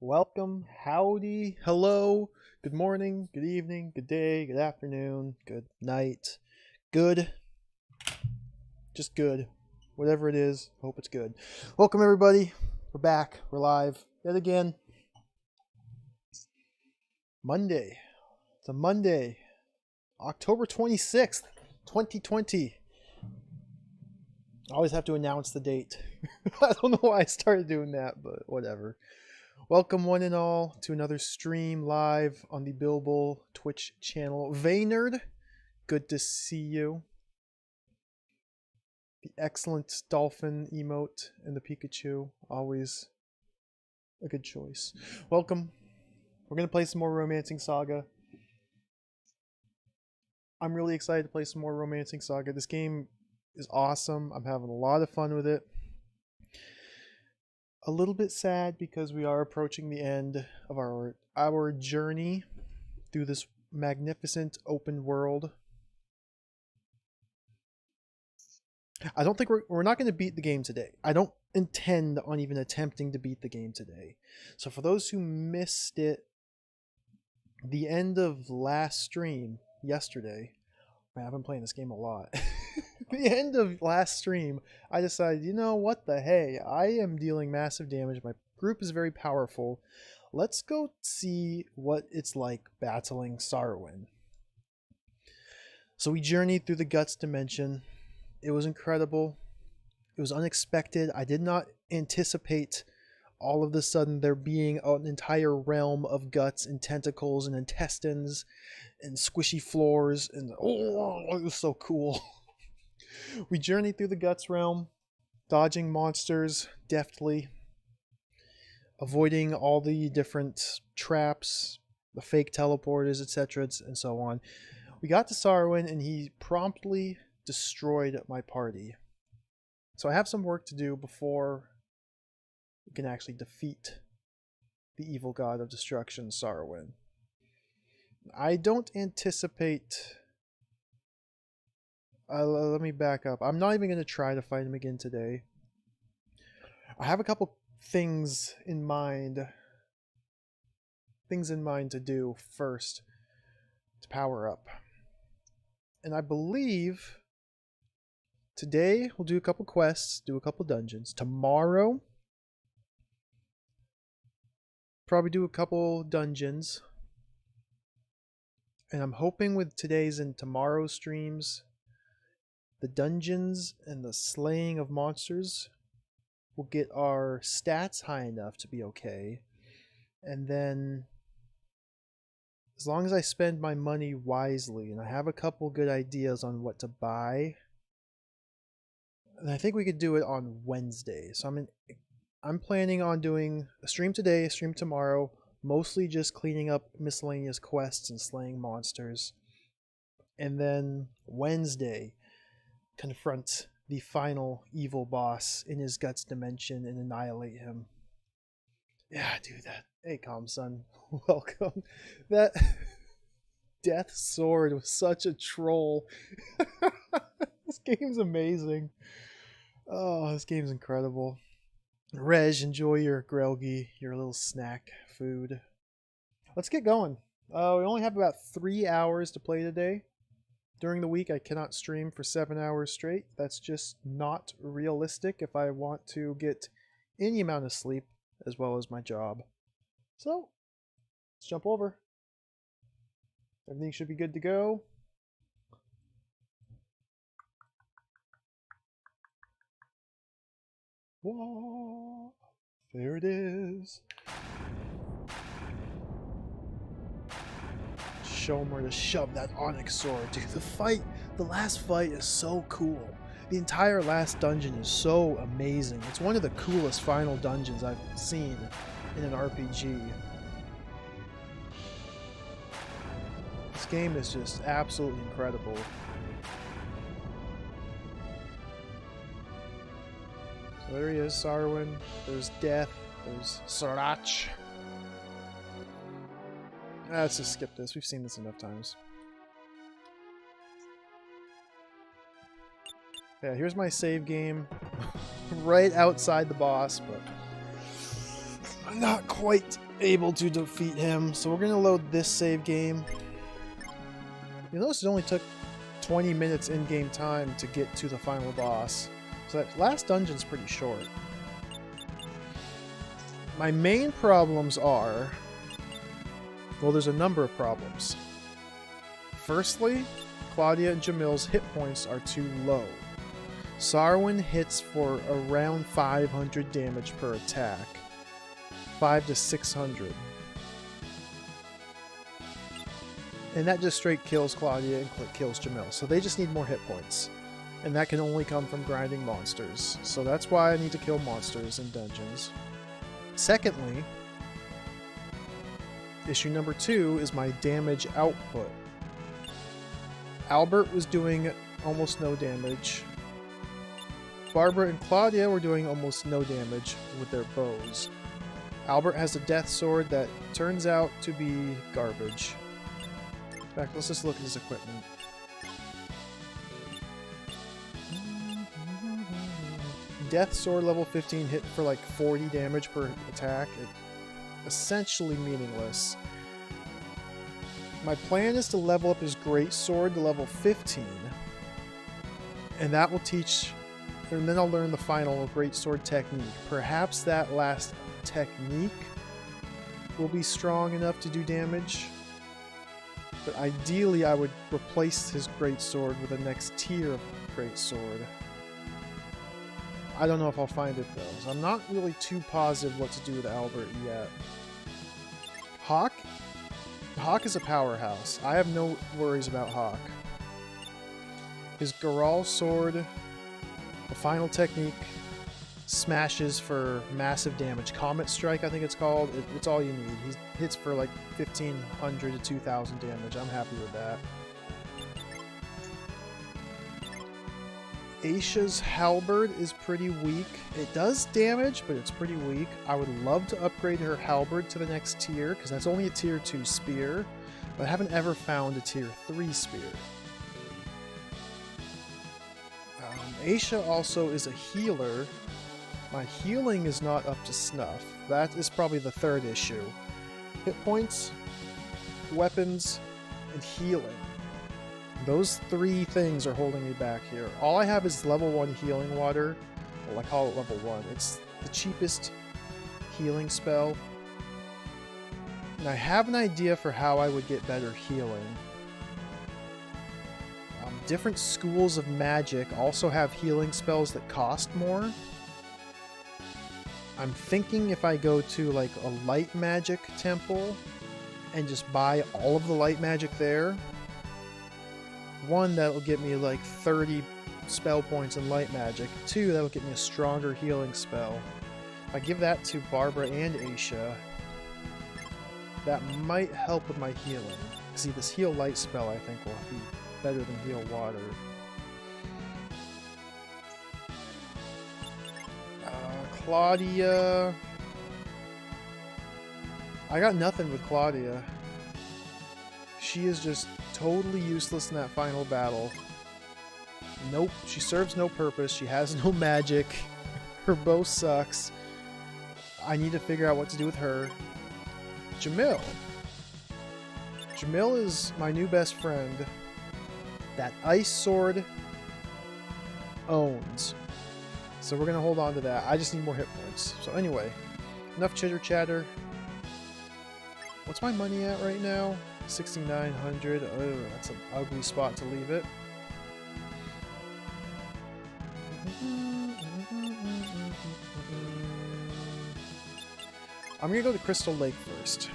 welcome, howdy, hello, good morning, good evening, good day, good afternoon, good night, good, just good, whatever it is, hope it's good. Welcome everybody, we're back, we're live, yet again, Monday, it's a Monday, October 26th, 2020. I always have to announce the date. I don't know why I started doing that, but whatever. Welcome one and all to another stream live on the Bilbo Twitch channel. Vaynerd, good to see you. The excellent dolphin emote and the Pikachu, always a good choice. Welcome. We're going to play some more Romancing Saga. I'm really excited to play some more Romancing Saga. This game is awesome. I'm having a lot of fun with it. A little bit sad because we are approaching the end of our journey through this magnificent open world. I don't think we're not going to beat the game today. I don't intend on even attempting to beat the game today. So for those who missed it, the end of last stream yesterday, man, I've been playing this game a lot. The end of last stream, I decided, you know what the hey, I am dealing massive damage. My group is very powerful. Let's go see what it's like battling Sarwyn. So we journeyed through the Guts dimension. It was incredible. It was unexpected. I did not anticipate all of a sudden there being an entire realm of guts and tentacles and intestines and squishy floors, and oh, it was so cool. We journeyed through the Guts realm, dodging monsters deftly, avoiding all the different traps, the fake teleporters, etc., and so on. We got to Sarwyn, and he promptly destroyed my party. So I have some work to do before we can actually defeat the evil god of destruction, Sarwyn. I don't anticipate... let me back up. I'm not even going to try to fight him again today. I have a couple things in mind. Things in mind to do first to power up. And I believe today we'll do a couple quests, do a couple dungeons. Tomorrow, probably do a couple dungeons. And I'm hoping with today's and tomorrow's streams, the dungeons and the slaying of monsters will get our stats high enough to be okay. And then, as long as I spend my money wisely, and I have a couple good ideas on what to buy, and I think we could do it on Wednesday. So I'm planning on doing a stream today, a stream tomorrow, mostly just cleaning up miscellaneous quests and slaying monsters. And then Wednesday, confront the final evil boss in his Guts dimension and annihilate him. Yeah, do that. Hey, Calm Son, welcome. That death sword was such a troll. This game's amazing. Oh, this game's incredible. Reg, enjoy your grelgy, your little snack food. Let's get going. We only have about 3 hours to play today. During the week, I cannot stream for 7 hours straight. That's just not realistic if I want to get any amount of sleep as well as my job. So, let's jump over. Everything should be good to go. Whoa, there it is. Show him where to shove that Onyx sword. Dude, the last fight is so cool. The entire last dungeon is so amazing. It's one of the coolest final dungeons I've seen in an RPG. This game is just absolutely incredible. So there he is, Sarwyn. There's Death. There's Sriracha. Let's just skip this. We've seen this enough times. Yeah, here's my save game. Right outside the boss, but I'm not quite able to defeat him. So we're going to load this save game. You'll notice it only took 20 minutes in-game time to get to the final boss. So that last dungeon's pretty short. My main problems are... well, there's a number of problems. Firstly, Claudia and Jamil's hit points are too low. Sarwin hits for around 500 damage per attack. 5 to 600. And that just straight kills Claudia and kills Jamil. So they just need more hit points. And that can only come from grinding monsters. So that's why I need to kill monsters in dungeons. Secondly, issue number 2 is my damage output. Albert was doing almost no damage. Barbara and Claudia were doing almost no damage with their bows. Albert has a death sword that turns out to be garbage. In fact, let's just look at his equipment. Death sword level 15 hit for like 40 damage per attack. Essentially meaningless. My plan is to level up his great sword to level 15. And that will teach... and then I'll learn the final great sword technique. Perhaps that last technique will be strong enough to do damage. But ideally I would replace his great sword with the next tier of great sword. I don't know if I'll find it though. So I'm not really too positive what to do with Albert yet. Hawk? Hawk is a powerhouse. I have no worries about Hawk. His Garal sword, the final technique, smashes for massive damage. Comet Strike, I think it's called. It's all you need. He hits for like 1,500 to 2,000 damage. I'm happy with that. Aisha's Halberd is pretty weak. It does damage, but it's pretty weak. I would love to upgrade her Halberd to the next tier, because that's only a tier 2 spear, but I haven't ever found a tier 3 spear. Aisha also is a healer. My healing is not up to snuff. That is probably the third issue. Hit points, weapons, and healing. Those 3 things are holding me back here. All I have is level 1 healing water. Well, I call it level 1. It's the cheapest healing spell. And I have an idea for how I would get better healing. Different schools of magic also have healing spells that cost more. I'm thinking if I go to like a light magic temple and just buy all of the light magic there, one, that'll get me like 30 spell points in light magic. 2, that'll get me a stronger healing spell. If I give that to Barbara and Aisha, that might help with my healing. See, this heal light spell I think will be better than heal water. Claudia... I got nothing with Claudia. She is just totally useless in that final battle. Nope, she serves no purpose. She has no magic. Her bow sucks. I need to figure out what to do with her. Jamil. Jamil is my new best friend. That ice sword owns. So we're going to hold on to that. I just need more hit points. So anyway, enough chitter chatter. What's my money at right now? 6,900. Oh, that's an ugly spot to leave it. I'm going to go to Crystal Lake first.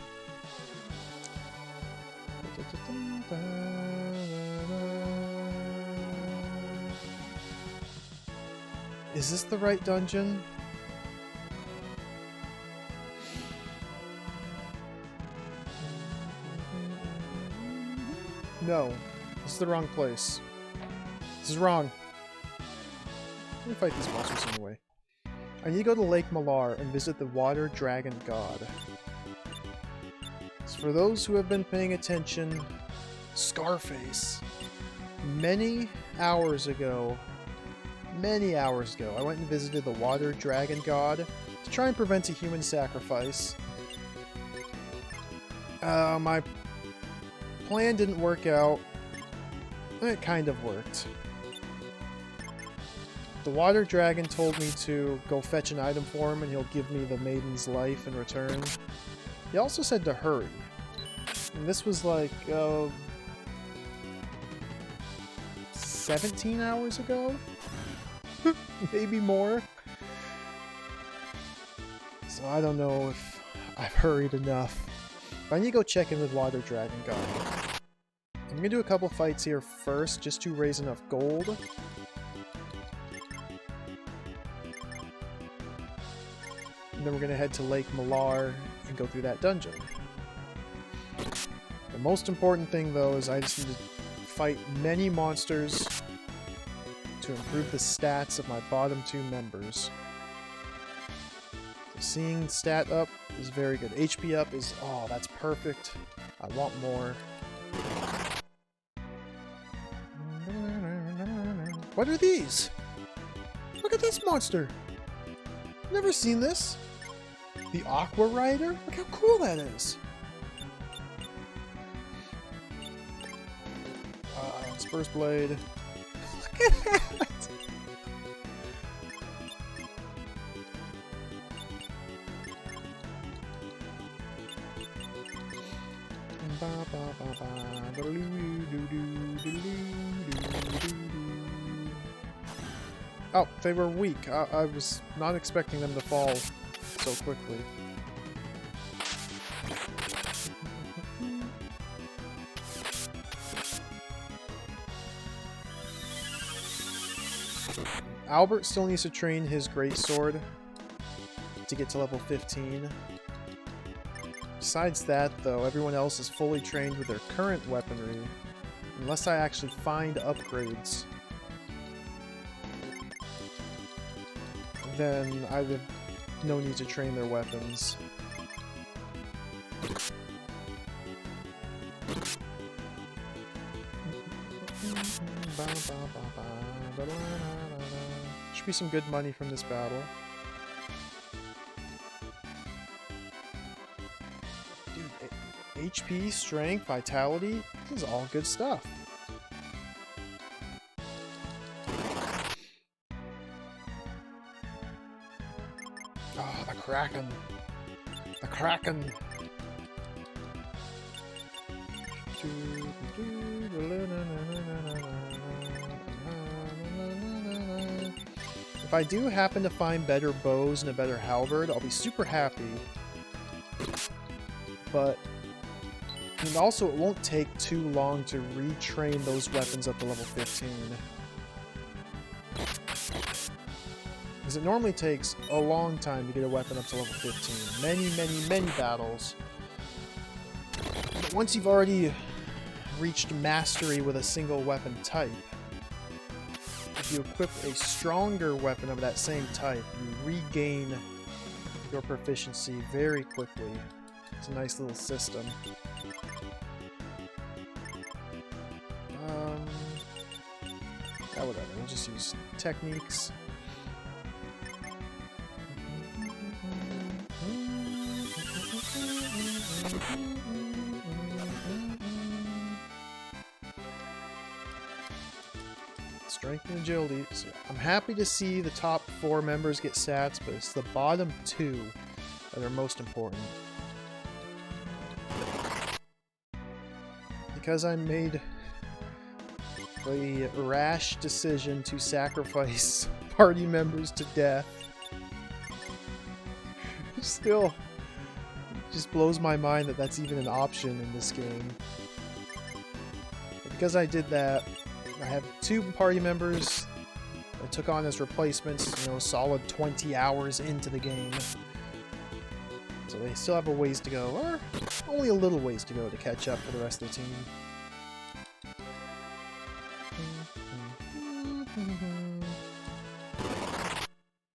Is this the right dungeon? No. This is the wrong place. This is wrong. Let me fight these monsters anyway. I need to go to Lake Malar and visit the Water Dragon God. So for those who have been paying attention, Scarface. Many hours ago, I went and visited the Water Dragon God to try and prevent a human sacrifice. My plan didn't work out. It kind of worked. The water dragon told me to go fetch an item for him and he'll give me the maiden's life in return. He also said to hurry. And this was like 17 hours ago? Maybe more. So I don't know if I've hurried enough. But I need to go check in with Water Dragon Guard. I'm gonna do a couple fights here first, just to raise enough gold. And then we're gonna head to Lake Malar and go through that dungeon. The most important thing, though, is I just need to fight many monsters to improve the stats of my bottom two members. So seeing stat up is very good. HP up is, oh, that's perfect. I want more. What are these? Look at this monster! Never seen this. The Aqua Rider? Look how cool that is. First blade. Look at that! Oh, they were weak. I was not expecting them to fall so quickly. Albert still needs to train his greatsword to get to level 15. Besides that, though, everyone else is fully trained with their current weaponry, unless I actually find upgrades. Then I have no need to train their weapons. Should be some good money from this battle. Dude, HP, strength, vitality, this is all good stuff. Oh, the Kraken. The Kraken. If I do happen to find better bows and a better halberd, I'll be super happy. But and also, it won't take too long to retrain those weapons up to level 15. Because it normally takes a long time to get a weapon up to level 15. Many battles. But once you've already reached mastery with a single weapon type, if you equip a stronger weapon of that same type, you regain your proficiency very quickly. It's a nice little system. Whatever, we'll just use techniques. Strength and agility. So I'm happy to see the top 4 members get stats, but it's the bottom 2 that are most important. Because I made a rash decision to sacrifice party members to death. Still, it just blows my mind that that's even an option in this game. But because I did that, I have 2 party members I took on as replacements, you know, solid 20 hours into the game. So they still have a ways to go, or only a little ways to go to catch up for the rest of the team.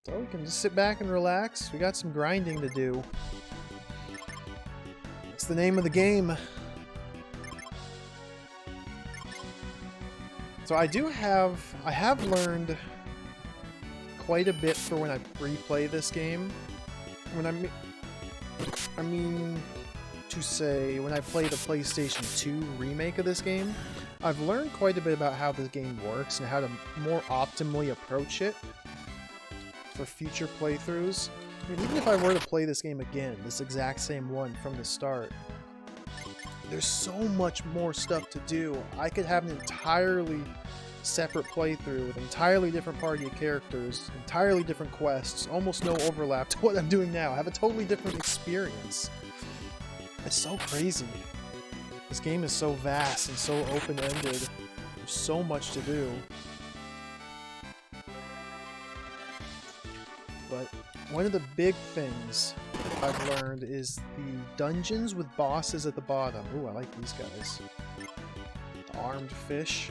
So we can just sit back and relax. We got some grinding to do. It's the name of the game. So I have learned quite a bit for when I replay this game. When I mean to say when I played the PlayStation 2 remake of this game, I've learned quite a bit about how this game works and how to more optimally approach it for future playthroughs. I mean, even if I were to play this game again, this exact same one from the start, there's so much more stuff to do. I could have an entirely separate playthrough with entirely different party of characters, entirely different quests, almost no overlap to what I'm doing now. Have a totally different experience. It's so crazy. This game is so vast and so open-ended. There's so much to do. But one of the big things I've learned is the dungeons with bosses at the bottom. Ooh, I like these guys. The armed fish.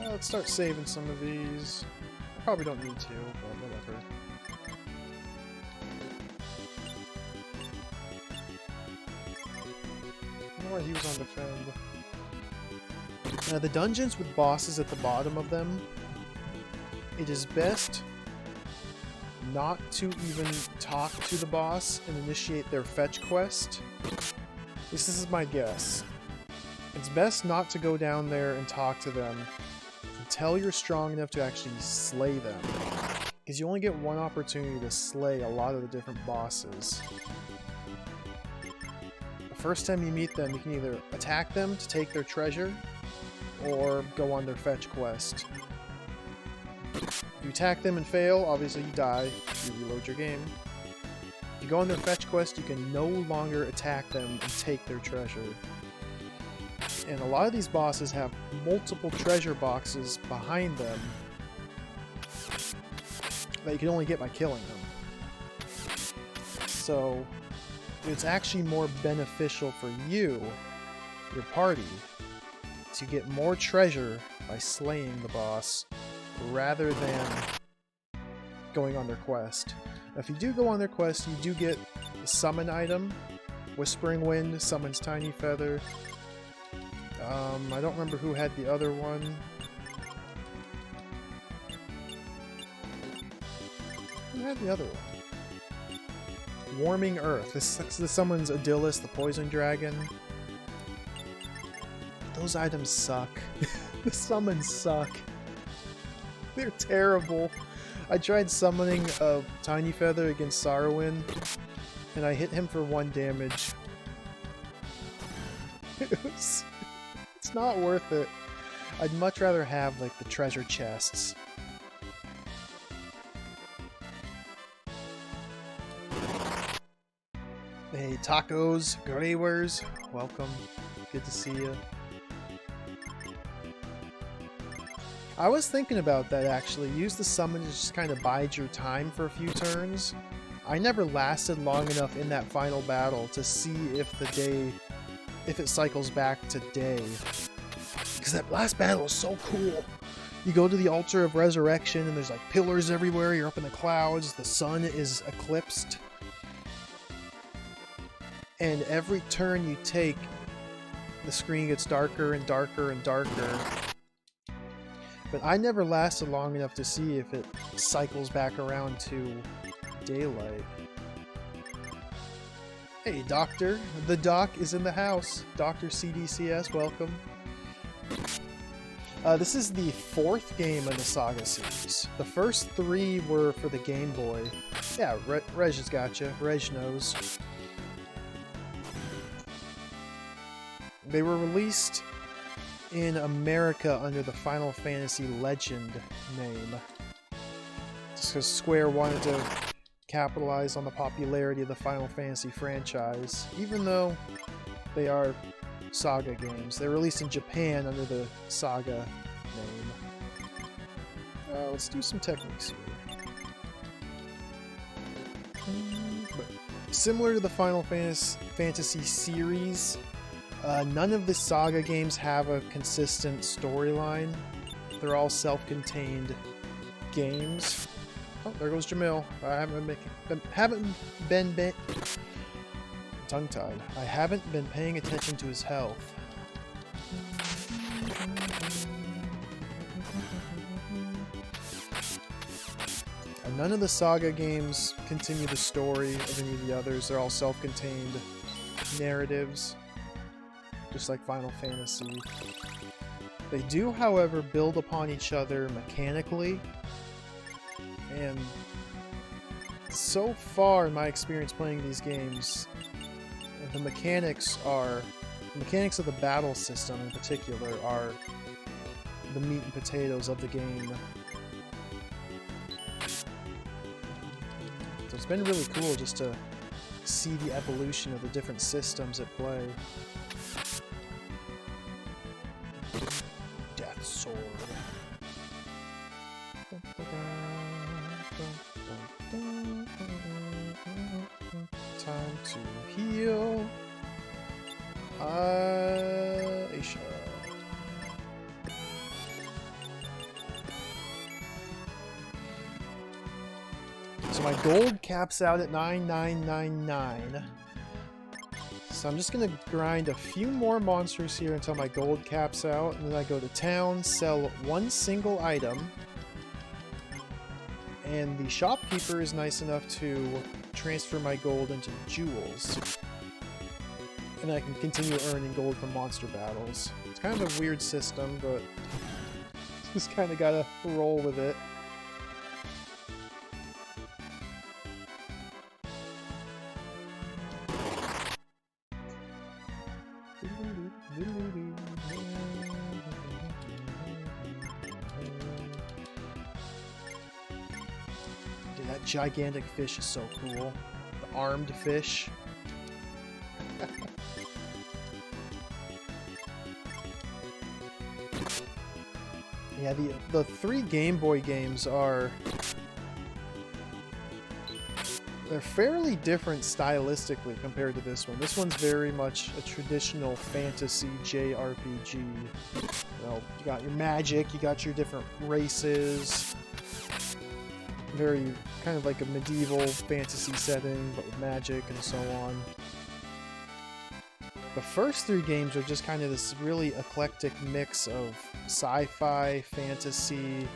Let's start saving some of these. I probably don't need to, but whatever. I don't know why he was on defend. The dungeons with bosses at the bottom of them, it is best not to even talk to the boss and initiate their fetch quest. This is my guess. It's best not to go down there and talk to them until you're strong enough to actually slay them. Because you only get one opportunity to slay a lot of the different bosses. The first time you meet them, you can either attack them to take their treasure, or go on their fetch quest. If you attack them and fail, obviously you die, you reload your game. If you go on their fetch quest, you can no longer attack them and take their treasure. And a lot of these bosses have multiple treasure boxes behind them that you can only get by killing them. So it's actually more beneficial for you, your party, to get more treasure by slaying the boss rather than going on their quest. Now, if you do go on their quest, you do get the summon item. Whispering Wind summons Tiny Feather. I don't remember who had the other one. Who had the other one? Warming Earth. This summons Adilus, the Poison Dragon. Those items suck. The summons suck. They're terrible. I tried summoning a Tiny Feather against Sarwin, and I hit him for 1 damage. It's not worth it. I'd much rather have, like, the treasure chests. Hey, Tacos, Grewers, welcome. Good to see you. I was thinking about that, actually. Use the summon to just kind of bide your time for a few turns. I never lasted long enough in that final battle to see if it cycles back to day. Because that last battle is so cool. You go to the Altar of Resurrection and there's like pillars everywhere, you're up in the clouds, the sun is eclipsed. And every turn you take, the screen gets darker and darker and darker. But I never lasted long enough to see if it cycles back around to daylight. Hey, Doctor. The Doc is in the house. Dr. CDCS, welcome. This is the 4th game in the SaGa series. The first 3 were for the Game Boy. Yeah, Reg has got you. Reg knows. They were released in America under the Final Fantasy Legend name. Just because Square wanted to capitalize on the popularity of the Final Fantasy franchise, even though they are SaGa games. They're released in Japan under the SaGa name. Let's do some techniques here. But similar to the Final Fantasy series, none of the SaGa games have a consistent storyline. They're all self-contained games. Oh, there goes Jamil. I haven't been tongue-tied. I haven't been paying attention to his health. I'm None of the SaGa games continue the story of any of the others. They're all self-contained narratives, just like Final Fantasy. They do, however, build upon each other mechanically, and so far in my experience playing these games, the mechanics of the battle system in particular are the meat and potatoes of the game. So it's been really cool just to see the evolution of the different systems at play. Death Sword. Time to heal. Aisha. So my gold caps out at 9999. So I'm just gonna grind a few more monsters here until my gold caps out, and then I go to town, sell one single item, and the shopkeeper is nice enough to transfer my gold into jewels. And I can continue earning gold from monster battles. It's kind of a weird system, but just kind of gotta roll with it. Dude, that gigantic fish is so cool. The armed fish. Yeah, the 3 Game Boy games they're fairly different stylistically compared to this one. This one's very much a traditional fantasy JRPG. You know, you got your magic, you got your different races. Very kind of like a medieval fantasy setting, but with magic and so on. The first 3 games are just kind of this really eclectic mix of sci-fi, fantasy,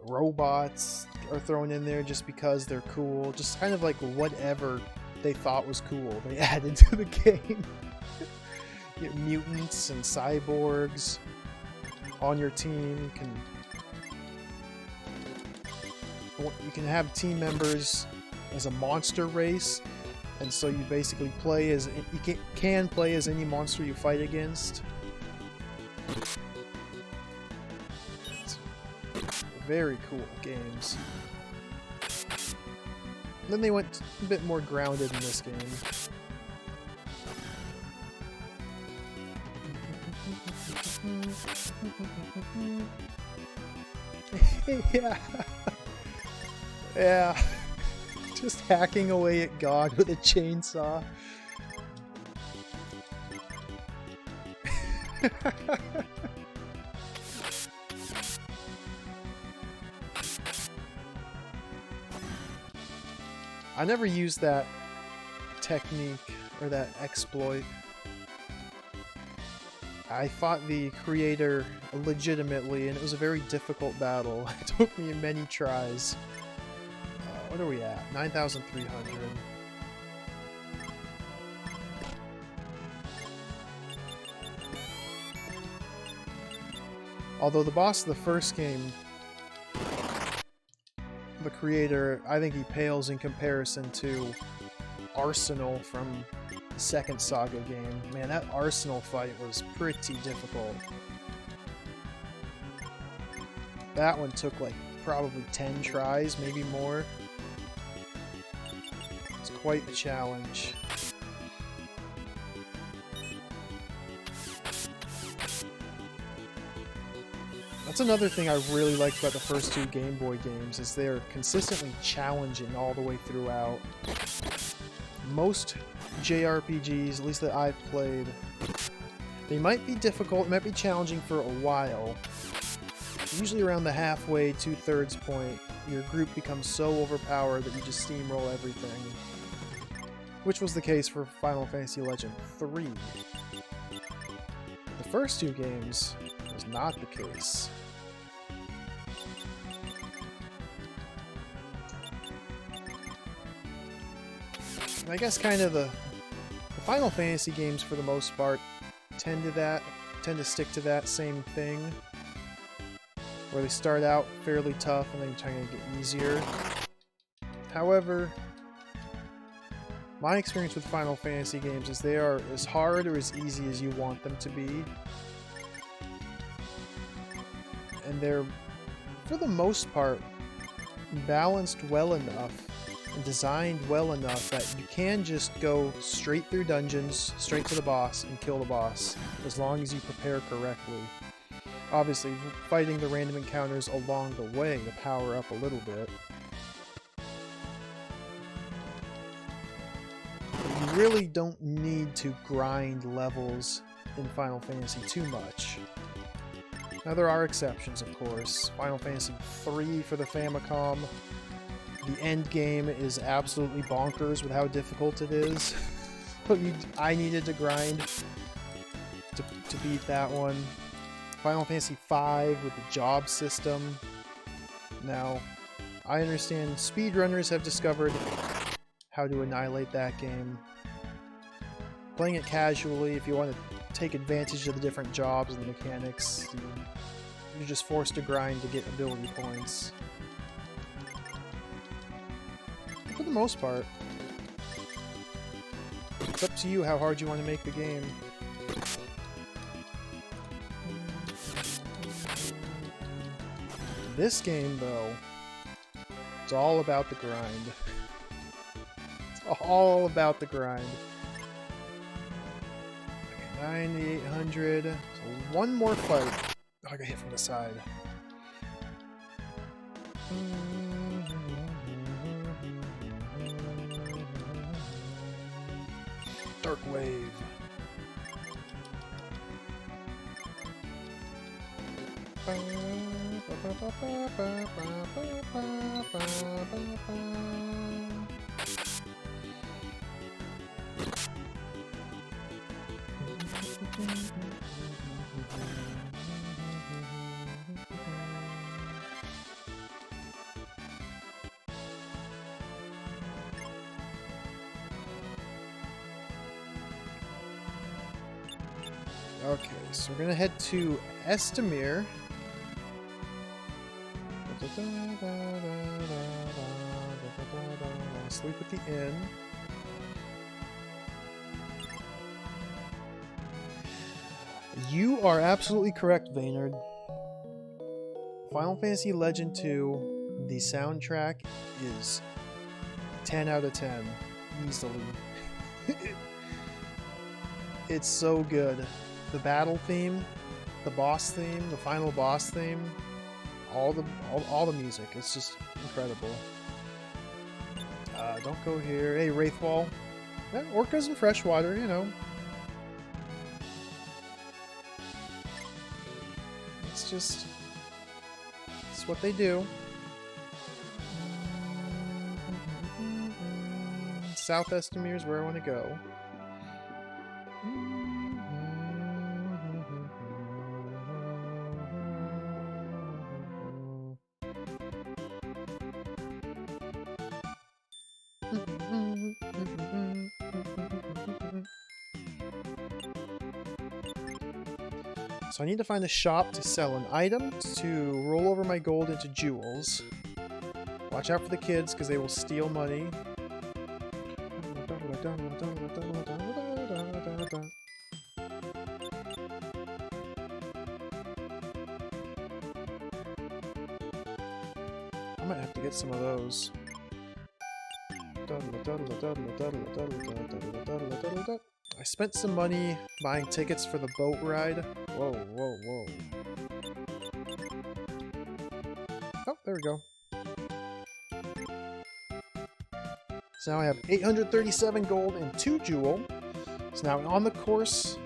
robots are thrown in there just because they're cool. Just kind of like whatever they thought was cool, they added to the game. You get mutants and cyborgs on your team. You can have team members as a monster race. And so you basically play as you can play as any monster you fight against. It's very cool games. Then they went a bit more grounded in this game. Yeah. Yeah. Just hacking away at God with a chainsaw. I never used that technique or that exploit. I fought the creator legitimately, and it was a very difficult battle. It took me many tries. What are we at? 9,300. Although the boss of the first game, the creator, I think he pales in comparison to Arsenal from the second SaGa game. Man, that Arsenal fight was pretty difficult. That one took like probably 10 tries, maybe more. It's quite the challenge. That's another thing I really liked about the first 2 Game Boy games, is they're consistently challenging all the way throughout. Most JRPGs, at least that I've played, they might be difficult, might be challenging for a while. Usually around the halfway, 2/3 point, your group becomes so overpowered that you just steamroll everything. Which was the case for Final Fantasy Legend 3. The first 2 games was not the case. I guess kind of the Final Fantasy games, for the most part, tend to stick to that same thing, where they start out fairly tough and then try to get easier. However, my experience with Final Fantasy games is they are as hard or as easy as you want them to be. And they're, for the most part, balanced well enough and designed well enough that you can just go straight through dungeons, straight to the boss, and kill the boss, as long as you prepare correctly. Obviously, fighting the random encounters along the way to power up a little bit. You really don't need to grind levels in Final Fantasy too much. Now, there are exceptions, of course. Final Fantasy III for the Famicom. The end game is absolutely bonkers with how difficult it is. I needed to grind to beat that one. Final Fantasy V with the job system. Now, I understand speedrunners have discovered how to annihilate that game. Playing it casually, if you want to take advantage of the different jobs and the mechanics, you're just forced to grind to get ability points. For the most part, it's up to you how hard you want to make the game. This game, though, it's all about the grind. It's all about the grind. Okay, 9,800. So one more fight. Oh, I got hit from the side. Dark Wave. Okay, so we're gonna head to Estamir. Sleep at the inn. You are absolutely correct, Vaynard. Final Fantasy Legend 2, the soundtrack is 10 out of 10, easily. It's so good. The battle theme, the boss theme, the final boss theme, all the music, it's just incredible. Don't go here. Hey, Wraithwall. Yeah, orcas and freshwater, you know. It's what they do. South Estamir is where I want to go. So I need to find a shop to sell an item to roll over my gold into jewels. Watch out for the kids, because they will steal money. I might have to get some of those. I spent some money buying tickets for the boat ride. Whoa, whoa, whoa. Oh, there we go. So now I have 837 gold and 2 jewel. So now in the course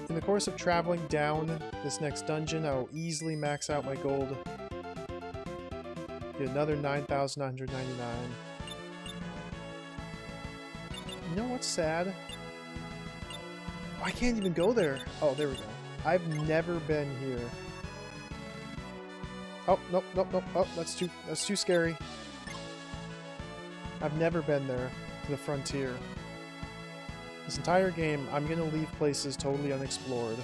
of traveling down this next dungeon, I will easily max out my gold. Get another 9,999. You know what's sad? I can't even go there. Oh, there we go. I've never been here. Oh, nope, nope, nope. Oh, that's too scary. I've never been there. to the frontier. This entire game, I'm gonna leave places totally unexplored.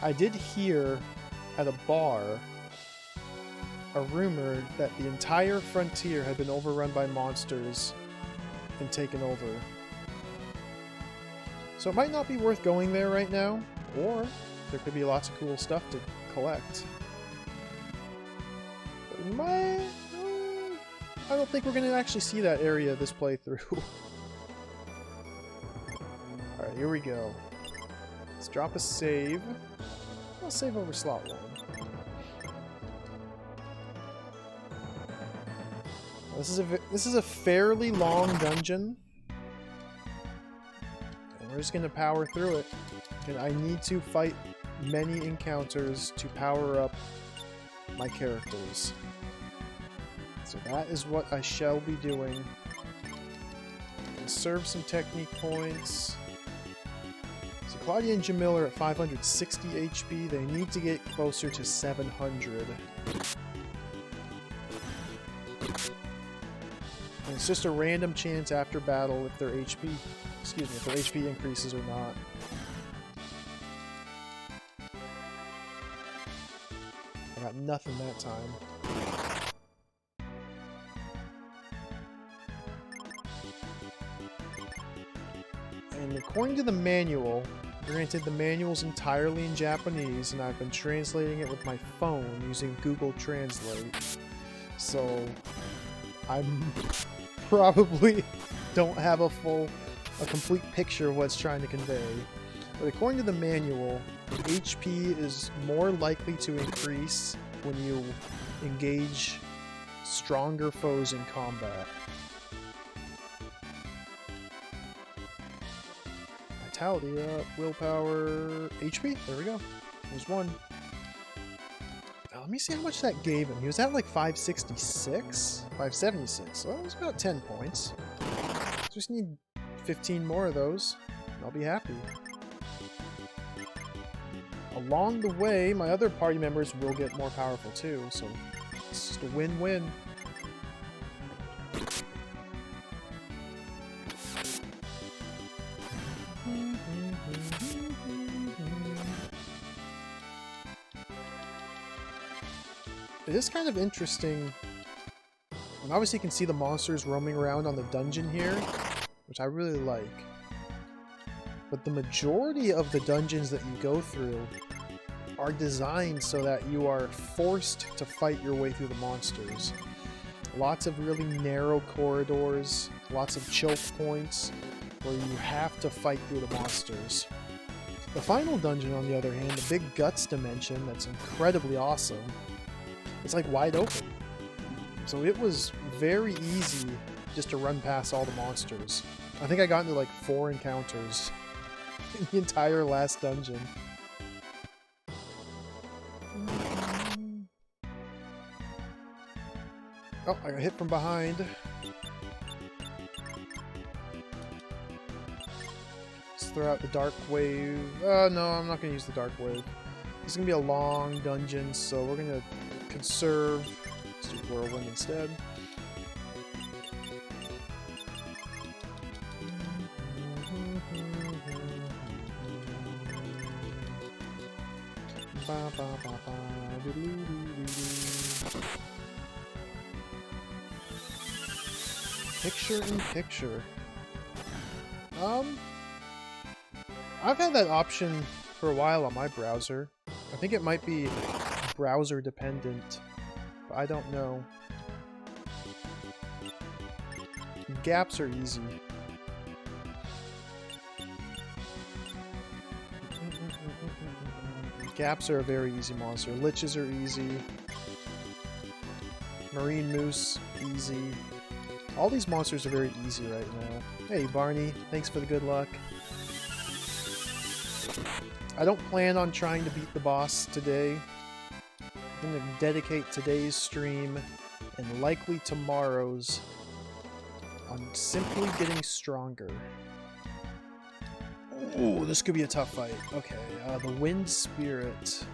I did hear at a bar a rumor that the entire frontier had been overrun by monsters and taken over. So it might not be worth going there right now, or there could be lots of cool stuff to collect. But we might... I don't think we're going to actually see that area this playthrough. Alright, here we go. Let's drop a save. I'll save over slot 1. This is a fairly long dungeon. And we're just going to power through it. And I need to fight many encounters to power up my characters. So that is what I shall be doing. Conserve some technique points. So Claudia and Jamil are at 560 HP. They need to get closer to 700. And it's just a random chance after battle if their HP, if their HP increases or not. I got nothing that time. And according to the manual, granted the manual's entirely in Japanese and I've been translating it with my phone using Google Translate. So I'm probably don't have a complete picture of what it's trying to convey. But according to the manual, HP is more likely to increase when you engage stronger foes in combat. Vitality up, willpower, HP, there we go. There's one. Now, let me see how much that gave him. He was at like 566? 576, so that was about 10 points. Just need 15 more of those, and I'll be happy. Along the way, my other party members will get more powerful too, so it's just a win-win. It is kind of interesting, and obviously you can see the monsters roaming around on the dungeon here, which I really like. But the majority of the dungeons that you go through are designed so that you are forced to fight your way through the monsters. Lots of really narrow corridors, lots of choke points, where you have to fight through the monsters. The final dungeon, on the other hand, the big guts dimension, that's incredibly awesome, it's like wide open. So it was very easy just to run past all the monsters. I think I got into like 4 encounters in the entire last dungeon. Oh, I got hit from behind. Let's throw out the dark wave. No, I'm not going to use the dark wave. This is going to be a long dungeon, so we're going to conserve. Let's do whirlwind instead. Picture in picture. I've had that option for a while on my browser. I think it might be browser dependent, but I don't know. Gaps are easy. Gaps are a very easy monster. Liches are easy. Marine moose, easy. All these monsters are very easy right now. Hey Barney, thanks for the good luck. I don't plan on trying to beat the boss today. I'm going to dedicate today's stream, and likely tomorrow's, on simply getting stronger. Ooh, this could be a tough fight. Okay, the Wind Spirit.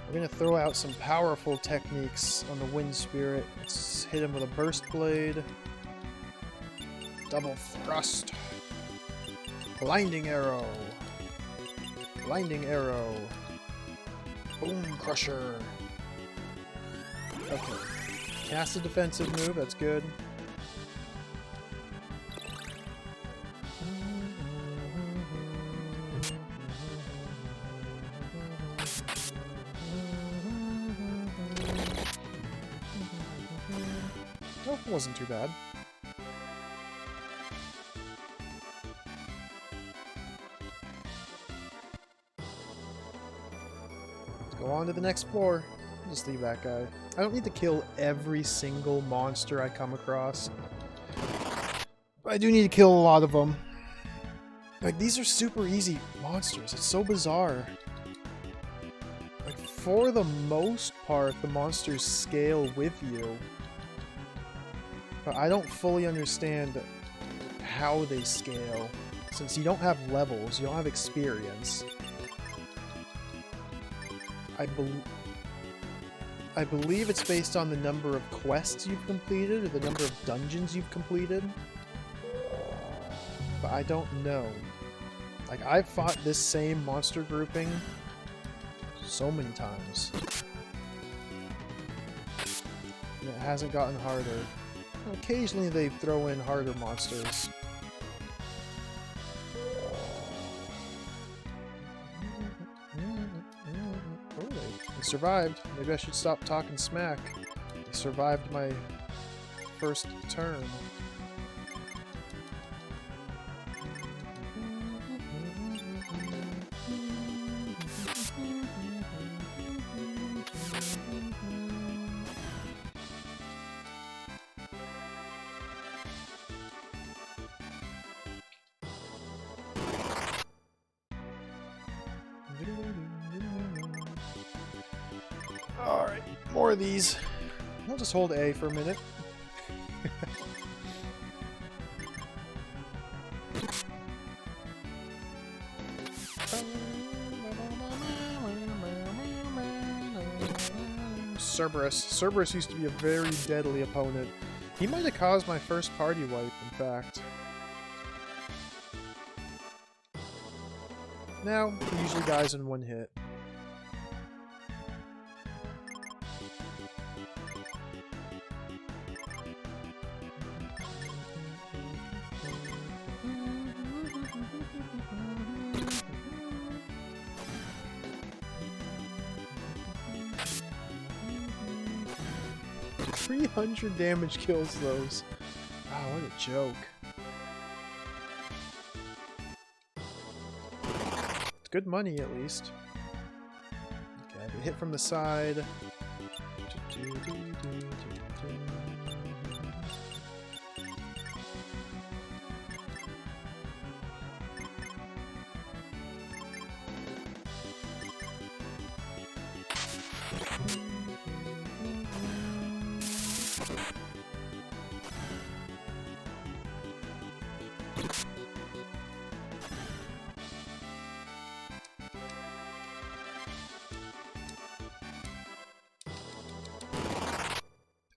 We're gonna throw out some powerful techniques on the Wind Spirit. Let's hit him with a Burst Blade. Double Thrust. Blinding Arrow. Blinding Arrow. Boom Crusher. Okay. Cast a defensive move, that's good. Oh, it wasn't too bad. Let's go on to the next floor. Just leave that guy. I don't need to kill every single monster I come across. But I do need to kill a lot of them. Like, these are super easy monsters. It's so bizarre. Like, for the most part, the monsters scale with you. But I don't fully understand how they scale. Since you don't have levels, you don't have experience. I believe it's based on the number of quests you've completed or the number of dungeons you've completed. But I don't know. Like, I've fought this same monster grouping so many times. And it hasn't gotten harder. Occasionally they throw in harder monsters. Oh, they survived. Maybe I should stop talking smack. They survived my first turn. Alright, more of these. I'll just hold A for a minute. Cerberus. Cerberus used to be a very deadly opponent. He might have caused my first party wipe, in fact. Now, he usually dies in one hit. 300 damage kills those. Wow, what a joke. It's good money, at least. Okay, I can hit from the side.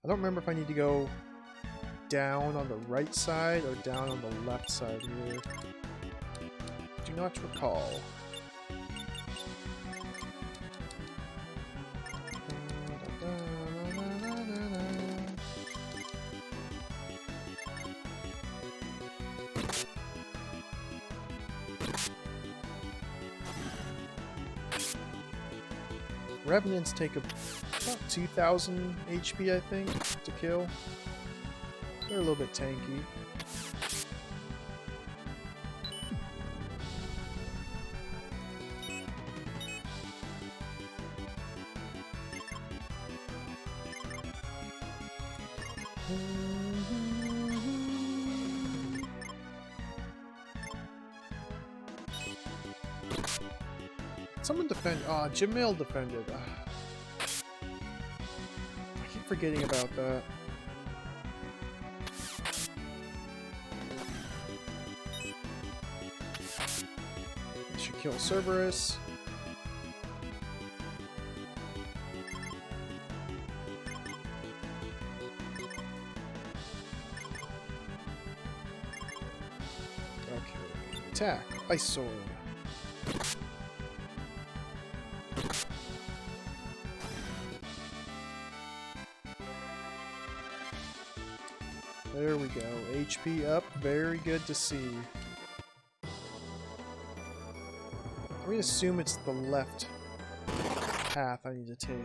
I don't remember if I need to go down on the right side or down on the left side here. Do not recall. Revenants take about 2,000 HP, I think, to kill. They're a little bit tanky. Someone defend. Ah, Jamil defended. I keep forgetting about that. I should kill Cerberus. attack. Ice Sword. There we go. HP up. Very good to see. I'm going to assume it's the left path I need to take.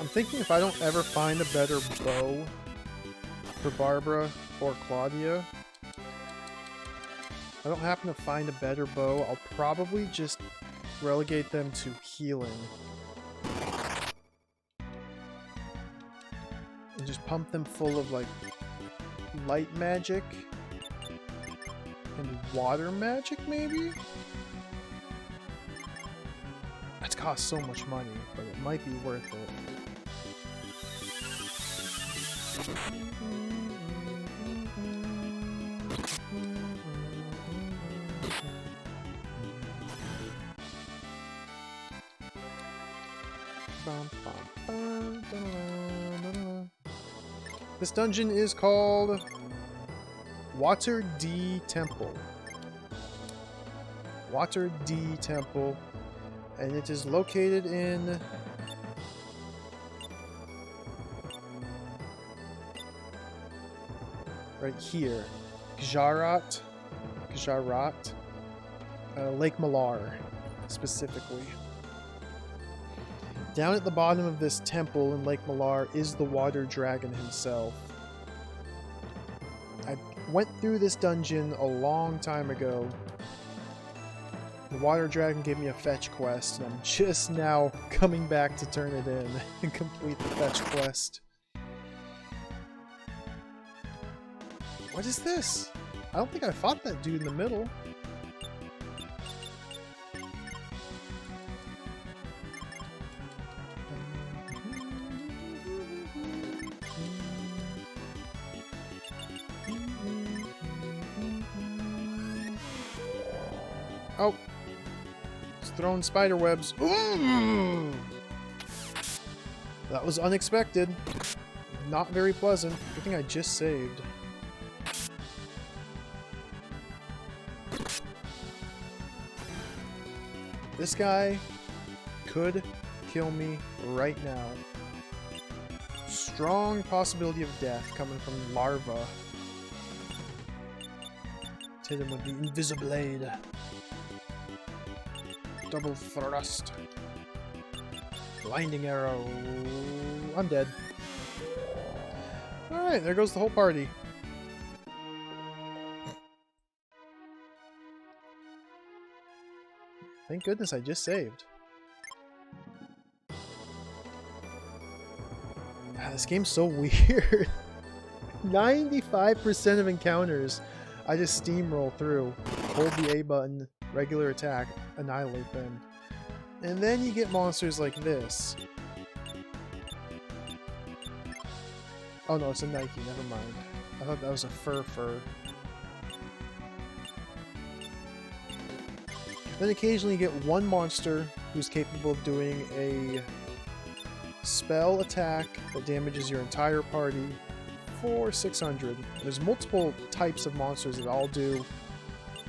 I'm thinking if I don't ever find a better bow for Barbara or Claudia, if I don't happen to find a better bow, I'll probably just relegate them to healing. And just pump them full of, like, light magic and water magic, maybe? That's cost so much money, but it might be worth it. This dungeon is called Water D Temple. Water D Temple. And it is located in right here. Gjarat, Lake Malar, specifically. Down at the bottom of this temple in Lake Malar is the water dragon himself. I went through this dungeon a long time ago. The water dragon gave me a fetch quest, and I'm just now coming back to turn it in and complete the fetch quest. What is this? I don't think I fought that dude in the middle. Oh. It's throwing spider webs. Ooh! That was unexpected. Not very pleasant. Good thing I just saved. This guy could kill me right now. Strong possibility of death coming from larva. Hit him with the Invisiblade. Double thrust. Blinding arrow. I'm dead. Alright, there goes the whole party. Thank goodness I just saved. This game's so weird. 95% of encounters I just steamroll through. Hold the A button, regular attack, annihilate them. And then you get monsters like this. Oh no, it's a Nike, never mind. I thought that was a fur. Then occasionally you get one monster who's capable of doing a spell attack that damages your entire party for 600. There's multiple types of monsters that all do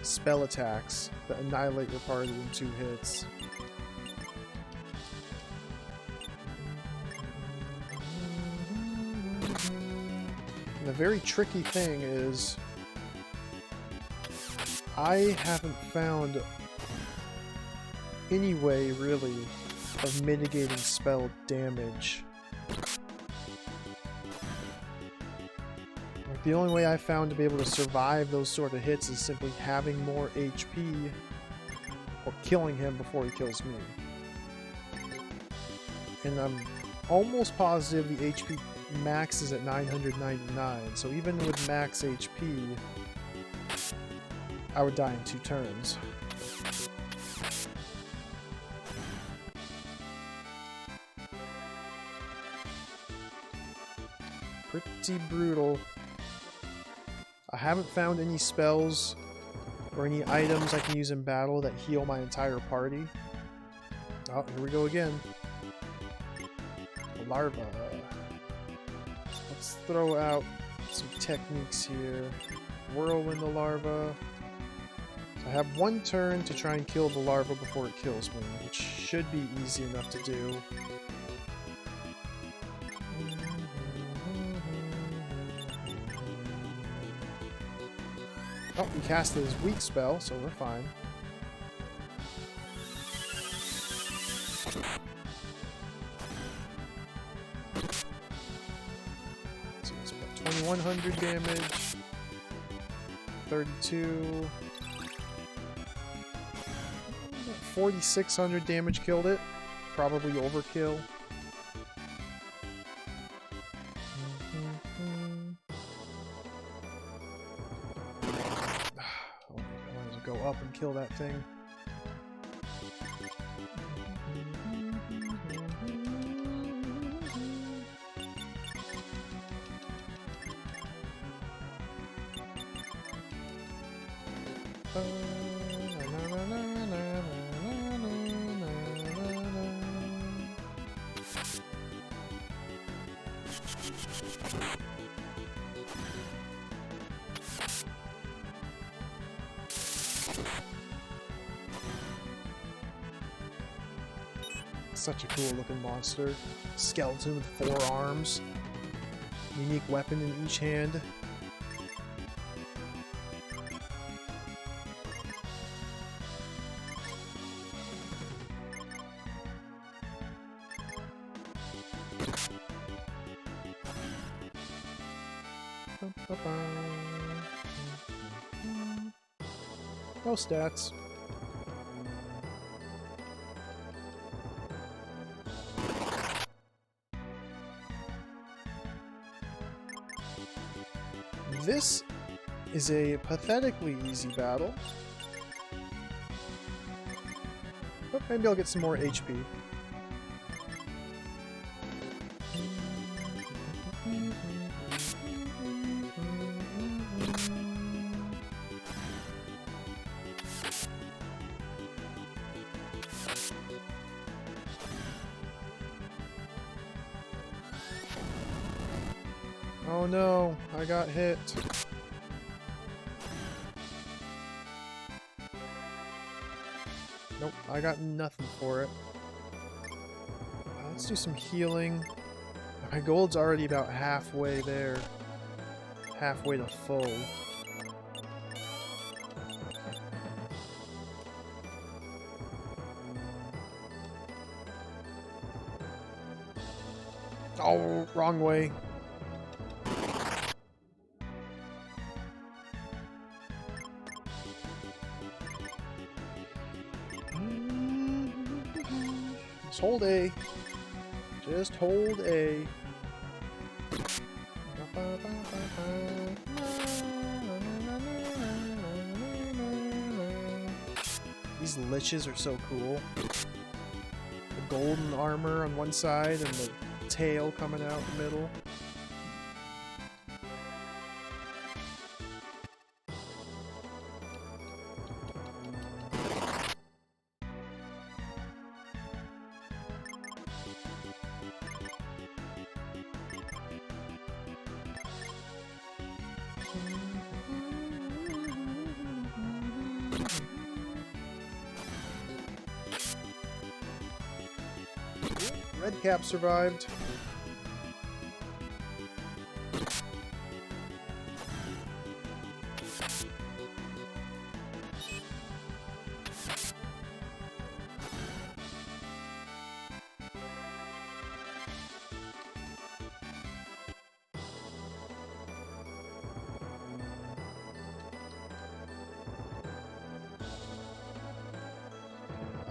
spell attacks that annihilate your party in 2 hits. And the very tricky thing is I haven't found any way really of mitigating spell damage. Like, the only way I found to be able to survive those sort of hits is simply having more HP or killing him before he kills me. And I'm almost positive the HP max is at 999, so even with max HP, I would die in 2 turns. Pretty brutal. I haven't found any spells or any items I can use in battle that heal my entire party. Oh, here we go again. The larva. Let's throw out some techniques here. Whirlwind the larva. So I have one turn to try and kill the larva before it kills me, which should be easy enough to do. Oh, we cast his weak spell, so we're fine. So it's about 2100 damage. 32. 4600 damage killed it. Probably overkill. Go up and kill that thing. Such a cool looking monster. Skeleton with 4 arms. Unique weapon in each hand. No stats. This is a pathetically easy battle. But maybe I'll get some more HP. Oh no, I got hit. Nope, I got nothing for it. Let's do some healing. My gold's already about halfway there. Halfway to full. Oh, wrong way. Just hold A. Just hold A. These liches are so cool. The golden armor on one side and the tail coming out in the middle. Red Cap survived.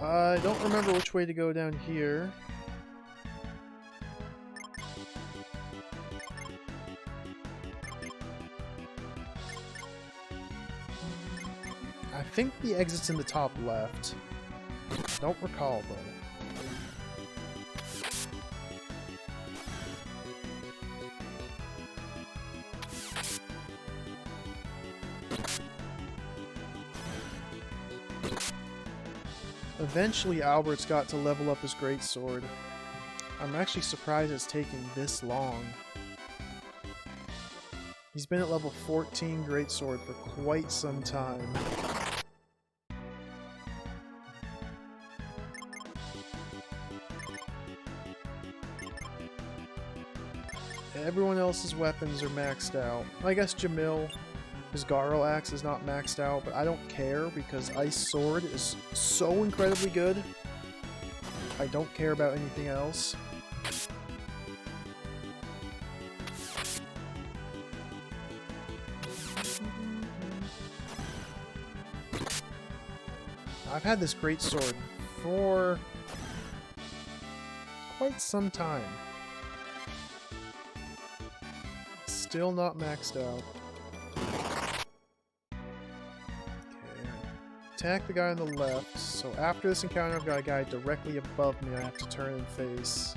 I don't remember which way to go down here. I think the exit's in the top left. Don't recall though. Eventually, Albert's got to level up his greatsword. I'm actually surprised it's taking this long. He's been at level 14 greatsword for quite some time. Everyone else's weapons are maxed out. I guess Jamil, his Garl axe is not maxed out, but I don't care because Ice Sword is so incredibly good. I don't care about anything else. I've had this greatsword for quite some time. Still not maxed out. Okay, attack the guy on the left. So after this encounter, I've got a guy directly above me I have to turn and face.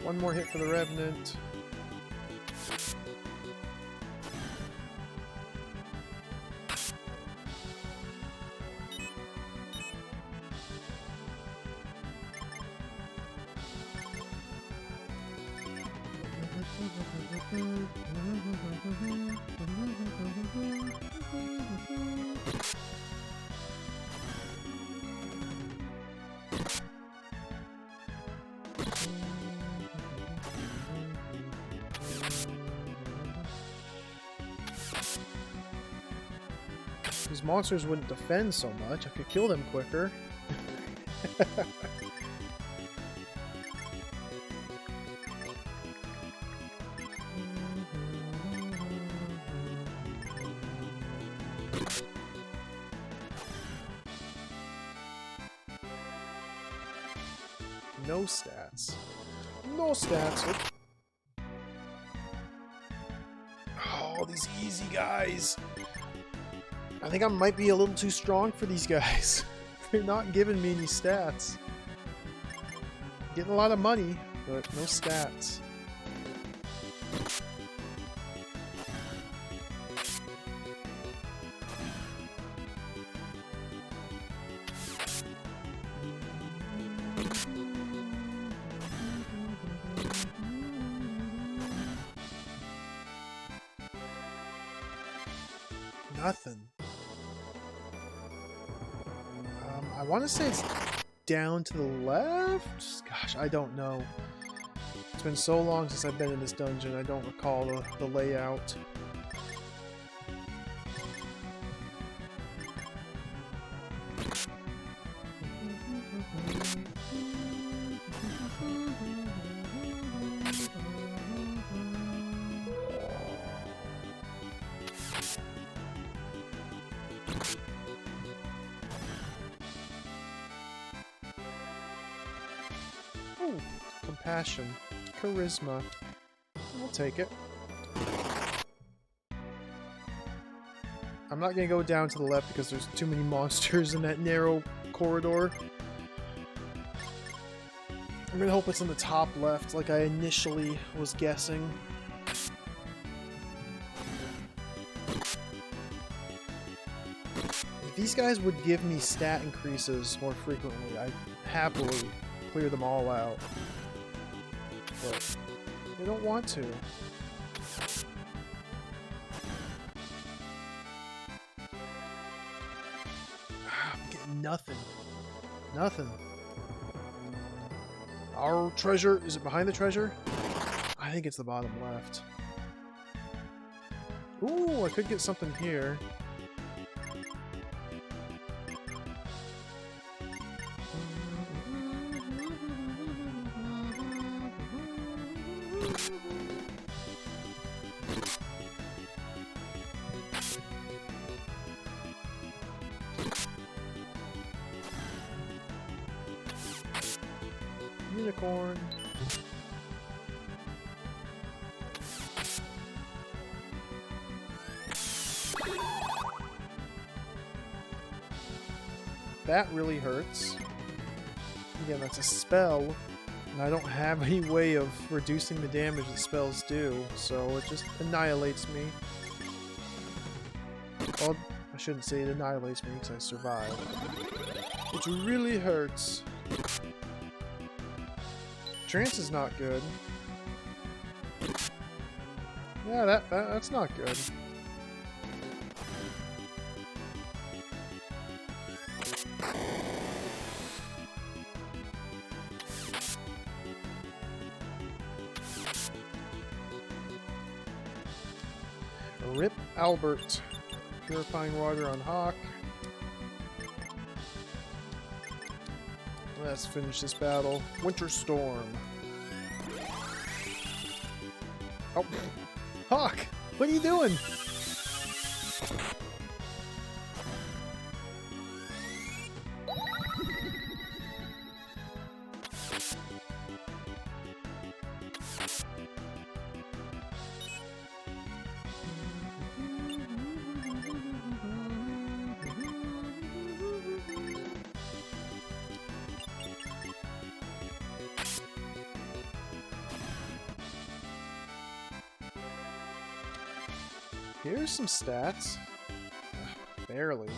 One more hit for the Revenant. These monsters wouldn't defend so much. I could kill them quicker. No stats. No stats. Oop. Oh, these easy guys. I think I might be a little too strong for these guys. They're not giving me any stats. Getting a lot of money, but no stats. Nothing. I want to say it's down to the left? Gosh, I don't know. It's been so long since I've been in this dungeon, I don't recall the layout. Ooh, compassion, charisma. I'll take it. I'm not gonna go down to the left because there's too many monsters in that narrow corridor. I'm gonna hope it's in the top left, like I initially was guessing. If these guys would give me stat increases more frequently, I'd happily clear them all out. But they don't want to. I'm getting nothing. Nothing. Our treasure, is it behind the treasure? I think it's the bottom left. Ooh, I could get something here. Unicorn. That really hurts. Again, that's a spell, and I don't have any way of reducing the damage that spells do, so it just annihilates me. Well, I shouldn't say it annihilates me because I survived. It really hurts. Trance is not good. Yeah, that's not good. Rip Albert. Purifying water on Hawk. Let's finish this battle. Winter Storm. Oh, Hawk! What are you doing? Here's some stats. Barely.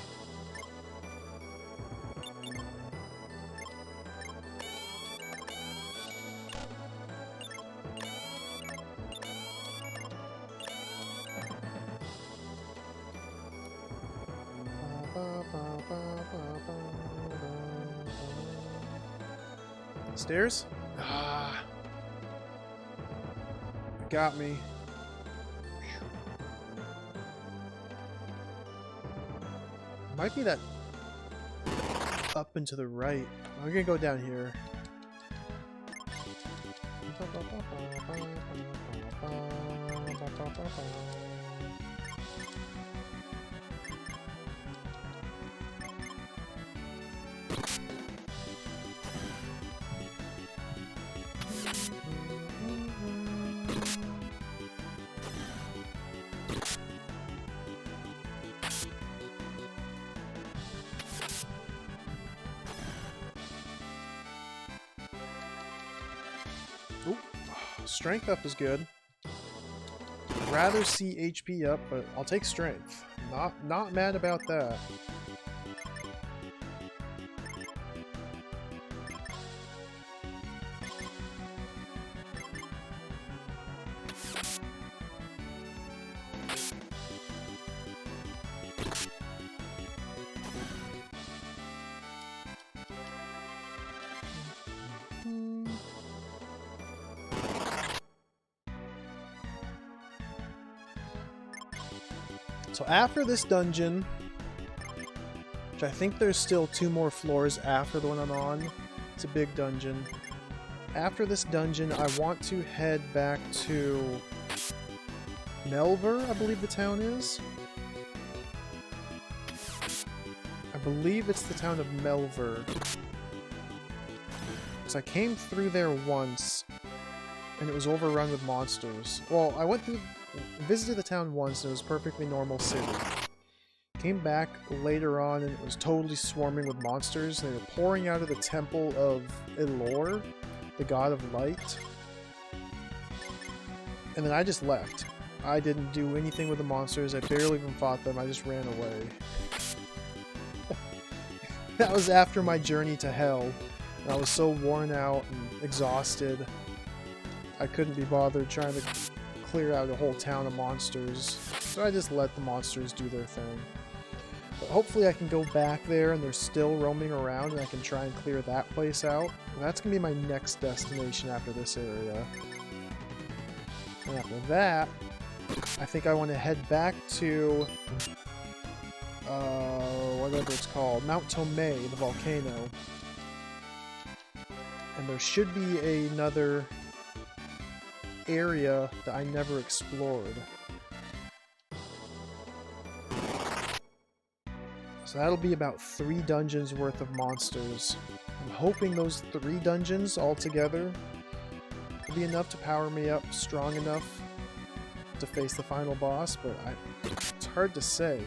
Stairs? Ah. Got me. Might be that up and to the right. I'm gonna go down here. Ooh, strength up is good. I'd rather see HP up, but I'll take strength. Not mad about that. So after this dungeon, which I think there's still 2 more floors after the one I'm on, it's a big dungeon. After this dungeon, I want to head back to Melver, I believe the town is. I believe it's the town of Melver. Because I came through there once, and it was overrun with monsters. Well, I visited the town once, and it was a perfectly normal city. Came back later on, and it was totally swarming with monsters. They were pouring out of the temple of Elor, the god of light. And then I just left. I didn't do anything with the monsters. I barely even fought them. I just ran away. That was after my journey to hell. And I was so worn out and exhausted. I couldn't be bothered trying to clear out a whole town of monsters. So I just let the monsters do their thing. But hopefully I can go back there and they're still roaming around and I can try and clear that place out. And that's going to be my next destination after this area. And after that, I think I want to head back to whatever it's called, Mount Tomei, the volcano. And there should be another area that I never explored. So that'll be about 3 dungeons worth of monsters. I'm hoping those 3 dungeons all together will be enough to power me up strong enough to face the final boss, but it's hard to say.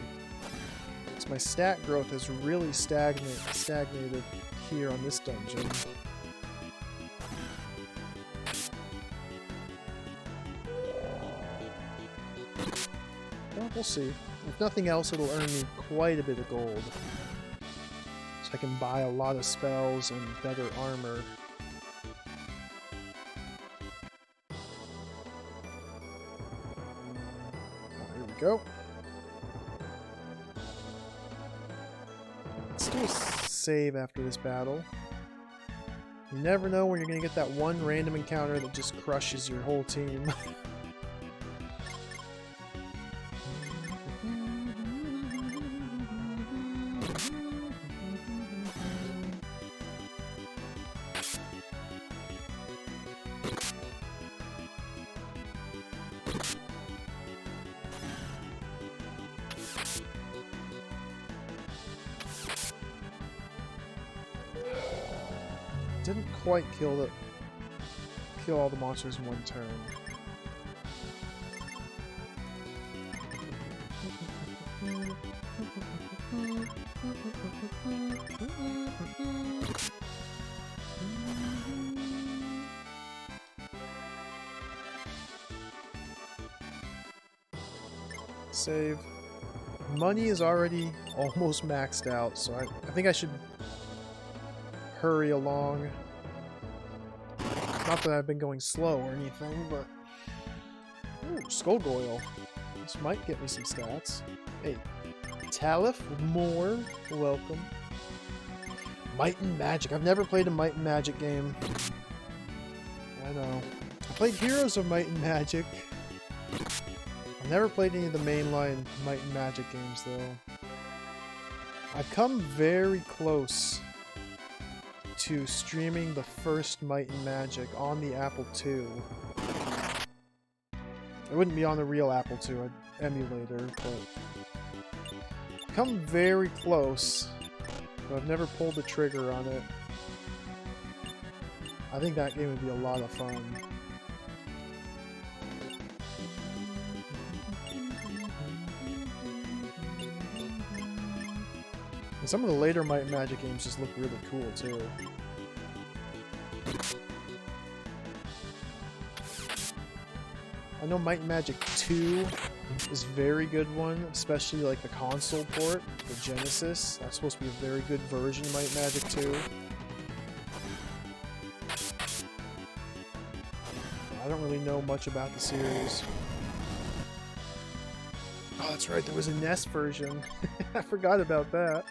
Because my stat growth has really stagnated. here on this dungeon. Well, we'll see. If nothing else, it'll earn me quite a bit of gold. So I can buy a lot of spells and better armor. Here we go. Let's do a save after this battle. You never know when you're going to get that one random encounter that just crushes your whole team. Didn't quite kill all the monsters in one turn. Save. Money is already almost maxed out, so I think I should hurry along. Not that I've been going slow or anything, but... Ooh, Skullgoyle. This might get me some stats. Hey, Talif, more. Welcome. Might and Magic. I've never played a Might and Magic game. I know. I played Heroes of Might and Magic. I've never played any of the mainline Might and Magic games, though. I've come very close to streaming the first Might and Magic on the Apple II. It wouldn't be on the real Apple II, an emulator, but I've come very close, but I've never pulled the trigger on it. I think that game would be a lot of fun. And some of the later Might and Magic games just look really cool too. I know Might and Magic 2 is a very good one, especially like the console port, the Genesis. That's supposed to be a very good version of Might and Magic 2. I don't really know much about the series. Oh, that's right, there was a NES version. I forgot about that.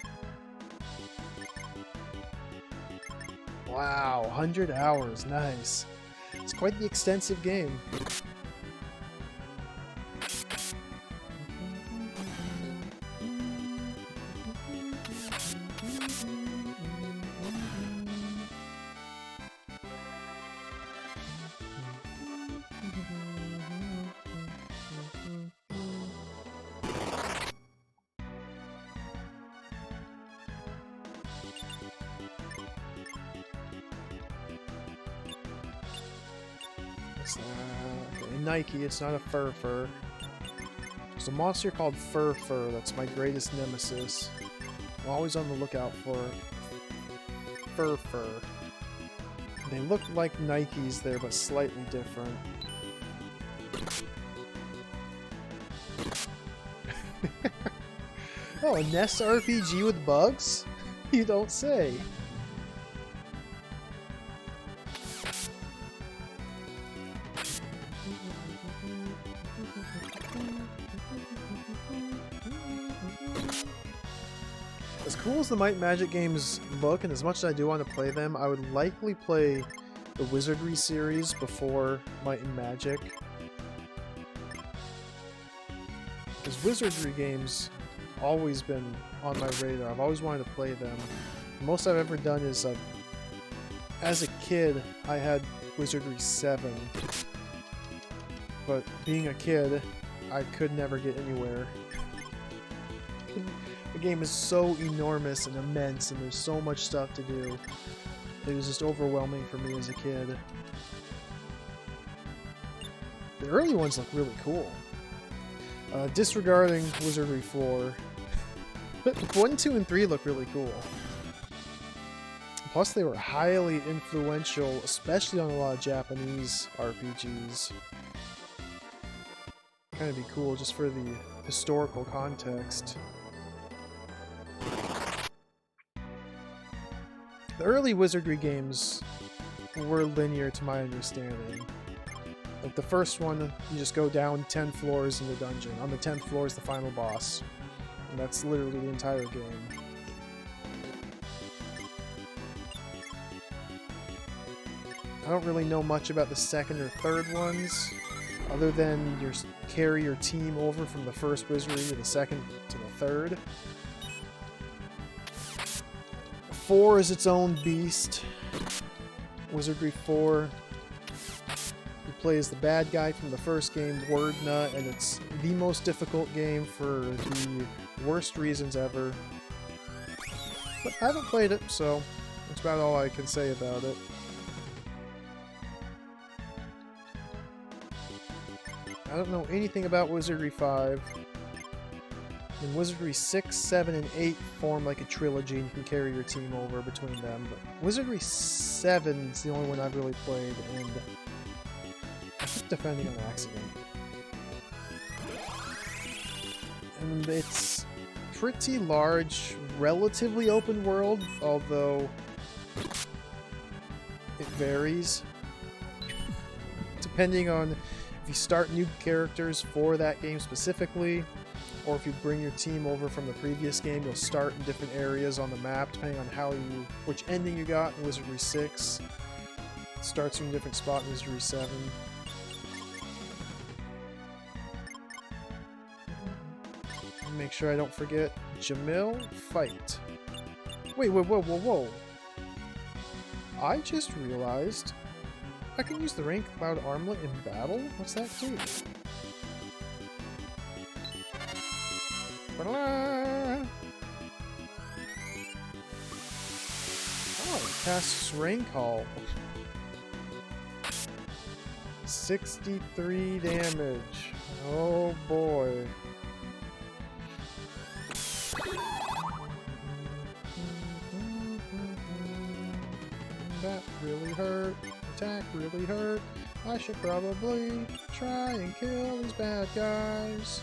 Wow, 100 hours, nice. It's quite the extensive game. Nike, it's not a fur. There's a monster called Fur. That's my greatest nemesis. I'm always on the lookout for Fur. They look like Nikes there, but slightly different. Oh, a NES RPG with bugs? You don't say. As cool as the Might and Magic games look, and as much as I do want to play them, I would likely play the Wizardry series before Might and Magic. Because Wizardry games always been on my radar. I've always wanted to play them. The most I've ever done is, as a kid, I had Wizardry 7. But being a kid, I could never get anywhere. The game is so enormous and immense, and there's so much stuff to do. It was just overwhelming for me as a kid. The early ones look really cool. Disregarding Wizardry 4, but 1, 2, and 3 look really cool. Plus, they were highly influential, especially on a lot of Japanese RPGs. Kind of be cool just for the historical context. The early Wizardry games were linear to my understanding. Like the first one, you just go down 10 floors in the dungeon. On the 10th floor is the final boss. And that's literally the entire game. I don't really know much about the second or third ones, other than you carry your team over from the first Wizardry to the second to the third. 4 is its own beast. Wizardry 4. You play as the bad guy from the first game, Wordnut, and it's the most difficult game for the worst reasons ever. But I haven't played it, so that's about all I can say about it. I don't know anything about Wizardry 5. And Wizardry 6, 7, and 8 form like a trilogy, and you can carry your team over between them. But Wizardry 7 is the only one I've really played, and I keep defending on accident. And it's pretty large, relatively open world, although it varies. Depending on if you start new characters for that game specifically, or if you bring your team over from the previous game, you'll start in different areas on the map, depending on which ending you got in Wizardry 6. It starts in a different spot in Wizardry 7. Make sure I don't forget Jamil, fight. Wait, whoa. I just realized I can use the Rain Cloud Armlet in battle? What's that do? Oh, it casts Rain Call. 63 damage. Oh boy. That really hurt. Attack really hurt. I should probably try and kill these bad guys.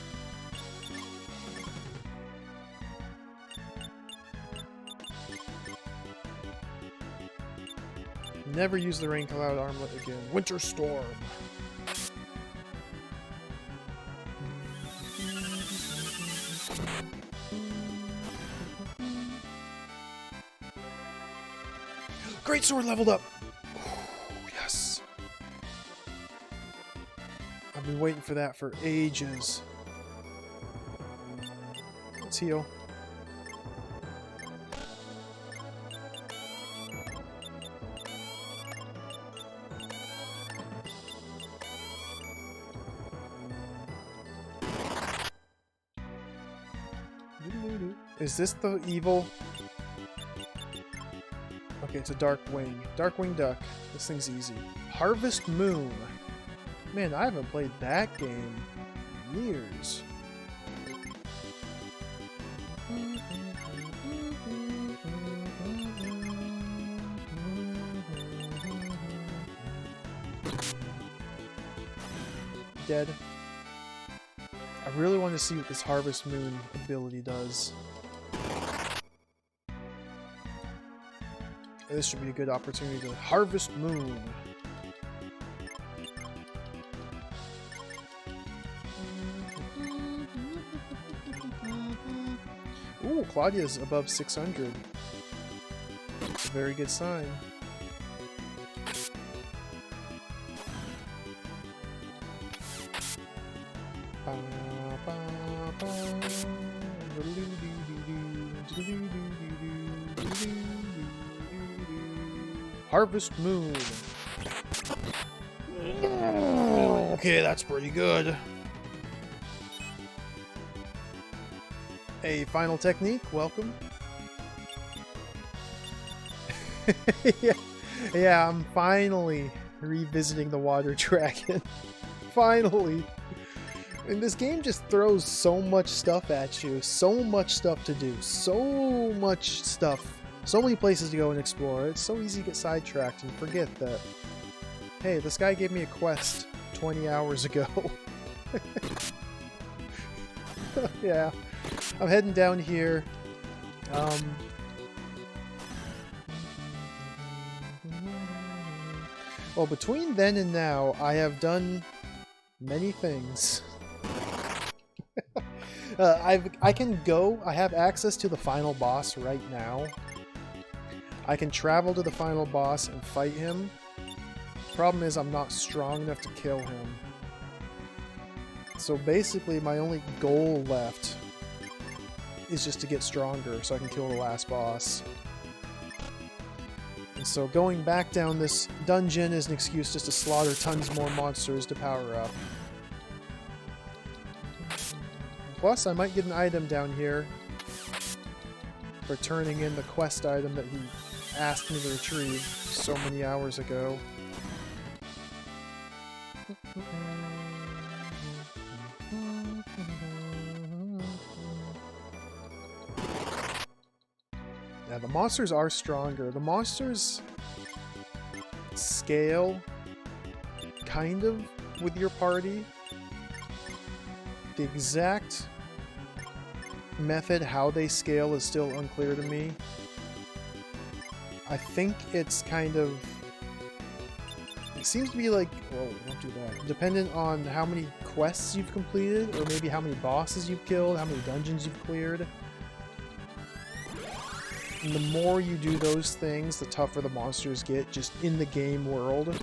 Never use the Rain Cloud Armlet again. Winter Storm. Great Sword leveled up! Ooh, yes! I've been waiting for that for ages. Let's heal. Is this the evil? Okay, it's a Darkwing. Darkwing Duck. This thing's easy. Harvest Moon. Man, I haven't played that game in years. Dead. I really want to see what this Harvest Moon ability does. This should be a good opportunity to Harvest Moon. Ooh, Claudia's above 600. That's a very good sign. Harvest Moon. Okay, that's pretty good. A final technique, welcome. yeah, I'm finally revisiting the Water Dragon. Finally. And this game just throws so much stuff at you, so much stuff to do, so much stuff So many places to go and explore. It's so easy to get sidetracked and forget that, hey, this guy gave me a quest 20 hours ago. Yeah. I'm heading down here. Well, between then and now, I have done many things. I can go. I have access to the final boss right now. I can travel to the final boss and fight him. Problem is, I'm not strong enough to kill him. So basically, my only goal left is just to get stronger so I can kill the last boss. And so going back down this dungeon is an excuse just to slaughter tons more monsters to power up. Plus, I might get an item down here for turning in the quest item that he asked me to retrieve so many hours ago. Yeah, the monsters are stronger. The monsters scale kind of with your party. The exact method how they scale is still unclear to me. I think it's kind of... It seems to be like... Whoa, don't do that. Dependent on how many quests you've completed, or maybe how many bosses you've killed, how many dungeons you've cleared. And the more you do those things, the tougher the monsters get, just in the game world.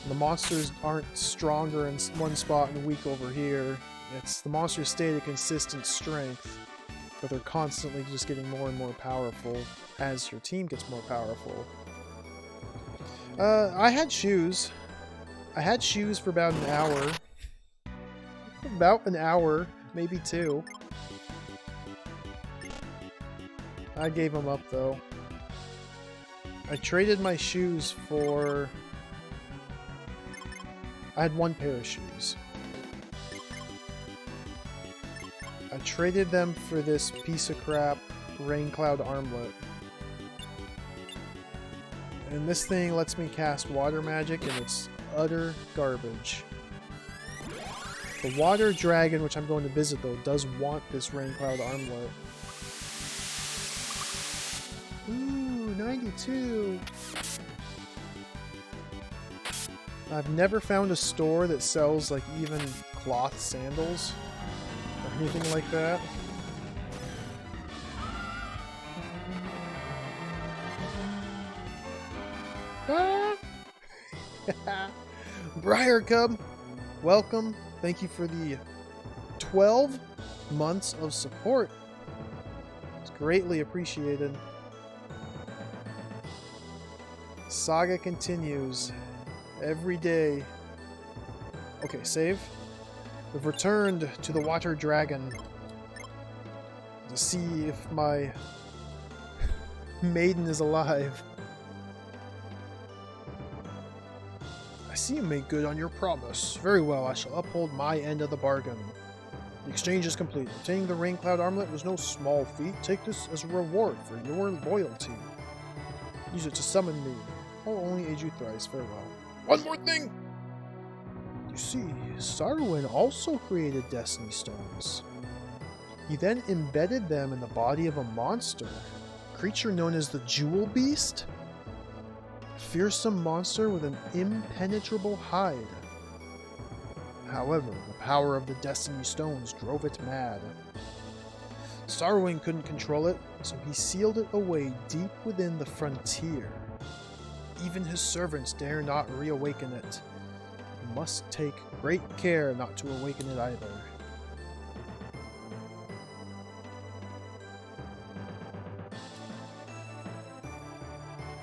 The monsters aren't stronger in one spot and weak over here. It's the monsters stay at a consistent strength, but they're constantly just getting more and more powerful as your team gets more powerful. I had shoes. I had shoes for about an hour. About an hour, maybe two. I gave them up though. I traded my shoes for... I had one pair of shoes. I traded them for this piece of crap rain cloud armlet. And this thing lets me cast water magic and it's utter garbage. The water dragon, which I'm going to visit though, does want this rain cloud armlet. Ooh, 92! I've never found a store that sells like even cloth sandals or anything like that. Ah! Briar Cub, welcome. Thank you for the 12 months of support. It's greatly appreciated. Saga continues. Every day. Okay, save. We've returned to the water dragon to see if my maiden is alive. I see you made good on your promise. Very well, I shall uphold my end of the bargain. The exchange is complete. Obtaining the rain cloud armlet was no small feat. Take this as a reward for your loyalty. Use it to summon me. I will only aid you thrice. Farewell. One more thing! You see, Sarwin also created Destiny Stones. He then embedded them in the body of a monster, a creature known as the Jewel Beast. A fearsome monster with an impenetrable hide. However, the power of the Destiny Stones drove it mad. Sarwin couldn't control it, so he sealed it away deep within the frontier. Even his servants dare not reawaken it. You must take great care not to awaken it either.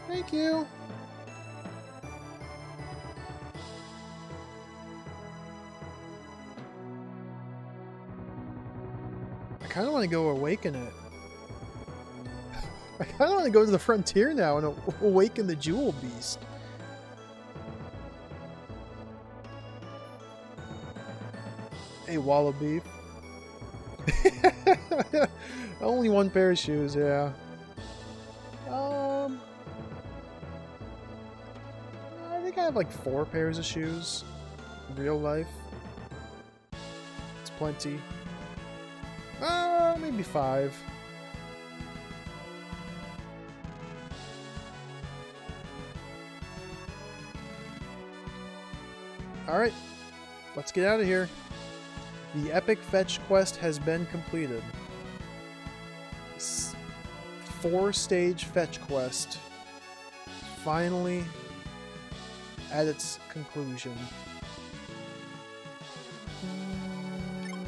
Thank you! I kind of want to go awaken it. I kind of want to go to the frontier now and awaken the Jewel Beast. Hey, Wallaby. Only one pair of shoes, yeah. I have like 4 pairs of shoes in real life. It's plenty. Maybe 5. Alright, let's get out of here. The epic fetch quest has been completed. 4-stage fetch quest. Finally at its conclusion.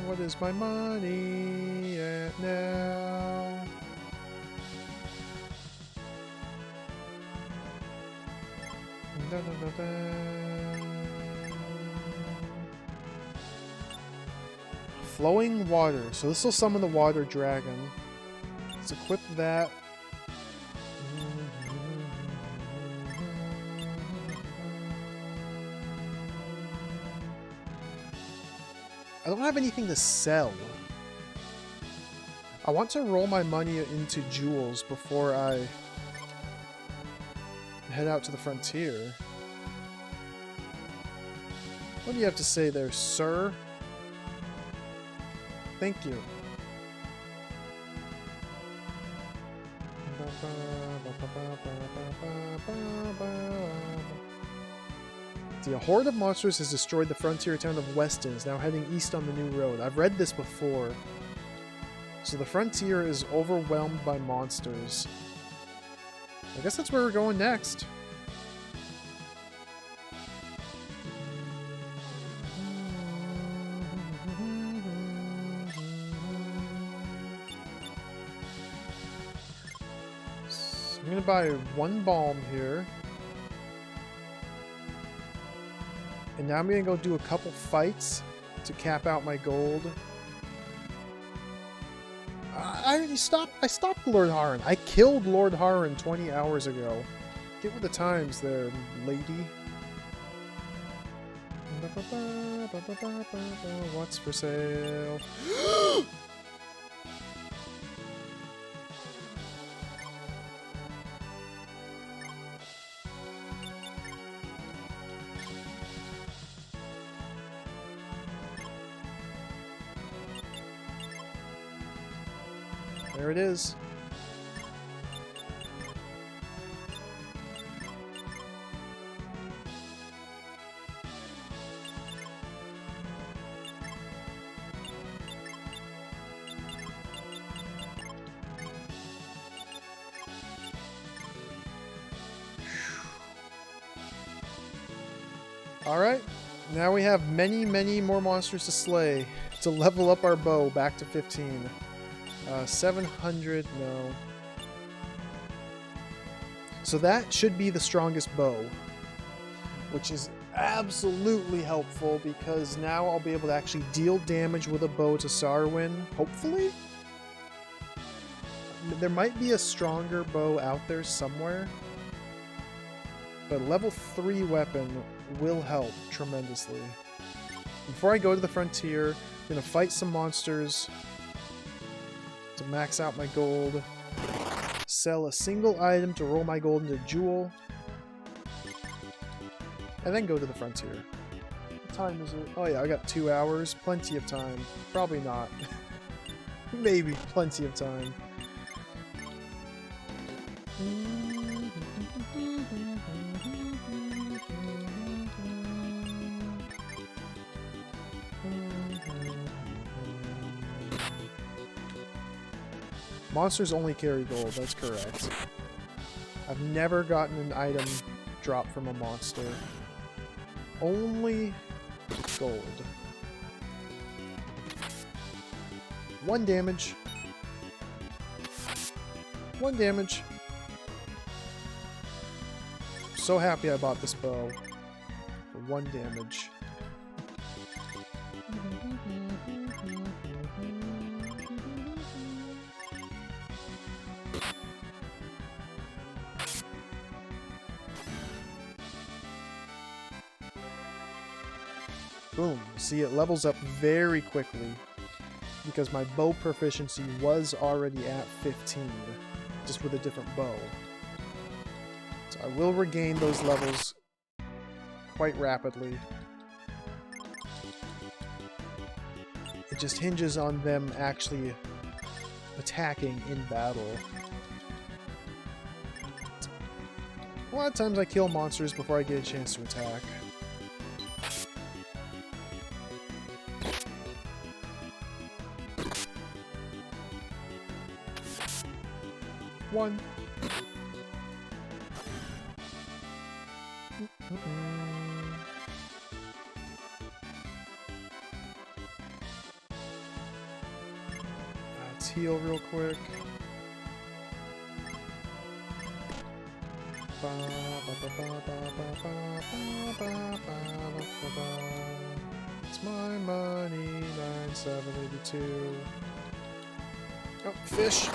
What is my money at now? Da, da, da, da. Flowing water. So this will summon the water dragon. Let's equip that. I don't have anything to sell. I want to roll my money into jewels before I head out to the frontier. What do you have to say there, sir? Thank you. A horde of monsters has destroyed the frontier town of Weston, is now heading east on the new road. I've read this before. So the frontier is overwhelmed by monsters. I guess that's where we're going next. So I'm gonna buy 1 balm here. And now I'm gonna go do a couple fights to cap out my gold. I stopped Lord Harren. I killed Lord Harren 20 hours ago. Get with the times there, lady. What's for sale? There it is. Alright, now we have many, many more monsters to slay to level up our bow back to 15. 700, no. So that should be the strongest bow, which is absolutely helpful because now I'll be able to actually deal damage with a bow to Sarwyn, hopefully? There might be a stronger bow out there somewhere, but level 3 weapon will help tremendously. Before I go to the frontier, I'm going to fight some monsters to max out my gold, sell a single item to roll my gold into jewel, and then go to the frontier. What time is it? Oh yeah, I got 2 hours. Plenty of time. Probably not. Maybe plenty of time. Monsters only carry gold, that's correct. I've never gotten an item drop from a monster. Only gold. 1 damage. 1 damage. So happy I bought this bow. For 1 damage. Boom. See, it levels up very quickly because my bow proficiency was already at 15, just with a different bow. So I will regain those levels quite rapidly. It just hinges on them actually attacking in battle. A lot of times I kill monsters before I get a chance to attack. One. Let's heal real quick. It's my money, 9782. Oh, fish!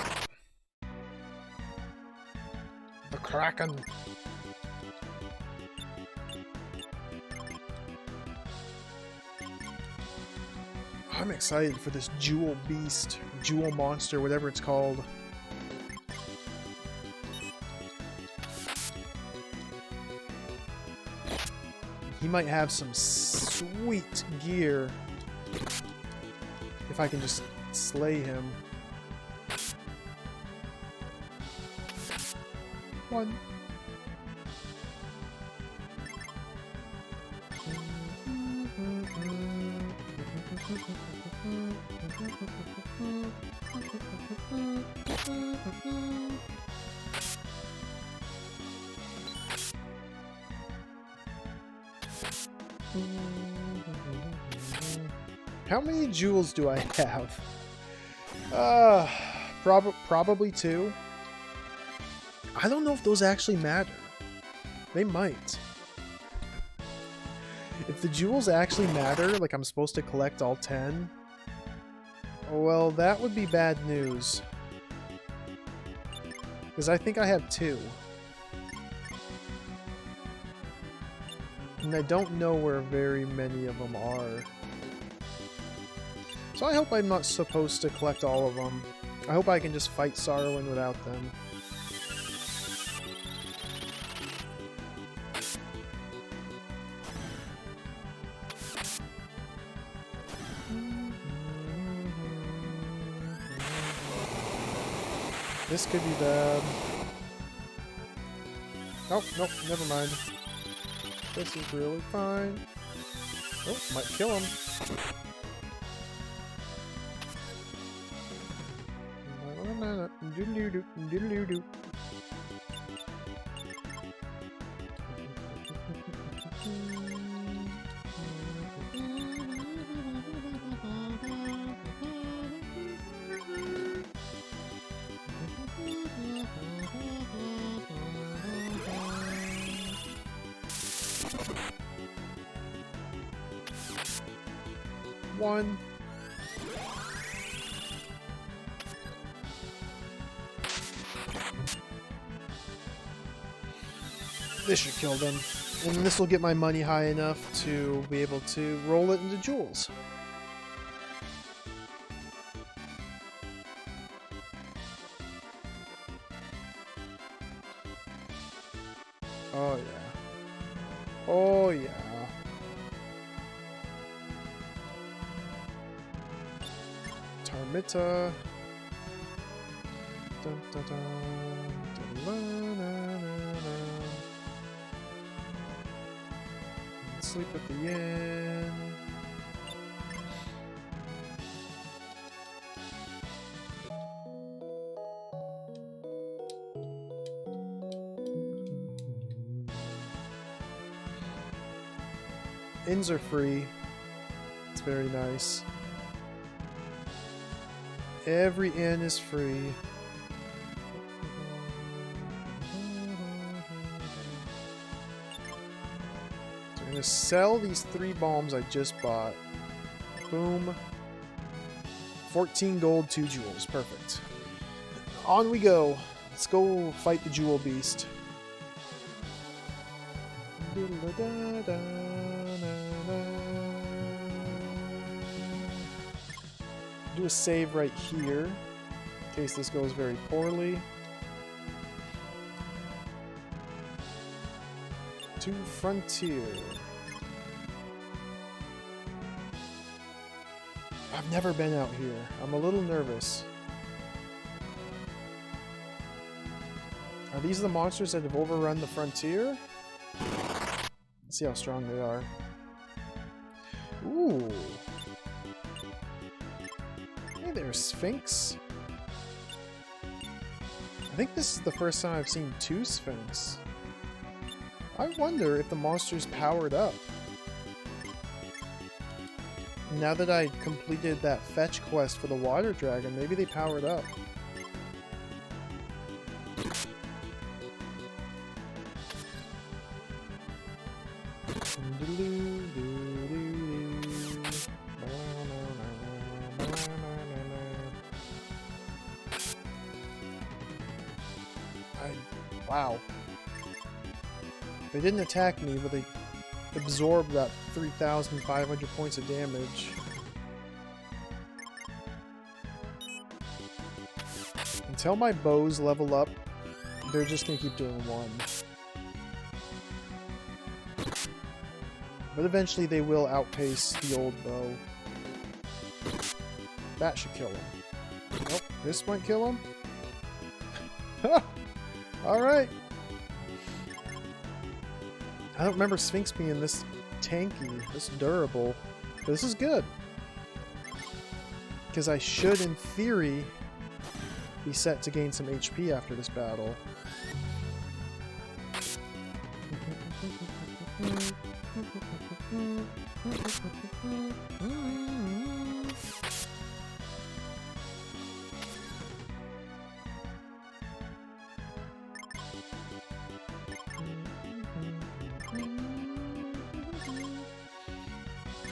The Kraken! I'm excited for this jewel beast, jewel monster, whatever it's called. He might have some sweet gear if I can just slay him. One. How many jewels do I have? Probably 2. I don't know if those actually matter. They might. If the jewels actually matter, like I'm supposed to collect all 10, well, that would be bad news. Because I think I have 2. And I don't know where very many of them are. So I hope I'm not supposed to collect all of them. I hope I can just fight Sarwin without them. This could be bad. Oh, nope, never mind. This is really fine. Oh, might kill him. Doodle-doo-doo. One. This should kill them. And this will get my money high enough to be able to roll it into jewels. Oh yeah. Oh yeah. Tarmita. Dun, dun, dun, dun, dun, dun, dun. Sleep at the end. Inns are free. It's very nice. Every inn is free. So I'm gonna sell these 3 bombs I just bought. Boom. 14 gold, 2 jewels. Perfect. On we go. Let's go fight the jewel beast. Do a save right here, in case this goes very poorly. To Frontier. I've never been out here. I'm a little nervous. Are these the monsters that have overrun the frontier? Let's see how strong they are. Ooh. Hey there, Sphinx. I think this is the first time I've seen 2 Sphinx. I wonder if the monster's powered up. Now that I completed that fetch quest for the water dragon, maybe they powered up. Wow. They didn't attack me, but they absorbed that 3,500 points of damage. Until my bows level up, they're just gonna keep doing 1. But eventually they will outpace the old bow. That should kill him. Nope, this might kill him. Alright. I don't remember Sphinx being this tanky, this durable. But this is good. Because I should, in theory, be set to gain some HP after this battle.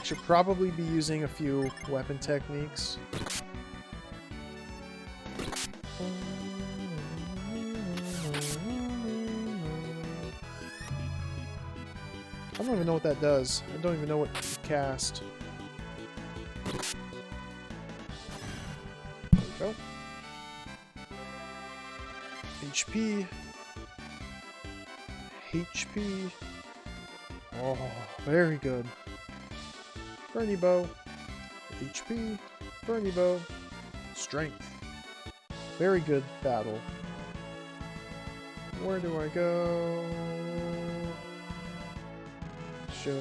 Should probably be using a few weapon techniques. I don't even know what that does. I don't even know what to cast. There we go. HP. HP. Oh, very good. Burny bow. HP. Burny bow. Strength. Very good battle. Where do I go? Should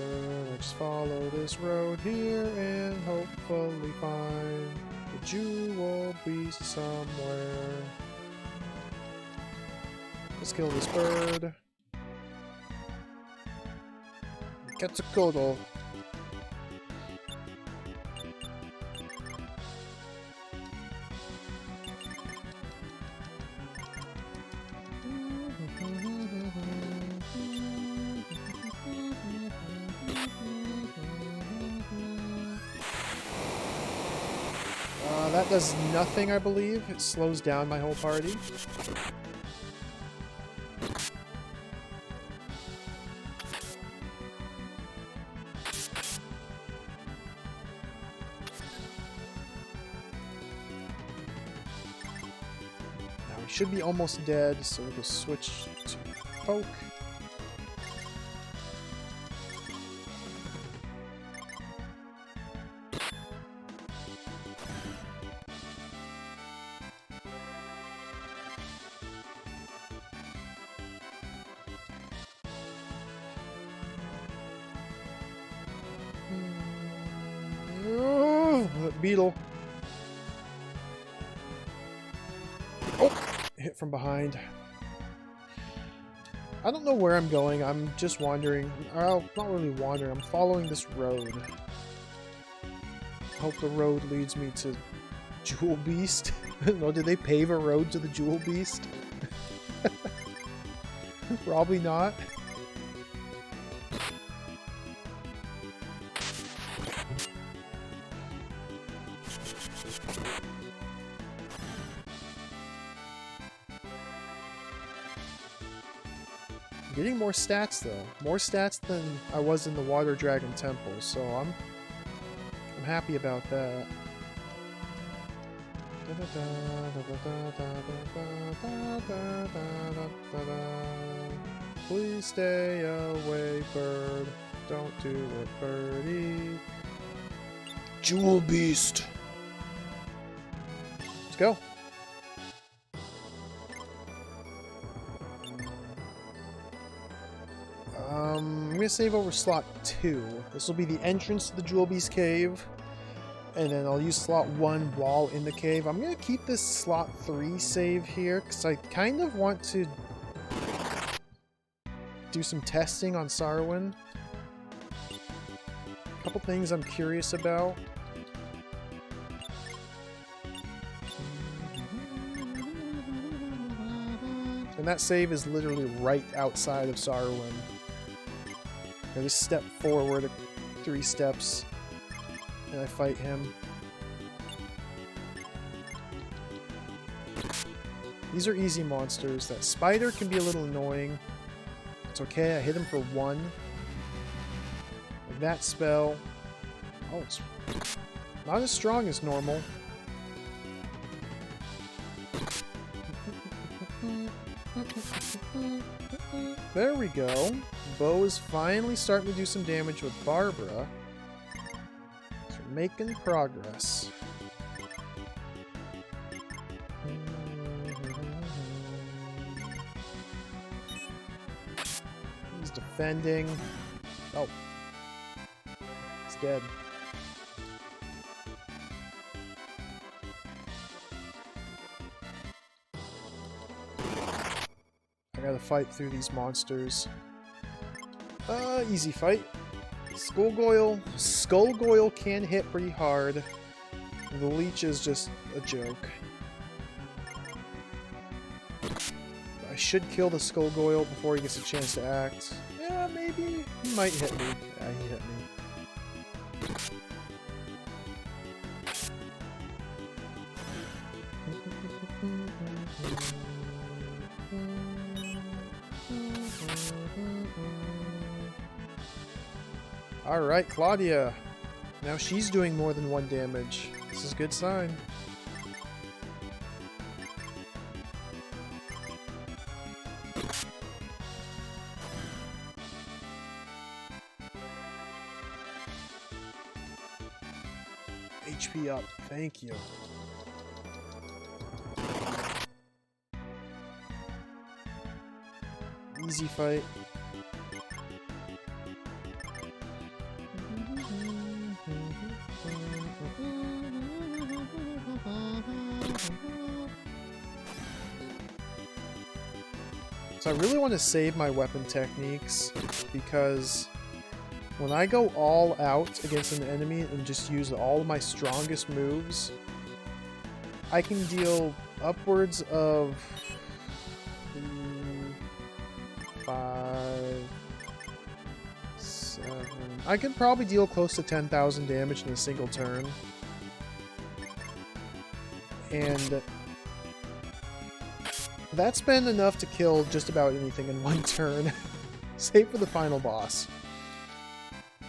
I just follow this road here and hopefully find the jewel beast somewhere? Let's kill this bird. Quetzalcoatl. That does nothing, I believe. It slows down my whole party. Now we should be almost dead, so we'll just switch to poke. Beetle. Oh! Hit from behind. I don't know where I'm going. I'm just wandering. Well, not really wandering. I'm following this road. Hope the road leads me to Jewel Beast. No, did they pave a road to the Jewel Beast? Probably not. Getting more stats though. More stats than I was in the Water Dragon Temple, so I'm happy about that. Please stay away, bird. Don't do it, birdie. Jewel Beast. Let's go. I'm going to save over slot 2. This will be the entrance to the Jewel Beast Cave. And then I'll use slot 1 while in the cave. I'm going to keep this slot 3 save here because I kind of want to do some testing on Sarwin. A couple things I'm curious about. And that save is literally right outside of Sarwin. I just step forward 3 steps and I fight him. These are easy monsters. That spider can be a little annoying. It's okay, I hit him for 1. With that spell... Oh, it's not as strong as normal. There we go. Bo is finally starting to do some damage with Barbara. So we're making progress. He's defending. Oh. He's dead. I gotta fight through these monsters. Easy fight. Skullgoyle can hit pretty hard. The leech is just a joke. I should kill the Skullgoyle before he gets a chance to act. Yeah, maybe. He might hit me. Yeah, he hit me. Alright, Claudia. Now she's doing more than 1 damage. This is a good sign. HP up. Thank you. Easy fight. So I really want to save my weapon techniques because when I go all out against an enemy and just use all of my strongest moves, I can deal upwards of 5, 7... I can probably deal close to 10,000 damage in a single turn. And that's been enough to kill just about anything in 1 turn, save for the final boss.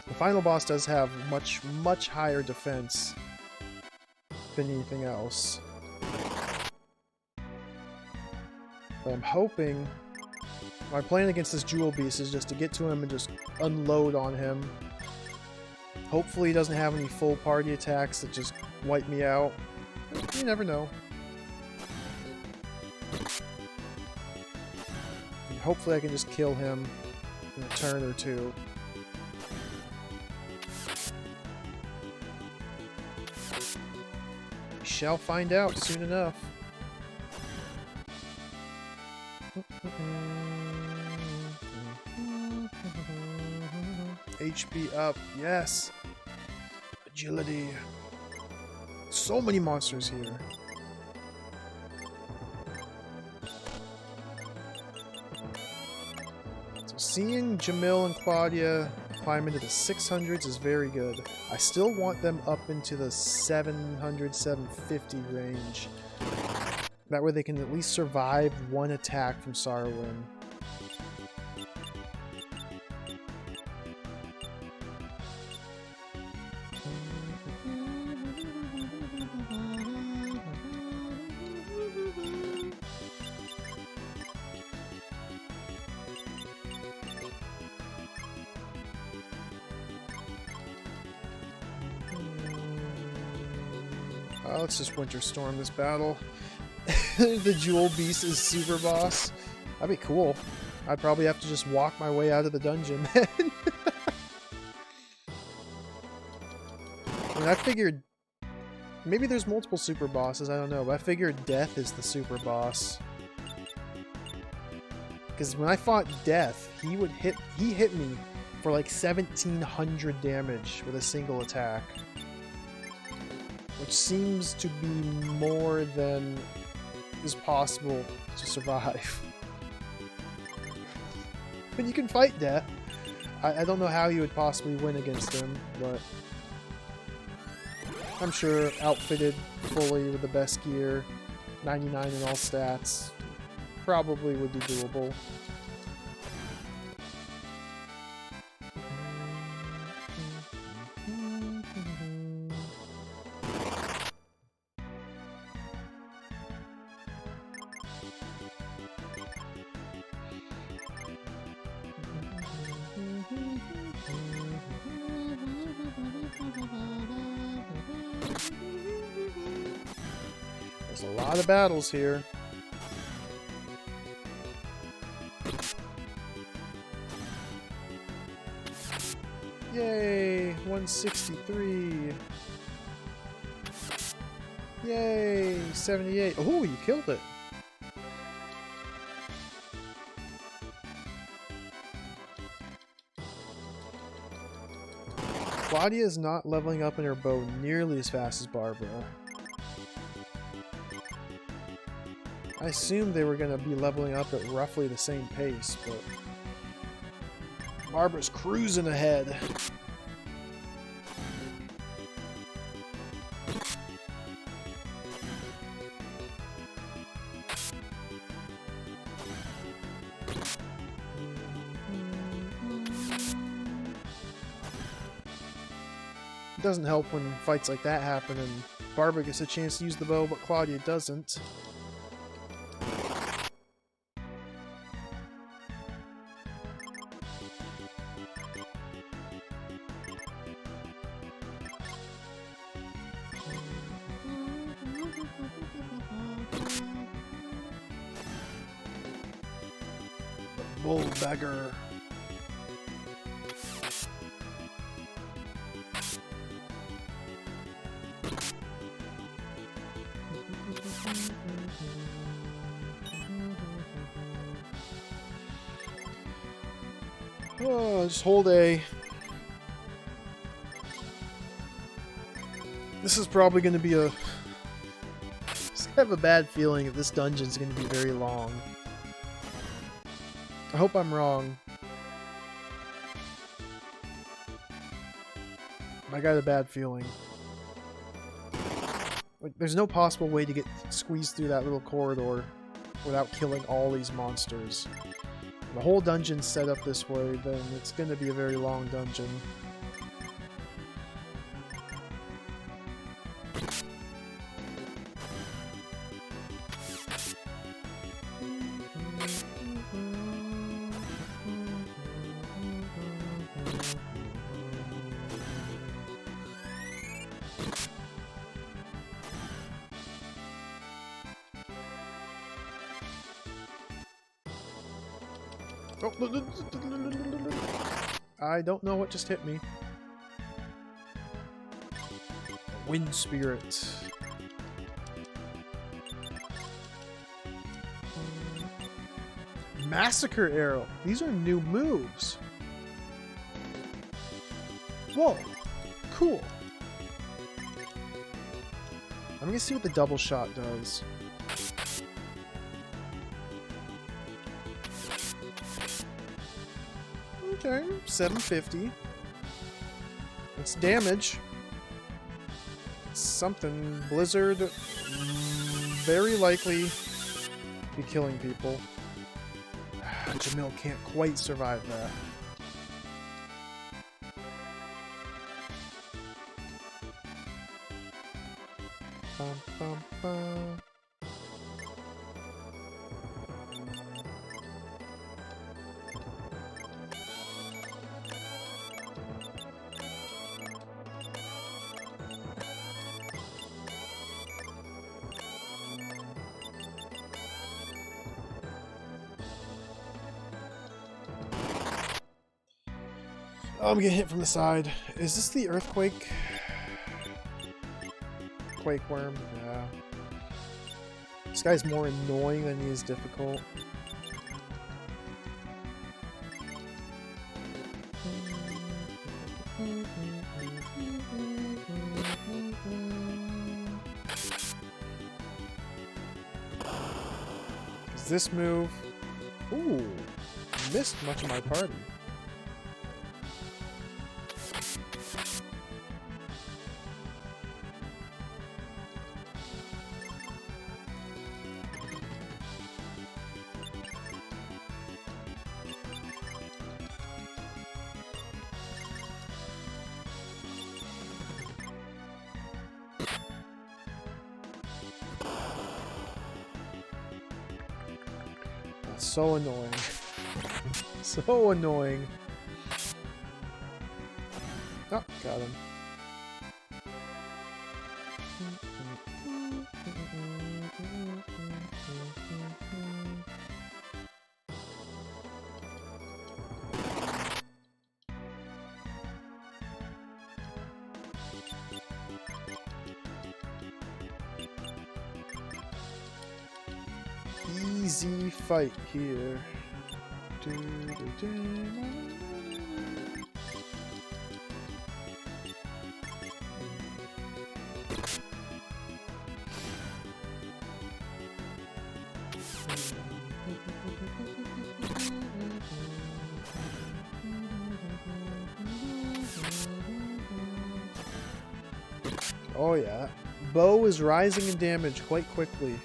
The final boss does have much higher defense than anything else. But I'm hoping... My plan against this Jewel Beast is just to get to him and just unload on him. Hopefully he doesn't have any full party attacks that just wipe me out. You never know. And hopefully I can just kill him in a turn or 2. We shall find out soon enough. HP up, yes! Agility. So many monsters here. So seeing Jamil and Claudia climb into the 600s is very good. I still want them up into the 700, 750 range. That way they can at least survive 1 attack from Sarwin. Let's just Winter Storm this battle. The Jewel Beast is super boss. That'd be cool. I'd probably have to just walk my way out of the dungeon then. I mean, I figured maybe there's multiple super bosses, I don't know, but I figured Death is the super boss. Because when I fought Death, he hit me for like 1700 damage with a single attack. Which seems to be more than is possible to survive. But you can fight Death. I don't know how you would possibly win against him, but I'm sure outfitted fully with the best gear, 99 in all stats, probably would be doable. There's a lot of battles here. Yay! 163. Yay! 78. Oh, you killed it. Claudia is not leveling up in her bow nearly as fast as Barbara. I assumed they were going to be leveling up at roughly the same pace, but Barbara's cruising ahead. It doesn't help when fights like that happen and Barbara gets a chance to use the bow, but Claudia doesn't. Bull beggar. Oh, just hold A. This is probably going to be a... I have a bad feeling that this dungeon's going to be very long. I hope I'm wrong. I got a bad feeling. Like, there's no possible way to get squeezed through that little corridor without killing all these monsters. If the whole dungeon's set up this way, then it's going to be a very long dungeon. I don't know what just hit me. Wind Spirit. Massacre Arrow. These are new moves. Whoa. Cool. I'm gonna see what the double shot does. Okay, 750. It's damage. It's something. Blizzard very likely be killing people. Jamil can't quite survive that. Bum, bum, bum. Oh, I'm getting hit from the side. Is this the earthquake? Quake worm? Yeah. This guy's more annoying than he is difficult. Is this move? Ooh, missed much of my party. That's so annoying. So annoying. Oh, got him. Easy fight here. Oh yeah, Bo is rising in damage quite quickly.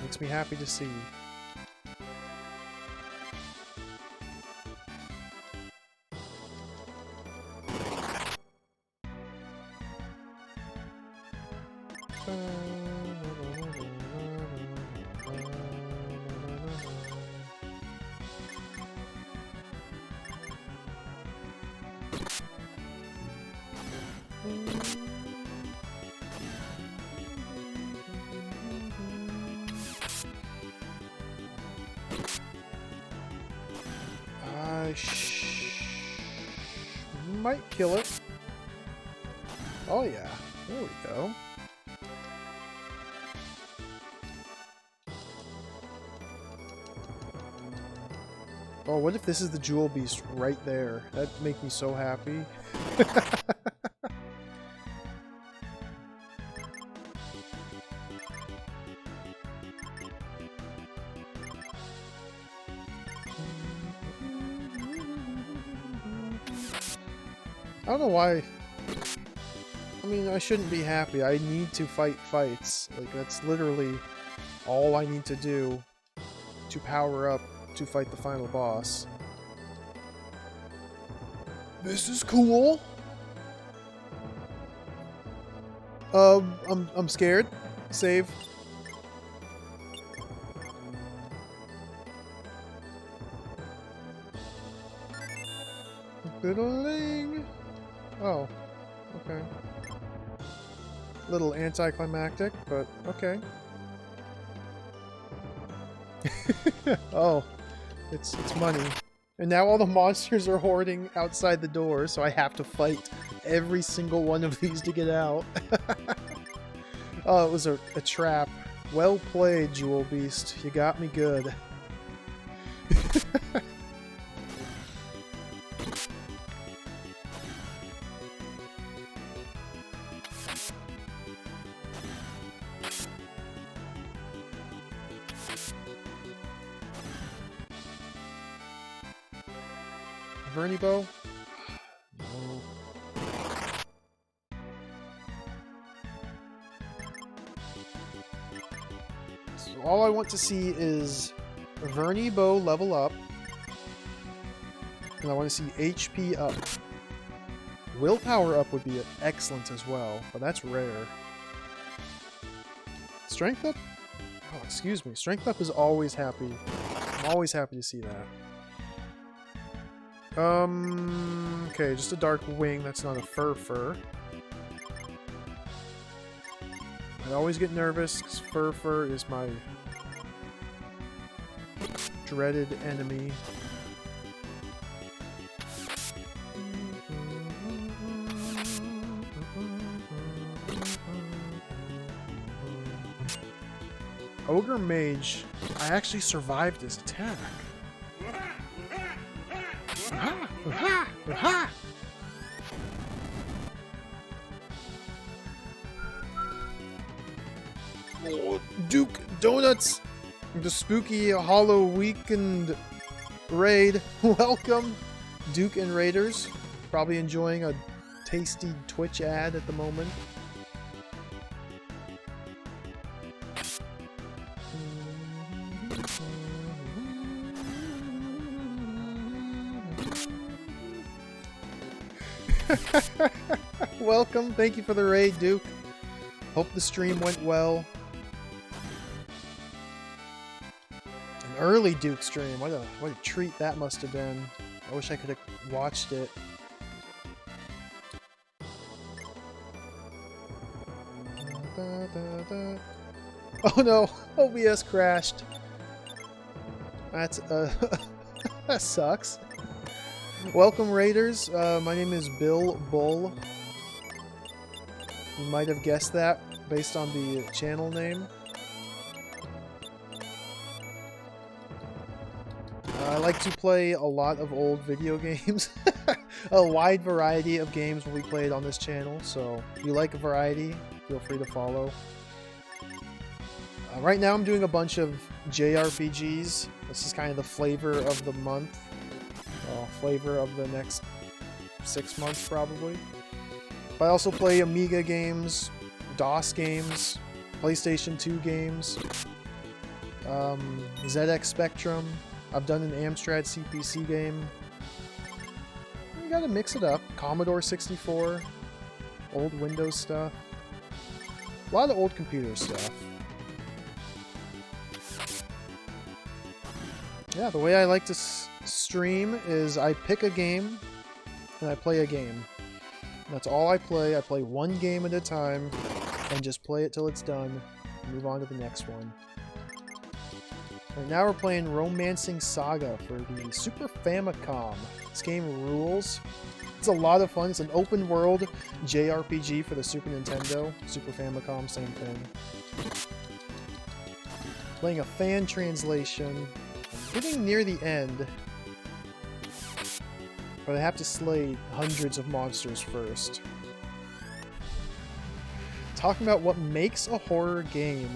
Makes me happy to see. Might kill it. Oh yeah, there we go. Oh, what if this is the Jewel Beast right there? That'd make me so happy. I don't know why. I mean, I shouldn't be happy. I need to fight fights. Like, that's literally all I need to do to power up to fight the final boss. This is cool. I'm scared. Save. Fiddling. Oh, okay. Little anticlimactic, but okay. Oh, it's money. And now all the monsters are hoarding outside the door, so I have to fight every single one of these to get out. Oh, it was a trap. Well played, Jewel Beast. You got me good. Vernie bow? No. So all I want to see is Vernie bow level up. And I want to see HP up. Willpower up would be excellent as well, but that's rare. Strength up? Oh, excuse me. Strength up is always happy. I'm always happy to see that. Okay, just a dark wing, that's not a fur. I always get nervous because fur is my dreaded enemy. Ogre Mage, I actually survived his attack. Aha! Aha! Aha! Oh, Duke Donuts! The spooky Hollow Weekend raid. Welcome, Duke and Raiders. Probably enjoying a tasty Twitch ad at the moment. Welcome, thank you for the raid, Duke. Hope the stream went well. An early Duke stream, what a treat that must have been. I wish I could have watched it. Oh no, OBS crashed. That's that sucks. Welcome, Raiders. My name is Bill Bull. You might have guessed that based on the channel name. I like to play a lot of old video games. A wide variety of games will be played on this channel, so if you like a variety, feel free to follow. Right now I'm doing a bunch of JRPGs. This is kind of the flavor of the month. Flavor of the next 6 months, probably. But I also play Amiga games, DOS games, PlayStation 2 games, ZX Spectrum. I've done an Amstrad CPC game. You gotta mix it up. Commodore 64, old Windows stuff. A lot of old computer stuff. Yeah, the way I like to stream is I pick a game and I play a game. That's all I play. I play one game at a time and just play it till it's done. Move on to the next one. And now we're playing Romancing SaGa for the Super Famicom. This game rules. It's a lot of fun. It's an open world JRPG for the Super Nintendo. Super Famicom, same thing. Playing a fan translation. Getting near the end. But I have to slay hundreds of monsters first. Talking about what makes a horror game.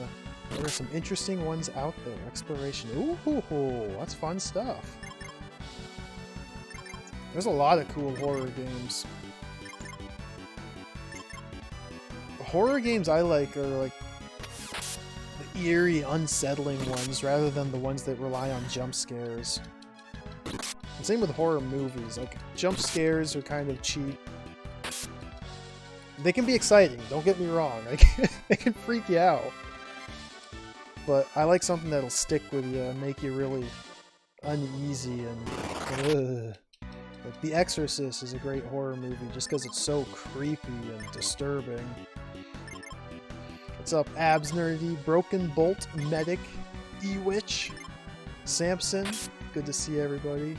There are some interesting ones out there. Exploration. Ooh, that's fun stuff. There's a lot of cool horror games. The horror games I like are like the eerie, unsettling ones rather than the ones that rely on jump scares. And same with horror movies. Like, jump scares are kind of cheap. They can be exciting, don't get me wrong. They can freak you out. But I like something that'll stick with you and make you really uneasy and... Like, The Exorcist is a great horror movie just because it's so creepy and disturbing. What's up, Abs Nerdy, Broken Bolt, Medic, Ewitch, Samson? Good to see everybody.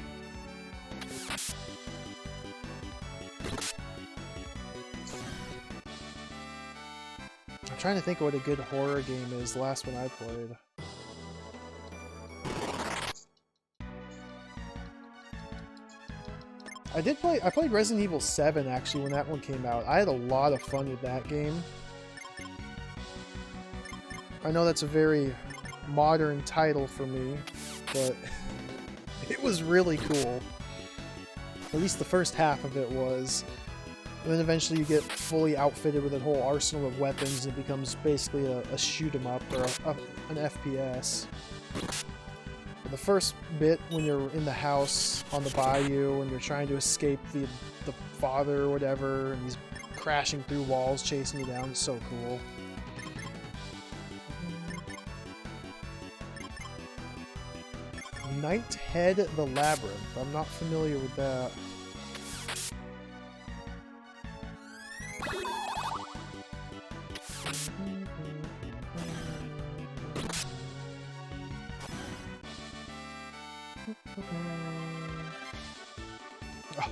I'm trying to think of what a good horror game is, the last one I played. I played Resident Evil 7 actually when that one came out. I had a lot of fun with that game. I know that's a very modern title for me, but it was really cool. At least the first half of it was. And then eventually you get fully outfitted with a whole arsenal of weapons and it becomes basically a shoot-'em-up or an FPS. But the first bit, when you're in the house on the bayou and you're trying to escape the father or whatever, and he's crashing through walls, chasing you down, it's so cool. Nighthead the Labyrinth. I'm not familiar with that.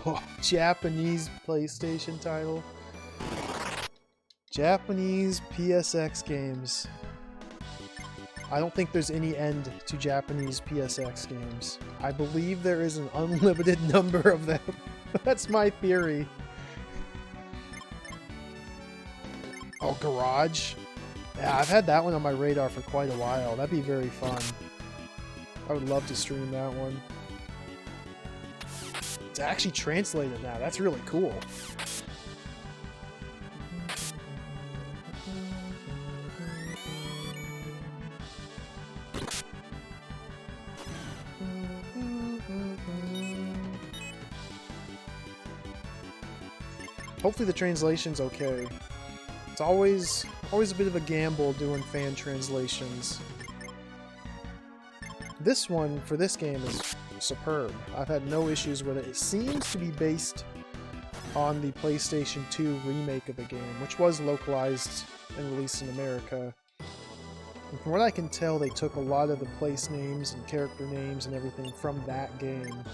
Oh, Japanese PlayStation title. Japanese PSX games. I don't think there's any end to Japanese PSX games. I believe there is an unlimited number of them. That's my theory. Oh, Garage? Yeah, I've had that one on my radar for quite a while. That'd be very fun. I would love to stream that one. It's actually translated now. That's really cool. Hopefully the translation's okay. It's always a bit of a gamble doing fan translations. This one, for this game, is superb. I've had no issues with it. It seems to be based on the PlayStation 2 remake of the game, which was localized and released in America. And from what I can tell, they took a lot of the place names and character names and everything from that game.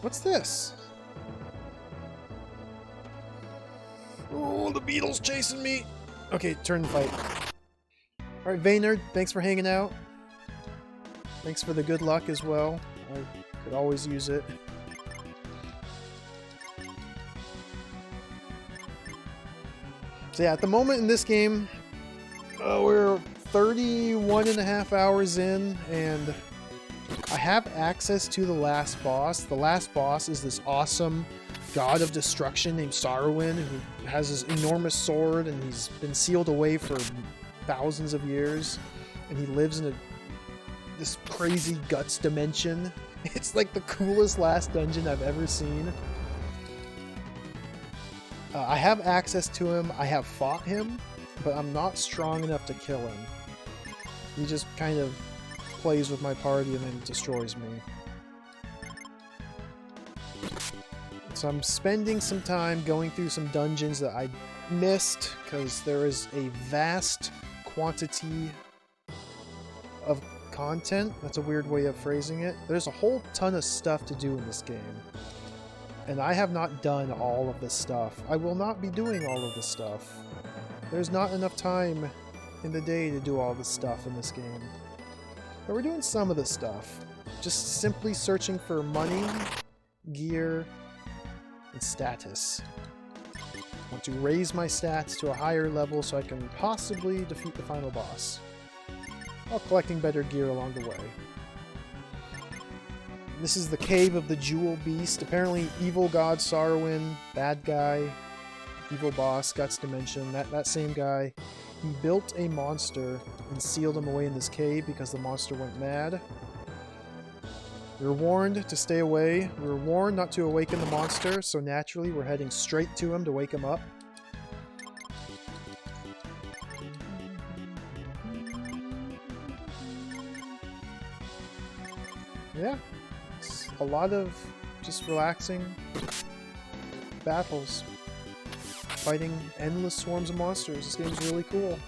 What's this? Oh, the beetle's chasing me! Okay, turn the fight. Alright, Vaynard, thanks for hanging out. Thanks for the good luck as well. I could always use it. So yeah, at the moment in this game, we're 31.5 hours in, and I have access to the last boss. The last boss is this awesome god of destruction named Sarwin, who has this enormous sword, and he's been sealed away for thousands of years, and he lives in this crazy guts dimension. It's like the coolest last dungeon I've ever seen. I have access to him. I have fought him, but I'm not strong enough to kill him. He just kind of plays with my party and then destroys me. So I'm spending some time going through some dungeons that I missed, because there is a vast quantity of content. That's a weird way of phrasing it. There's a whole ton of stuff to do in this game, and I have not done all of this stuff. I will not be doing all of this stuff. There's not enough time in the day to do all this stuff in this game. But we're doing some of the stuff. Just simply searching for money, gear, and status. I want to raise my stats to a higher level so I can possibly defeat the final boss, while collecting better gear along the way. This is the Cave of the Jewel Beast. Apparently evil god Sarwin, bad guy, evil boss, Guts Dimension, that same guy. He built a monster and sealed him away in this cave because the monster went mad. We were warned to stay away. We were warned not to awaken the monster, so naturally we're heading straight to him to wake him up. Yeah, it's a lot of just relaxing battles. Fighting endless swarms of monsters. This game's really cool.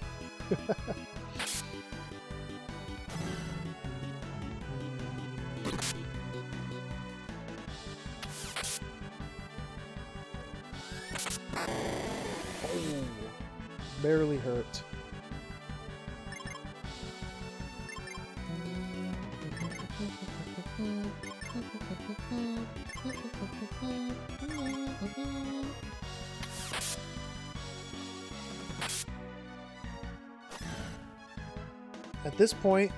Oh, barely hurt. At this point,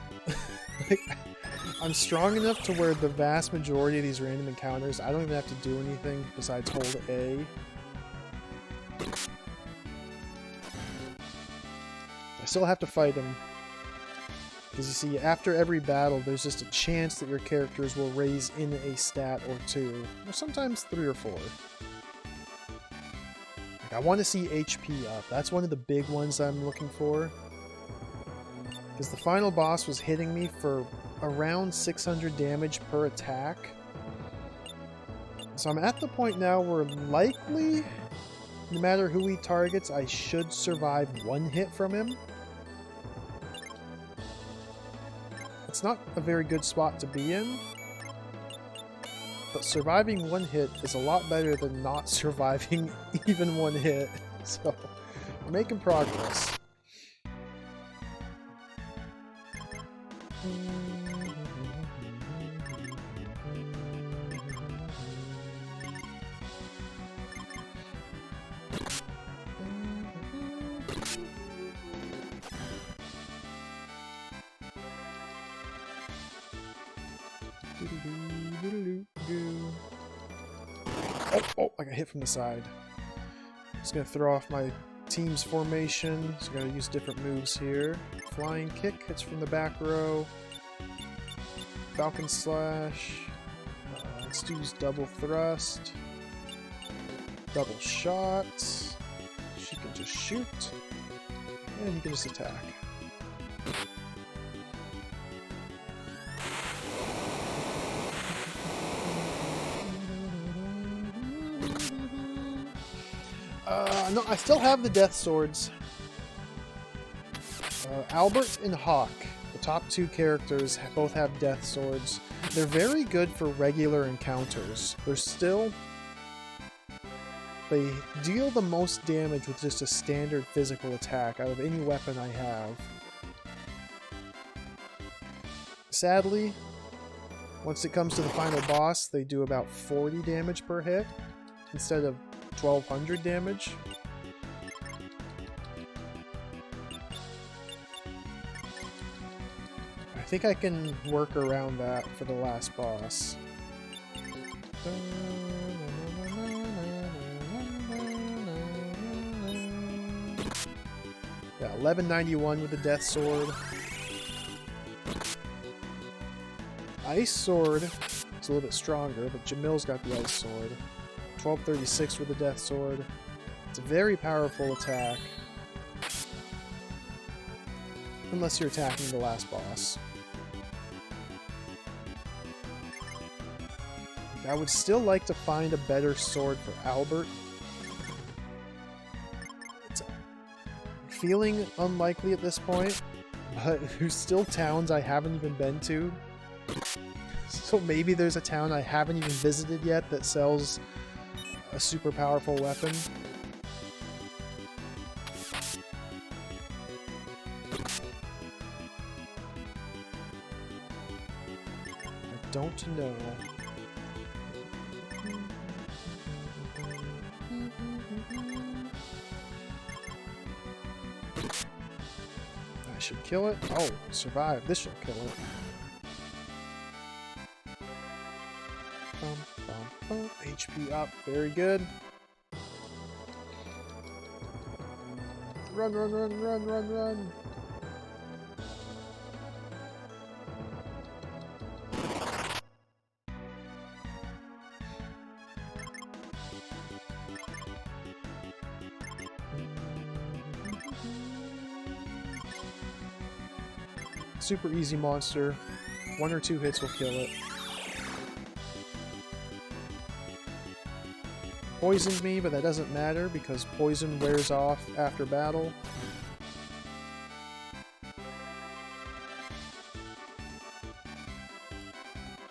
I'm strong enough to where the vast majority of these random encounters, I don't even have to do anything besides hold A. I still have to fight him. Because you see, after every battle, there's just a chance that your characters will raise in a stat or two, or sometimes 3 or 4. Like, I want to see HP up. That's one of the big ones I'm looking for. Because the final boss was hitting me for around 600 damage per attack. So I'm at the point now where likely, no matter who he targets, I should survive one hit from him. It's not a very good spot to be in, But surviving one hit is a lot better than not surviving even one hit. So, we're making progress. Oh, I got hit from the side. Just gonna throw off my team's formation, so I gotta use different moves here. Flying kick hits from the back row. Falcon slash. Let's do double thrust. Double shot. She can just shoot. And he can just attack. No, I still have the Death Swords. Albert and Hawk, the top two characters, both have Death Swords. They're very good for regular encounters. They deal the most damage with just a standard physical attack out of any weapon I have. Sadly, once it comes to the final boss, they do about 40 damage per hit instead of 1200 damage. I think I can work around that for the last boss. Yeah, 1191 with the Death Sword. Ice Sword is a little bit stronger, but Jamil's got the Ice Sword. 1236 with the Death Sword. It's a very powerful attack. Unless you're attacking the last boss. I would still like to find a better sword for Albert. It's feeling unlikely at this point, but there's still towns I haven't even been to. So maybe there's a town I haven't even visited yet that sells a super powerful weapon. I don't know. I should kill it. Oh, survive. This should kill it. HP up. Very good. Run, run, run, run, run, run. Super easy monster. 1 or 2 hits will kill it. Poisoned me, but that doesn't matter because poison wears off after battle.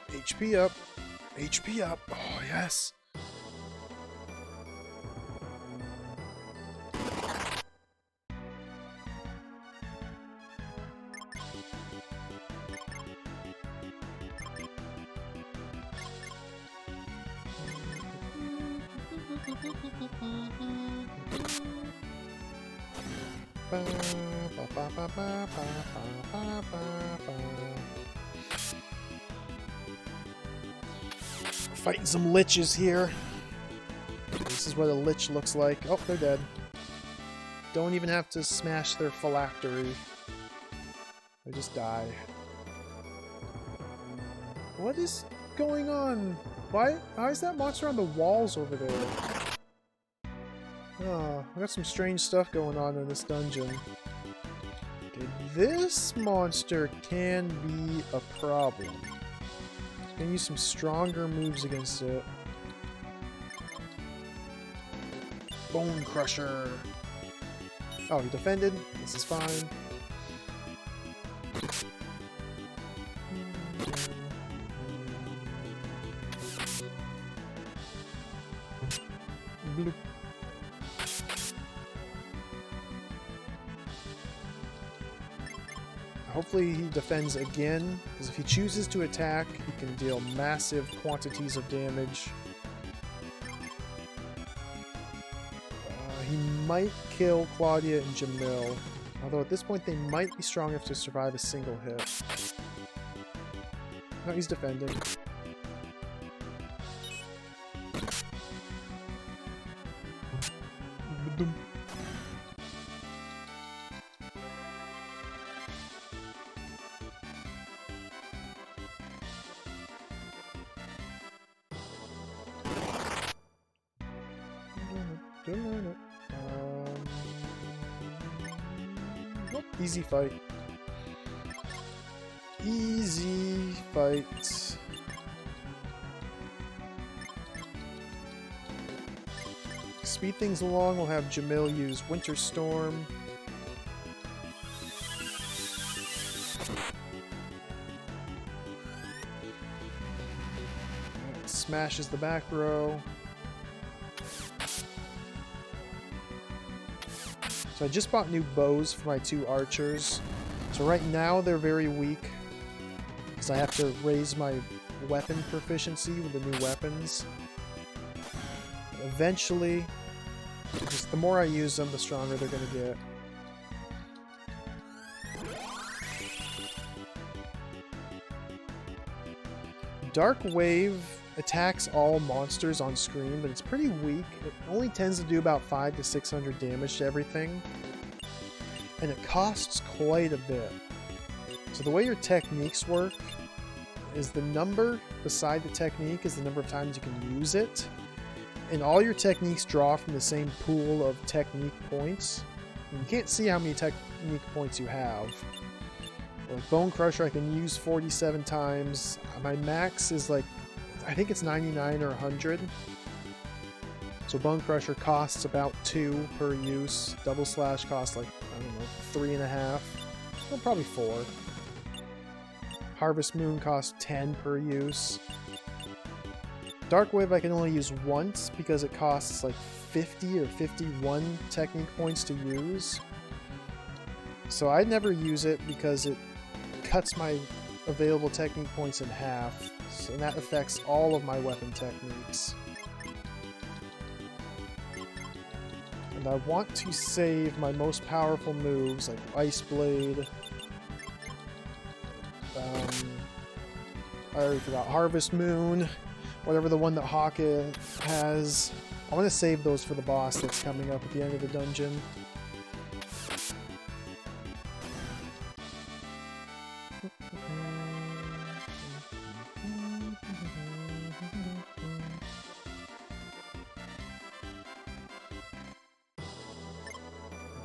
HP up. HP up. Oh, yes. Fighting some liches here. This is what a lich looks like. Oh, they're dead. Don't even have to smash their phylactery. They just die. What is going on? Why is that monster on the walls over there? Oh, I got some strange stuff going on in this dungeon. Okay, this monster can be a problem. I'm gonna use some stronger moves against it. Bone Crusher. Oh, he defended. This is fine. Hopefully he defends again, because if he chooses to attack, he can deal massive quantities of damage. He might kill Claudia and Jamil, although at this point they might be strong enough to survive a single hit. No, he's defending. Nope, easy fight. Easy fight. Speed things along, we'll have Jamil use Winter Storm. Smashes the back row. So I just bought new bows for my 2 archers. So right now they're very weak, because I have to raise my weapon proficiency with the new weapons. Eventually, just the more I use them, the stronger they're going to get. Dark Wave attacks all monsters on screen, but it's pretty weak. It only tends to do about 500 to 600 damage to everything, and it costs quite a bit. So the way your techniques work is the number beside the technique is the number of times you can use it, and all your techniques draw from the same pool of technique points. And you can't see how many technique points you have. Like Bone Crusher I can use 47 times. My max is like, I think it's 99 or 100. So Bone Crusher costs about 2 per use. Double Slash costs like, I don't know, 3.5. Well, probably 4. Harvest Moon costs 10 per use. Dark Wave I can only use once because it costs like 50 or 51 technique points to use. So I never use it because it cuts my available technique points in half. And that affects all of my weapon techniques. And I want to save my most powerful moves like Ice Blade. I already forgot Harvest Moon. Whatever the one that Hawk has. I want to save those for the boss that's coming up at the end of the dungeon.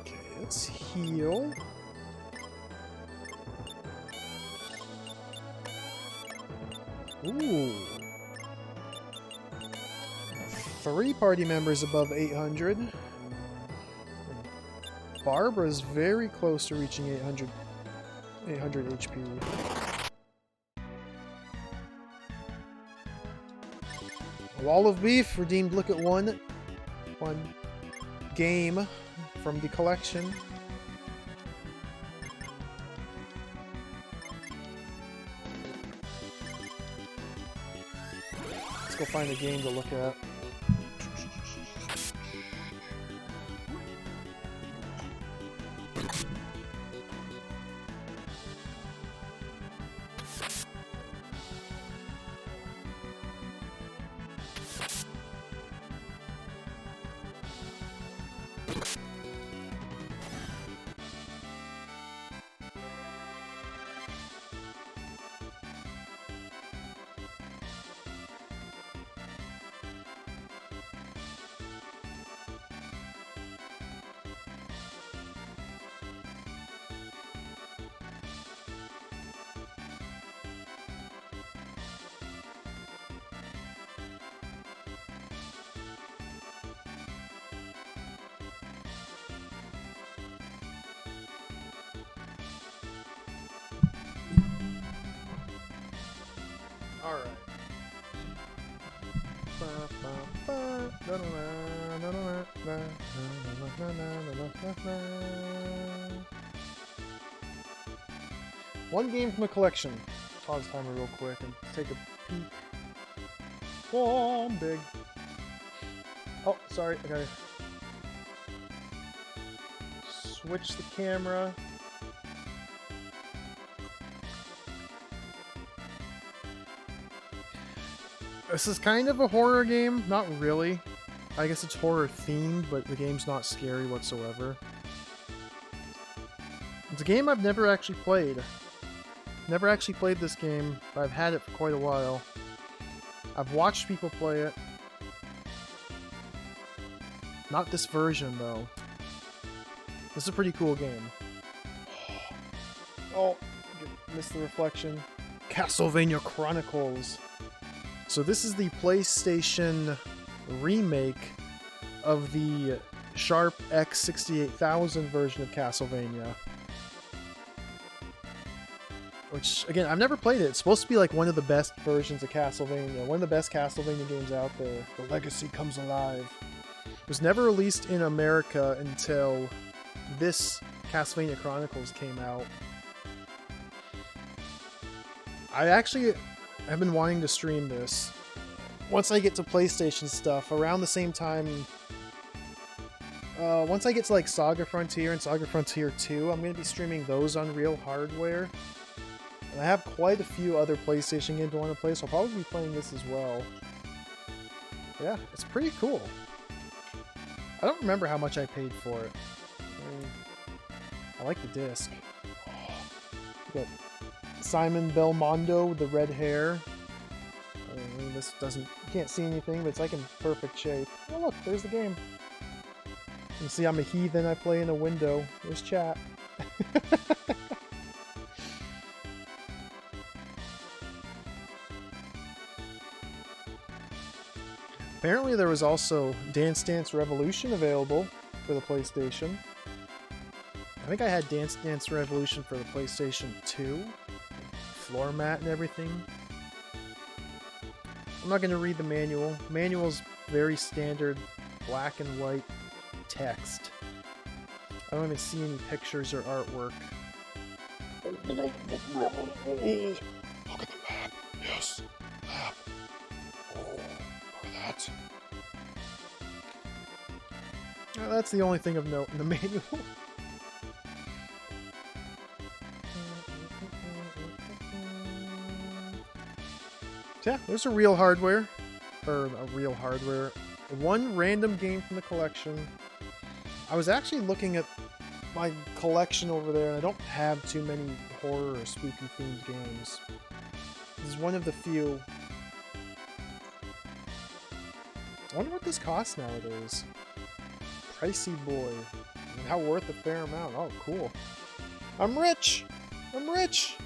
Okay, let's heal. Ooh. 3 party members above 800. Barbara's very close to reaching 800 HP. Wall of Beef redeemed. Look at one game from the collection. Let's go find a game to look at. Alright. One game from the collection. Pause timer real quick and take a peek. Oh, I'm big. Oh, sorry. I gotta switch the camera. This is kind of a horror game. Not really. I guess it's horror themed, but the game's not scary whatsoever. It's a game I've never actually played. Never actually played this game, but I've had it for quite a while. I've watched people play it. Not this version, though. This is a pretty cool game. Oh, missed the reflection. Castlevania Chronicles. So this is the PlayStation remake of the Sharp X68000 version of Castlevania. Which, again, I've never played it. It's supposed to be like one of the best versions of Castlevania. One of the best Castlevania games out there. The legacy comes alive. It was never released in America until this Castlevania Chronicles came out. I actually have been wanting to stream this. Once I get to PlayStation stuff, around the same time... once I get to like SaGa Frontier and SaGa Frontier 2, I'm going to be streaming those on real hardware. And I have quite a few other PlayStation games I want to play, so I'll probably be playing this as well. Yeah, it's pretty cool. I don't remember how much I paid for it. I like the disc. Got Simon Belmondo with the red hair. I mean, this doesn't... You can't see anything, but it's like in perfect shape. Oh look, there's the game. You can see I'm a heathen, I play in a window. There's chat. Apparently there was also Dance Dance Revolution available for the PlayStation. I think I had Dance Dance Revolution for the PlayStation 2. Floor mat and everything. I'm not going to read the manual. Manual's very standard black and white text. I don't even see any pictures or artwork. Look at the map. Yes. Map. That. That's the only thing of note in the manual. Yeah, there's a real hardware. Or a real hardware. One random game from the collection. I was actually looking at my collection over there, and I don't have too many horror or spooky themed games. This is one of the few. I wonder what this costs nowadays. Pricey boy. And how worth a fair amount. Oh, cool. I'm rich! I'm rich!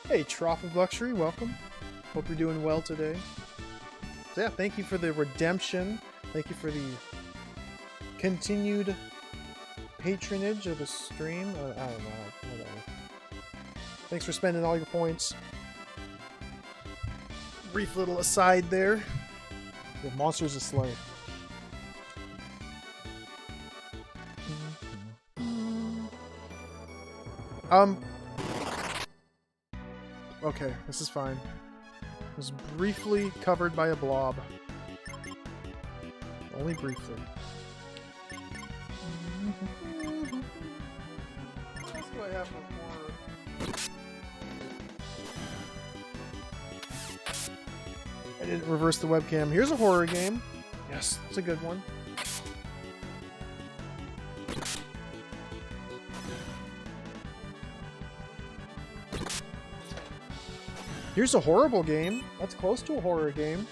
Hey, Trough of Luxury, welcome. Hope you're doing well today. So yeah, thank you for the redemption. Thank you for the continued patronage of the stream. I don't know, whatever. Thanks for spending all your points. Brief little aside there. We have monsters to slay. Okay, this is fine. It was briefly covered by a blob. Only briefly. What else do I have for horror? I didn't reverse the webcam. Here's a horror game. Yes, it's a good one. Here's a horrible game. That's close to a horror game.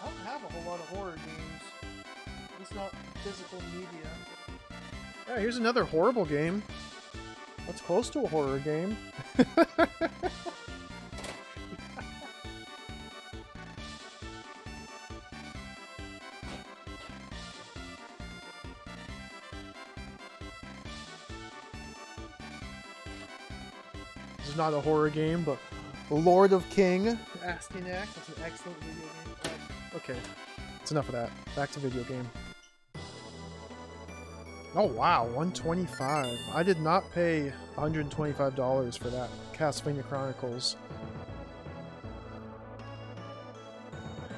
I don't have a whole lot of horror games. It's not physical media. Yeah, here's another horrible game. That's close to a horror game. This is not a horror game, but Lord of King. Astyanax. That's an excellent video game. Okay, that's enough of that. Back to video game. Oh wow, 125. I did not pay $125 for that Castlevania Chronicles.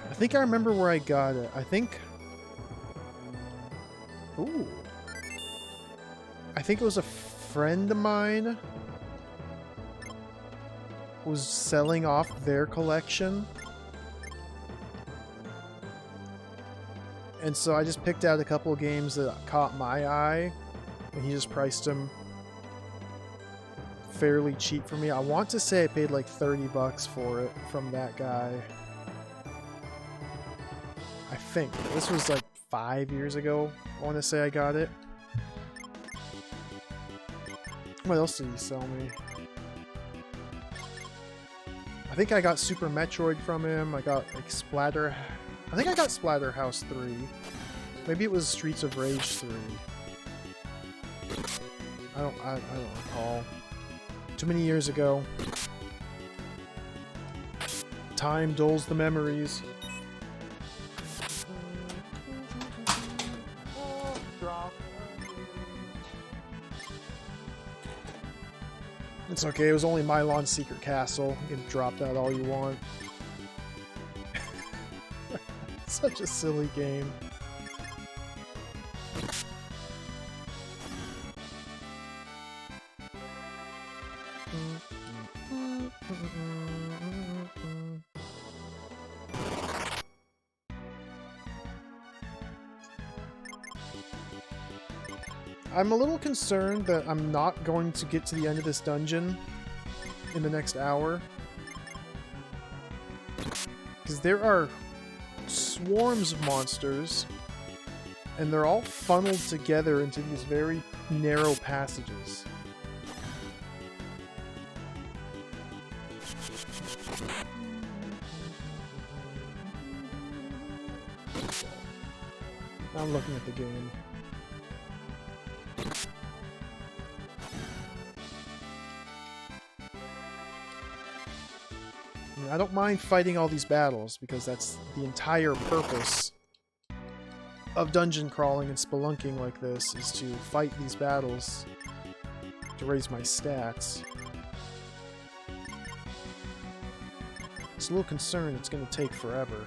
I think I remember where I got it. I think... Ooh. I think it was a friend of mine was selling off their collection. And so I just picked out a couple of games that caught my eye, and he just priced them fairly cheap for me. I want to say I paid like 30 bucks for it from that guy. I think. This was like 5 years ago, I want to say I got it. What else did he sell me? I think I got Super Metroid from him. I got like Splatter... I think I got Splatterhouse 3. Maybe it was Streets of Rage 3. I don't recall. Too many years ago. Time dulls the memories. It's okay, it was only Mylon's Secret Castle. You can drop that all you want. Such a silly game. I'm a little concerned that I'm not going to get to the end of this dungeon in the next hour. Because there are swarms of monsters, and they're all funneled together into these very narrow passages. I'm looking at the game. I don't mind fighting all these battles, because that's the entire purpose of dungeon crawling and spelunking like this, is to fight these battles to raise my stats. It's a little concerned it's going to take forever.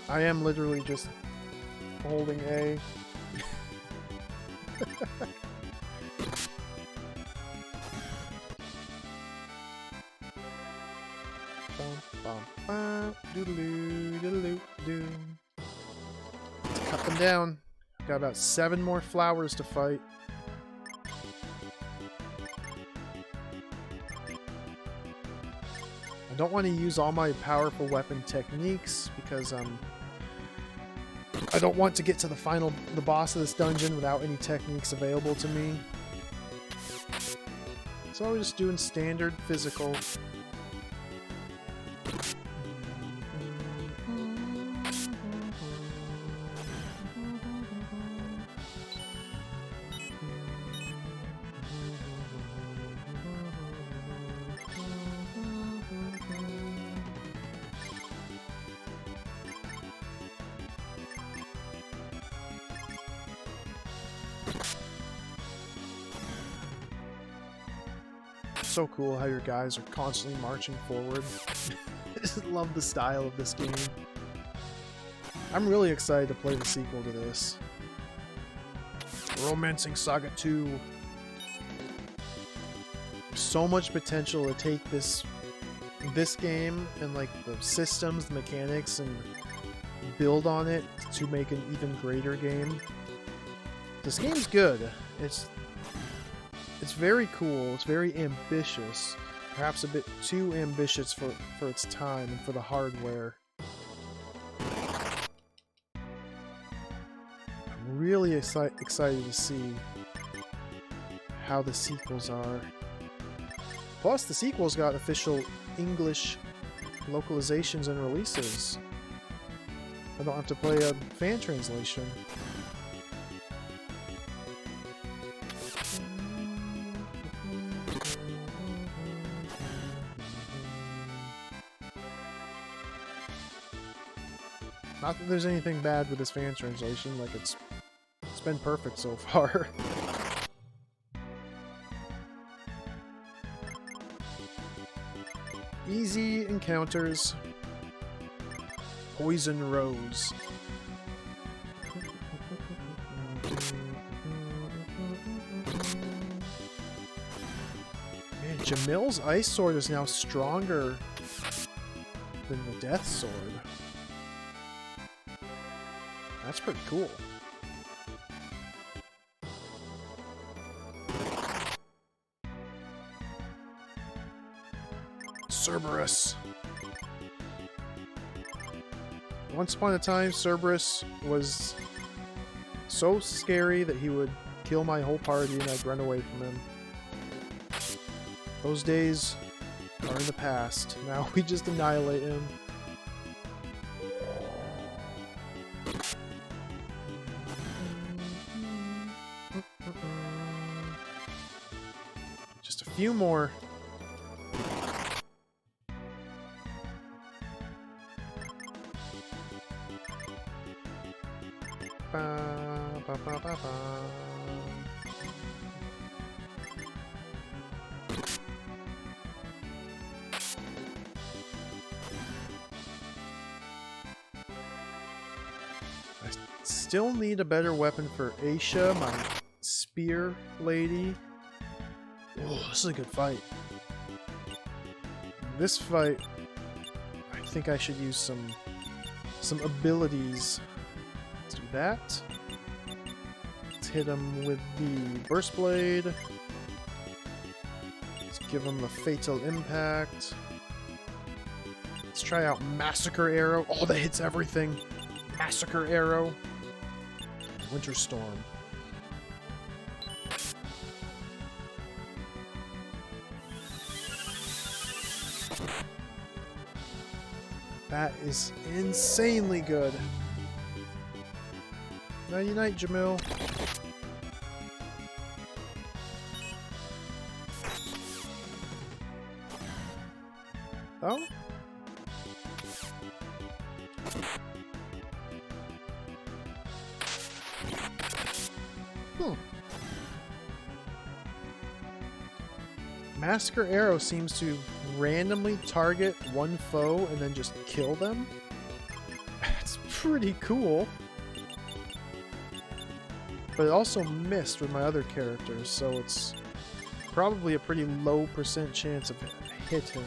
I am literally just holding A. Let's cut them down. Got about 7 more flowers to fight. I don't want to use all my powerful weapon techniques because I don't want to get to the boss of this dungeon without any techniques available to me. So I'm just doing standard physical. So cool how your guys are constantly marching forward. I just love the style of this game. I'm really excited to play the sequel to this. Romancing Saga 2. There's so much potential to take this game and like the systems, the mechanics, and build on it to make an even greater game. This game's good. It's very cool, it's very ambitious, perhaps a bit too ambitious for its time and for the hardware. really excited to see how the sequels are. Plus, the sequels got official English localizations and releases. I don't have to play a fan translation. Not that there's anything bad with this fan translation, like it's been perfect so far. Easy encounters. Poison Rose. Man, Jamil's Ice Sword is now stronger than the Death Sword. That's pretty cool. Cerberus. Once upon a time, Cerberus was so scary that he would kill my whole party and I'd run away from him. Those days are in the past. Now we just annihilate him. Just a few more. I still need a better weapon for Aisha, my spear lady. Oh, this is a good fight. This fight, I think I should use some abilities. Let's do that. Let's hit him with the Burst Blade. Let's give him the Fatal Impact. Let's try out Massacre Arrow. Oh, that hits everything. Massacre Arrow. Winter Storm. That is insanely good. Nighty night, Jamil. Oh? Massacre Arrow seems to randomly target one foe and then just kill them. That's pretty cool. But it also missed with my other characters, so it's probably a pretty low % chance of hitting.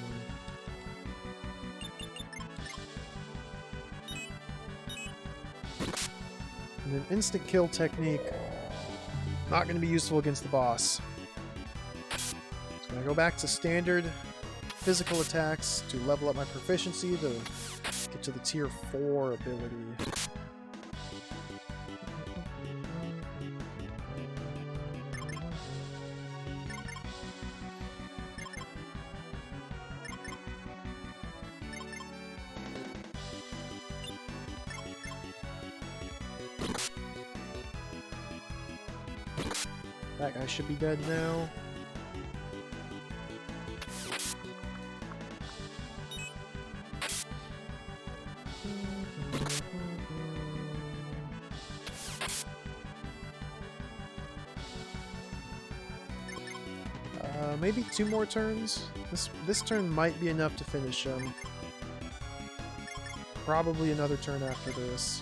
And an instant kill technique, not going to be useful against the boss. So I'm going to go back to standard physical attacks to level up my proficiency to get to the tier 4 ability. That guy should be dead now. Maybe 2 more turns? This turn might be enough to finish him. Probably another turn after this.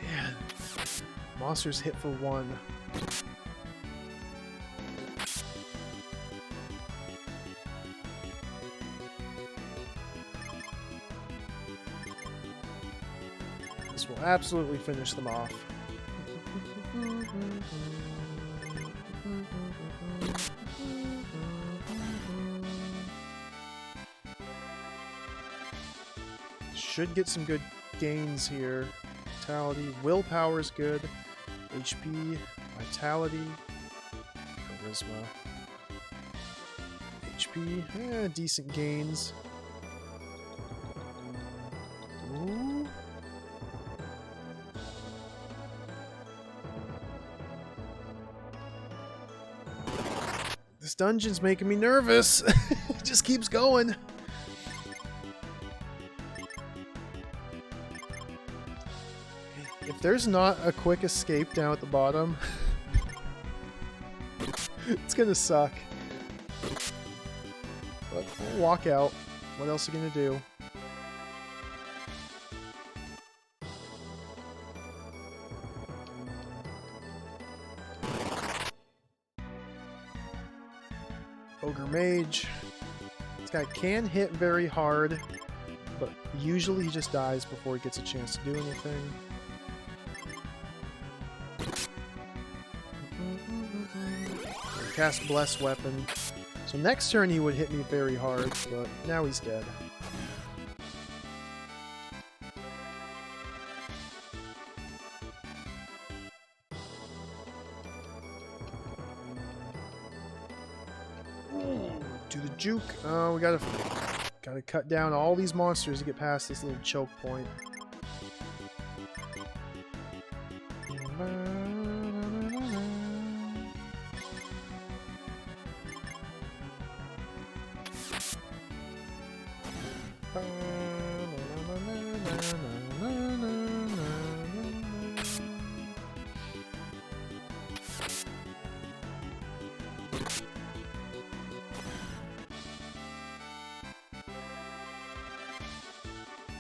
Man, monsters hit for 1. This will absolutely finish them off. Should get some good gains here. Vitality, willpower is good. HP, vitality, charisma. HP, decent gains. Ooh. This dungeon's making me nervous. It just keeps going. If there's not a quick escape down at the bottom, it's gonna suck. But we'll walk out. What else are you gonna do? Ogre Mage. This guy can hit very hard, but usually he just dies before he gets a chance to do anything. Cast Bless Weapon. So next turn he would hit me very hard, but now he's dead. Do the juke. Oh, we gotta cut down all these monsters to get past this little choke point.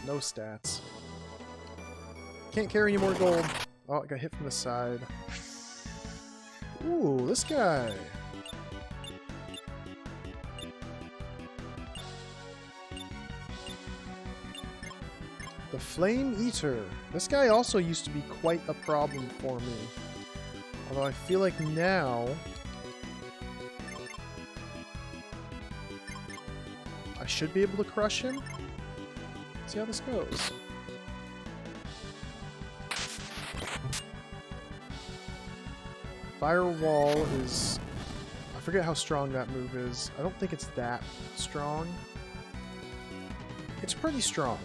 No stats. Can't carry any more gold. Oh, I got hit from the side. Ooh, this guy. The Flame Eater. This guy also used to be quite a problem for me. Although I feel like now I should be able to crush him. See how this goes. Firewall is... I forget how strong that move is. I don't think it's that strong. It's pretty strong.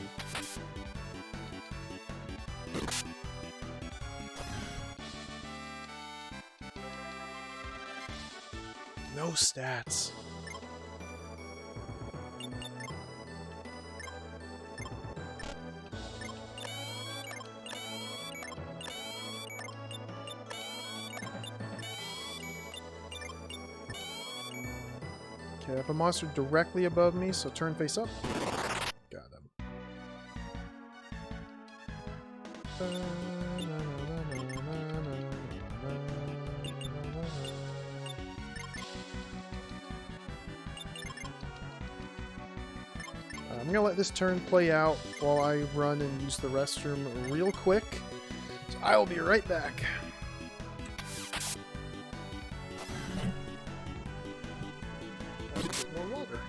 No stats. Okay, I have a monster directly above me, so turn face up. Got him. I'm gonna let this turn play out while I run and use the restroom real quick. So I will be right back. More water.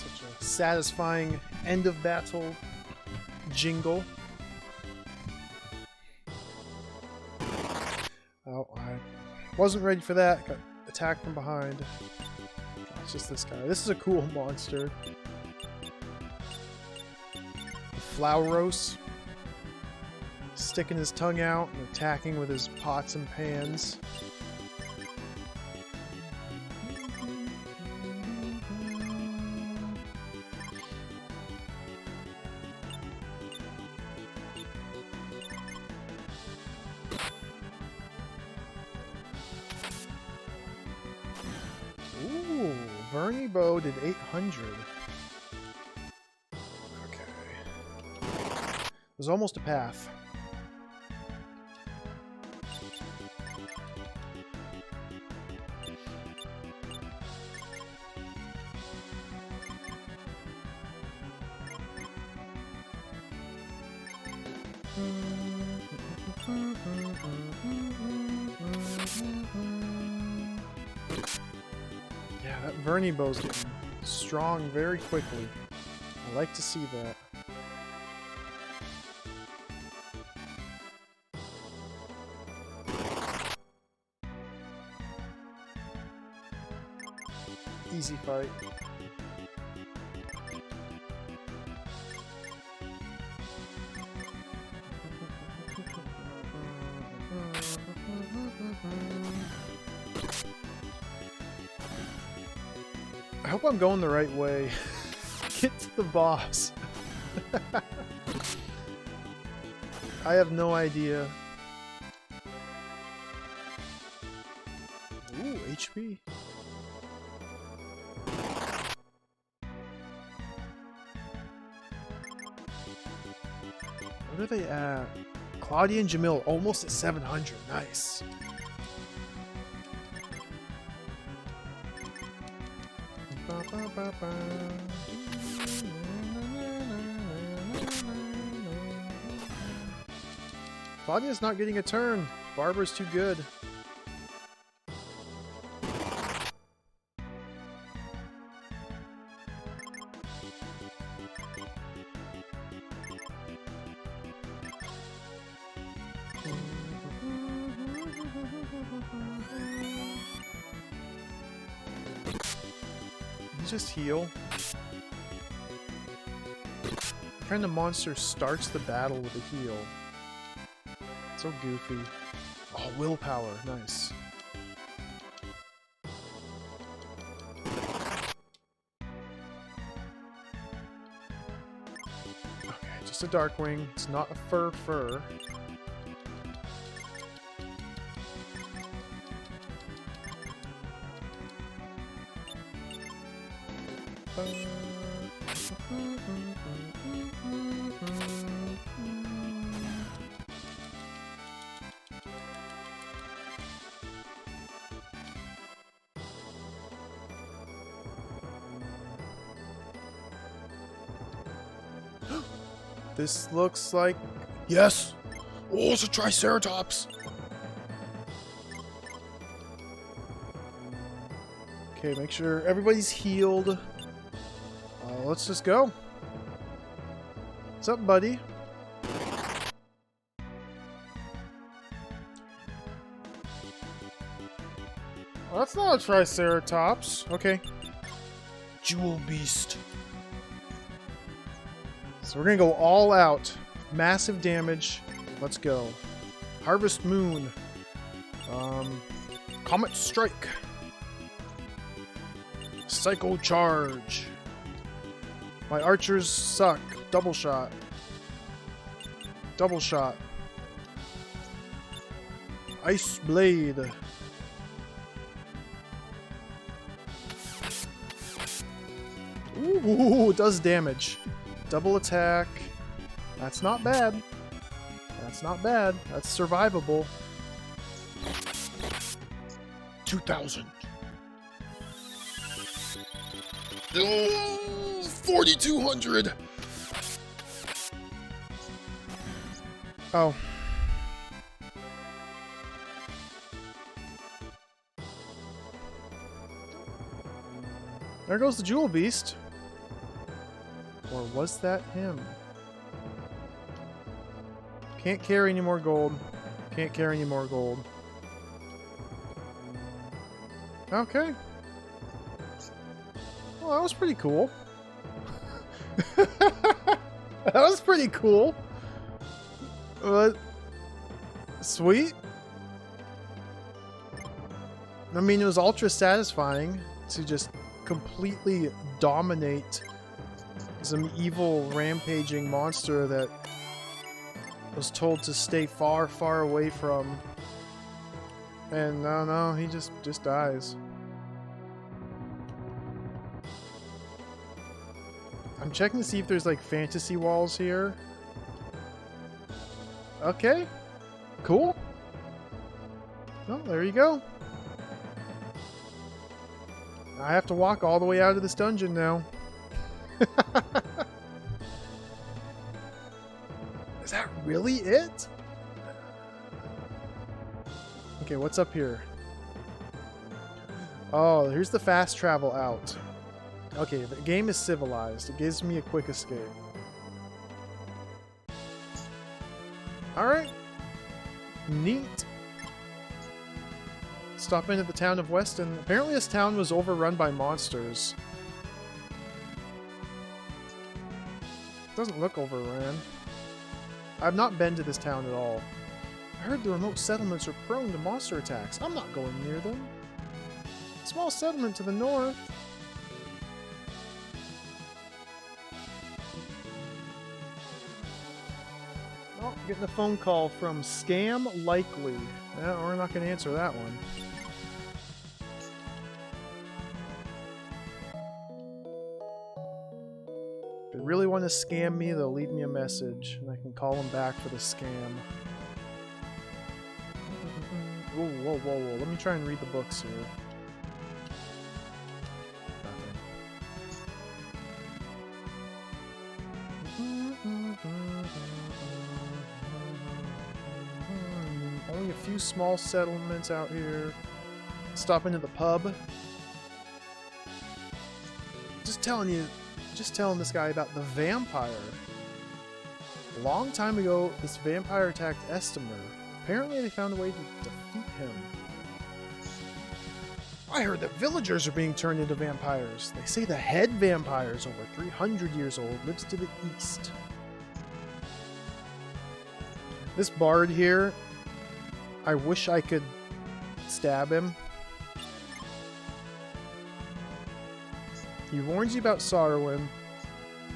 Such a satisfying end of battle jingle. Oh, I wasn't ready for that. Got attacked from behind. Oh, it's just this guy. This is a cool monster. Flauros. Sticking his tongue out and attacking with his pots and pans. Ooh, Vernie Bow did 800. Okay. It was almost a path. Yeah, that Vernie Bow's getting strong very quickly. I like to see that. Easy fight. I hope I'm going the right way. Get to the boss. I have no idea. Ooh, HP. What are they at? Claudia and Jamil almost at 700. Nice. Claudia's not getting a turn. Barbara's too good. Just heal. What kind of monster starts the battle with a heal? So goofy. Oh, willpower. Nice. Okay, just a Darkwing. It's not a fur. This looks like... Yes! Oh, it's a Triceratops! Okay, make sure everybody's healed. Let's just go. What's up, buddy? Well, that's not a Triceratops. Okay. Jewel Beast. So we're gonna go all out. Massive damage. Let's go. Harvest Moon. Comet Strike. Psycho Charge. My archers suck. Double shot. Double shot. Ice Blade. Ooh, it does damage. Double attack. That's not bad. That's not bad. That's survivable. 2,000. Oh, 4,200. Oh. There goes the Jewel Beast. Or was that him? Can't carry any more gold. Can't carry any more gold. Okay. Well, that was pretty cool. That was pretty cool. Sweet. I mean, it was ultra satisfying to just completely dominate some evil rampaging monster that was told to stay far, far away from. And no, he just dies. I'm checking to see if there's like fantasy walls here. Okay. Cool. Oh, there you go. I have to walk all the way out of this dungeon now. Is that really it? Okay, what's up here? Oh, here's the fast travel out. Okay, the game is civilized. It gives me a quick escape. Alright. Neat. Stop in at the town of Weston. Apparently this town was overrun by monsters. Doesn't look overrun. I've not been to this town at all. I heard the remote settlements are prone to monster attacks. I'm not going near them. Small settlement to the north. Oh, getting a phone call from Scam Likely. Yeah, we're not going to answer that one. If they really want to scam me, they'll leave me a message, and I can call them back for the scam. Whoa, whoa, whoa, whoa. Let me try and read the books here. Only a few small settlements out here. Stop into the pub. Just telling this guy about the vampire. A long time ago, this vampire attacked Estimer. Apparently they found a way to defeat him. I heard that villagers are being turned into vampires. They say the head vampire is over 300 years old, lives to the east. This bard here, I wish I could stab him. He warns you about Sarwin.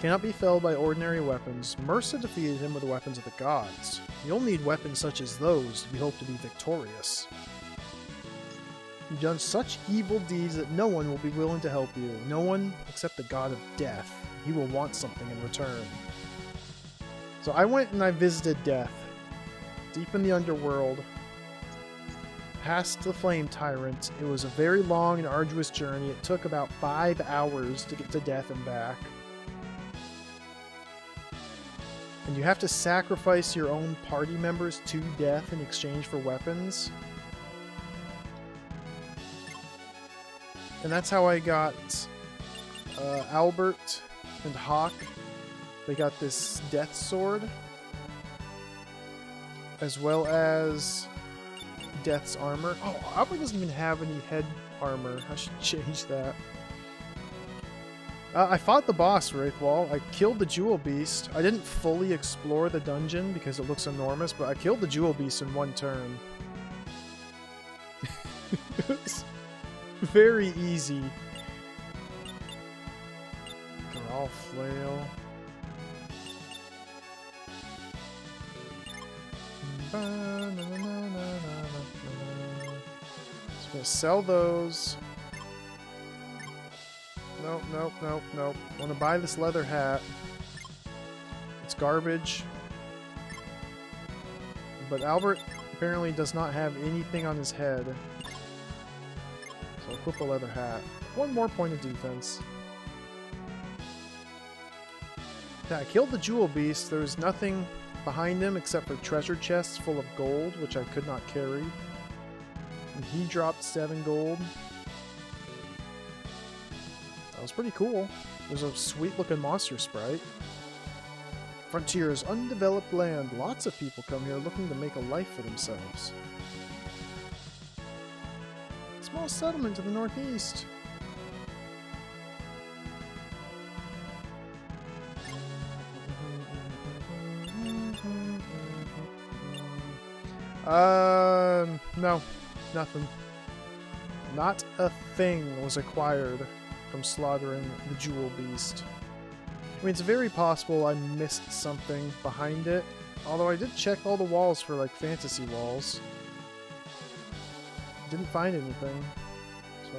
Cannot be felled by ordinary weapons. Mercer defeated him with the weapons of the gods. You'll need weapons such as those if you hope to be victorious. You've done such evil deeds that no one will be willing to help you. No one except the god of death. He will want something in return. So I went and I visited Death. Deep in the underworld. Past the Flame Tyrant. It was a very long and arduous journey. It took about 5 hours to get to Death and back. And you have to sacrifice your own party members to Death in exchange for weapons. And that's how I got Albert and Hawk. They got this Death Sword. As well as Death's armor. Oh, Albert doesn't even have any head armor. I should change that. I fought the boss, Wraithwall. I killed the Jewel Beast. I didn't fully explore the dungeon because it looks enormous, but I killed the Jewel Beast in one turn. It was very easy. Grawl Flail. Just gonna sell those. Nope, nope, nope, nope. Want to buy this leather hat. It's garbage. But Albert apparently does not have anything on his head. So equip a leather hat. One more point of defense. Yeah, I killed the Jewel Beast. There was nothing behind him except for treasure chests full of gold, which I could not carry. And he dropped 7 gold. That was pretty cool. There's a sweet looking monster sprite. Frontier is undeveloped land. Lots of people come here looking to make a life for themselves. Small settlement to the northeast. No. Nothing. Not a thing was acquired from slaughtering the Jewel Beast. I mean, it's very possible I missed something behind it. Although I did check all the walls for, like, fantasy walls. Didn't find anything. So.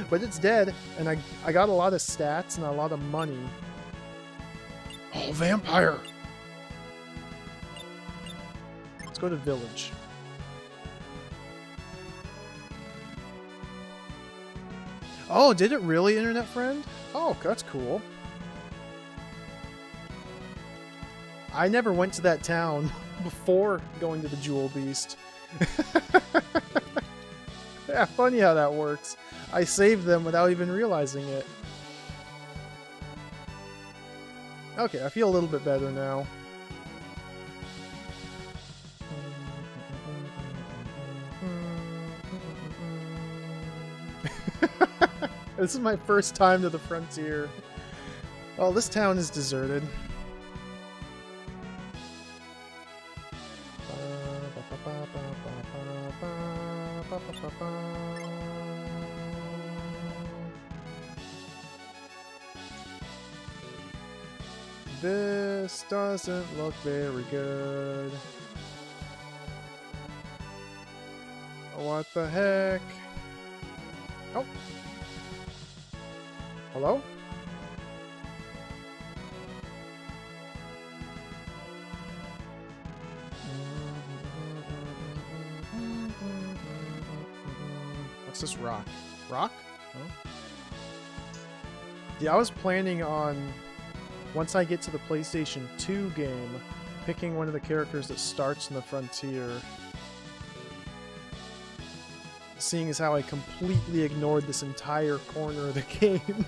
But it's dead, and I got a lot of stats and a lot of money. Oh, vampire! Let's go to village. Oh, did it really, internet friend? Oh, that's cool. I never went to that town before going to the Jewel Beast. Yeah, funny how that works. I saved them without even realizing it. Okay, I feel a little bit better now. This is my first time to the frontier. Oh, this town is deserted. This doesn't look very good. What the heck? Oh. Hello? What's this rock? Rock? Oh. Yeah, I was planning on, once I get to the PlayStation 2 game, picking one of the characters that starts in the frontier. Seeing as how I completely ignored this entire corner of the game.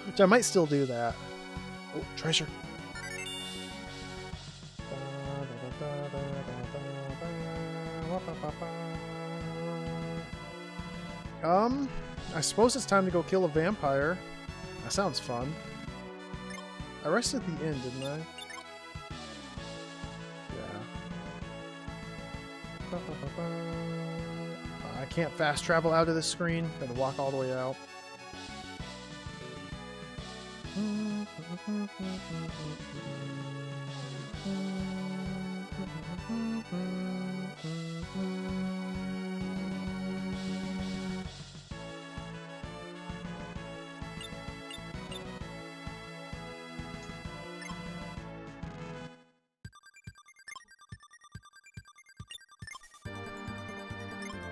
Which I might still do that. Oh, treasure. I suppose it's time to go kill a vampire. That sounds fun. I rested at the inn, didn't I? Yeah. I can't fast travel out of this screen. Gotta walk all the way out.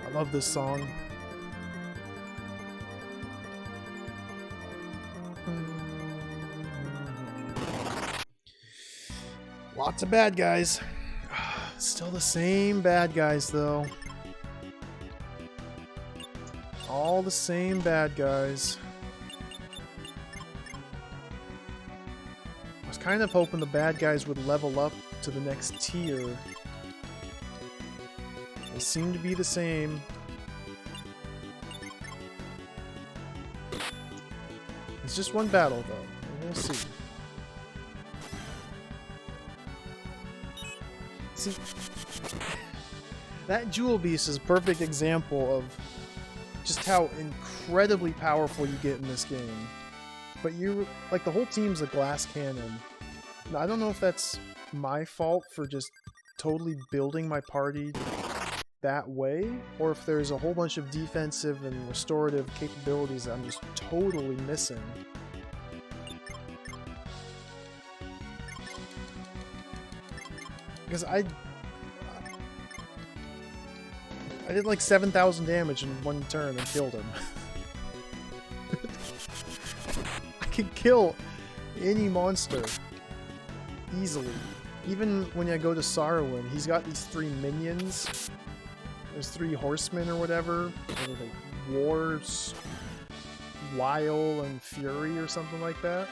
I love this song. Lots of bad guys. Still the same bad guys, though. All the same bad guys. I was kind of hoping the bad guys would level up to the next tier. They seem to be the same. It's just one battle, though. We'll see. See, that Jewel Beast is a perfect example of just how incredibly powerful you get in this game. But like, the whole team's a glass cannon. Now, I don't know if that's my fault for just totally building my party that way, or if there's a whole bunch of defensive and restorative capabilities that I'm just totally missing. Because I did like 7,000 damage in one turn and killed him. I can kill any monster easily. Even when I go to Sarwin, he's got these 3 minions. There's 3 horsemen or whatever. What are they? Wile and Fury or something like that.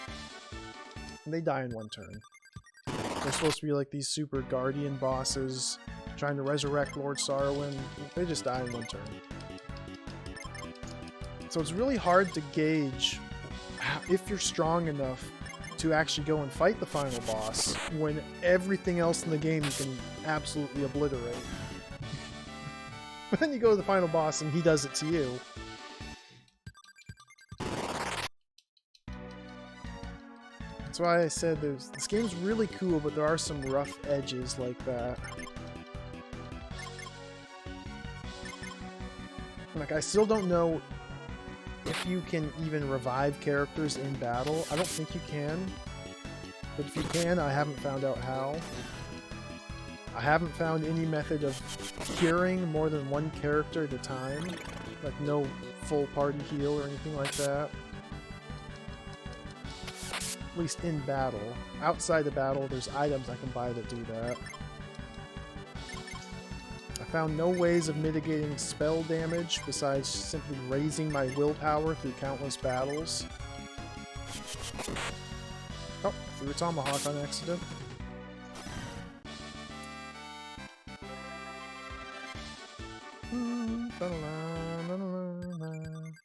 And they die in one turn. They're supposed to be like these super guardian bosses trying to resurrect Lord Sarwin. They just die in one turn. So it's really hard to gauge if you're strong enough to actually go and fight the final boss when everything else in the game you can absolutely obliterate. But then you go to the final boss and he does it to you. That's why I said this game's really cool, but there are some rough edges like that. Like, I still don't know if you can even revive characters in battle. I don't think you can. But if you can, I haven't found out how. I haven't found any method of curing more than one character at a time. Like, no full party heal or anything like that. At least in battle. Outside the battle, there's items I can buy that do that. I found no ways of mitigating spell damage besides simply raising my willpower through countless battles. Oh, I threw a tomahawk on accident.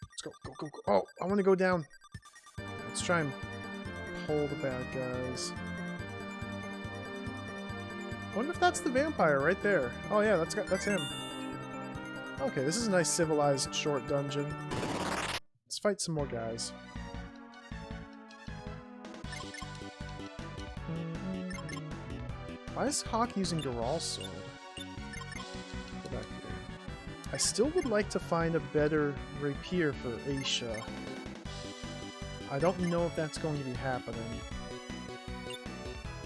Let's go, go, go, go. Oh, I want to go down. Let's try and pull the bad guys. I wonder if that's the vampire right there. Oh yeah, that's him. Okay, this is a nice civilized short dungeon. Let's fight some more guys. Why is Hawk using Geralt's sword? Go back here. I still would like to find a better rapier for Aisha. I don't know if that's going to be happening.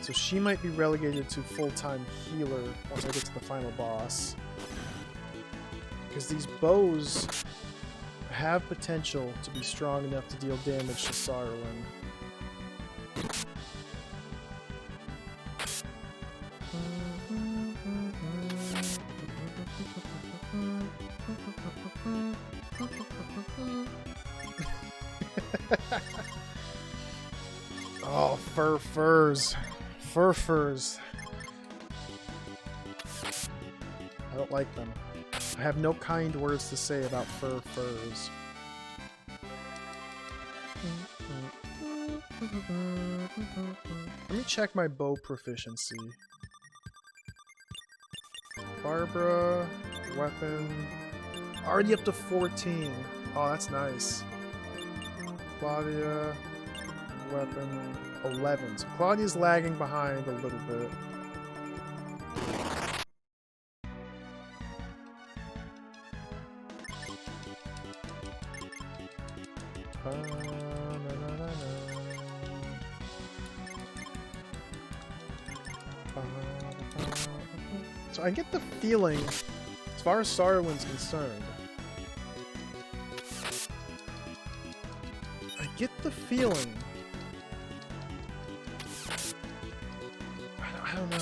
So she might be relegated to full-time healer once I get to the final boss. Because these bows have potential to be strong enough to deal damage to Sarwin. Oh, furs. Furs. I don't like them. I have no kind words to say about furs. Let me check my bow proficiency. Barbara, weapon, already up to 14. Oh, that's nice. Claudia, weapon, 11. So Claudia's lagging behind a little bit. So I get the feeling, as far as Sarwin's concerned, I get the feeling, I don't know.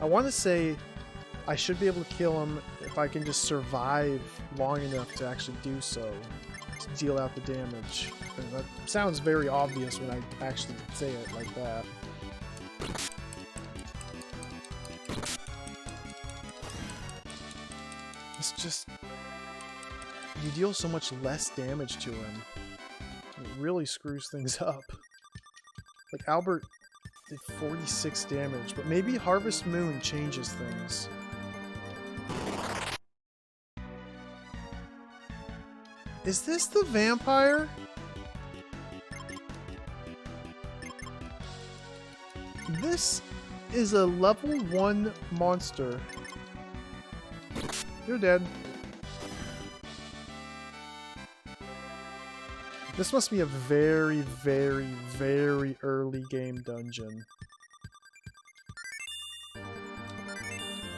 I want to say I should be able to kill him if I can just survive long enough to actually do so, to deal out the damage. And that sounds very obvious when I actually say it like that. It's just, you deal so much less damage to him. It really screws things up. Like, Albert did 46 damage, but maybe Harvest Moon changes things. Is this the vampire? This is a level 1 monster. You're dead. This must be a very, very, very early game dungeon.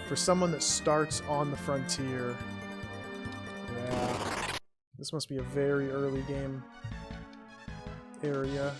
For someone that starts on the frontier. Yeah. This must be a very early game area.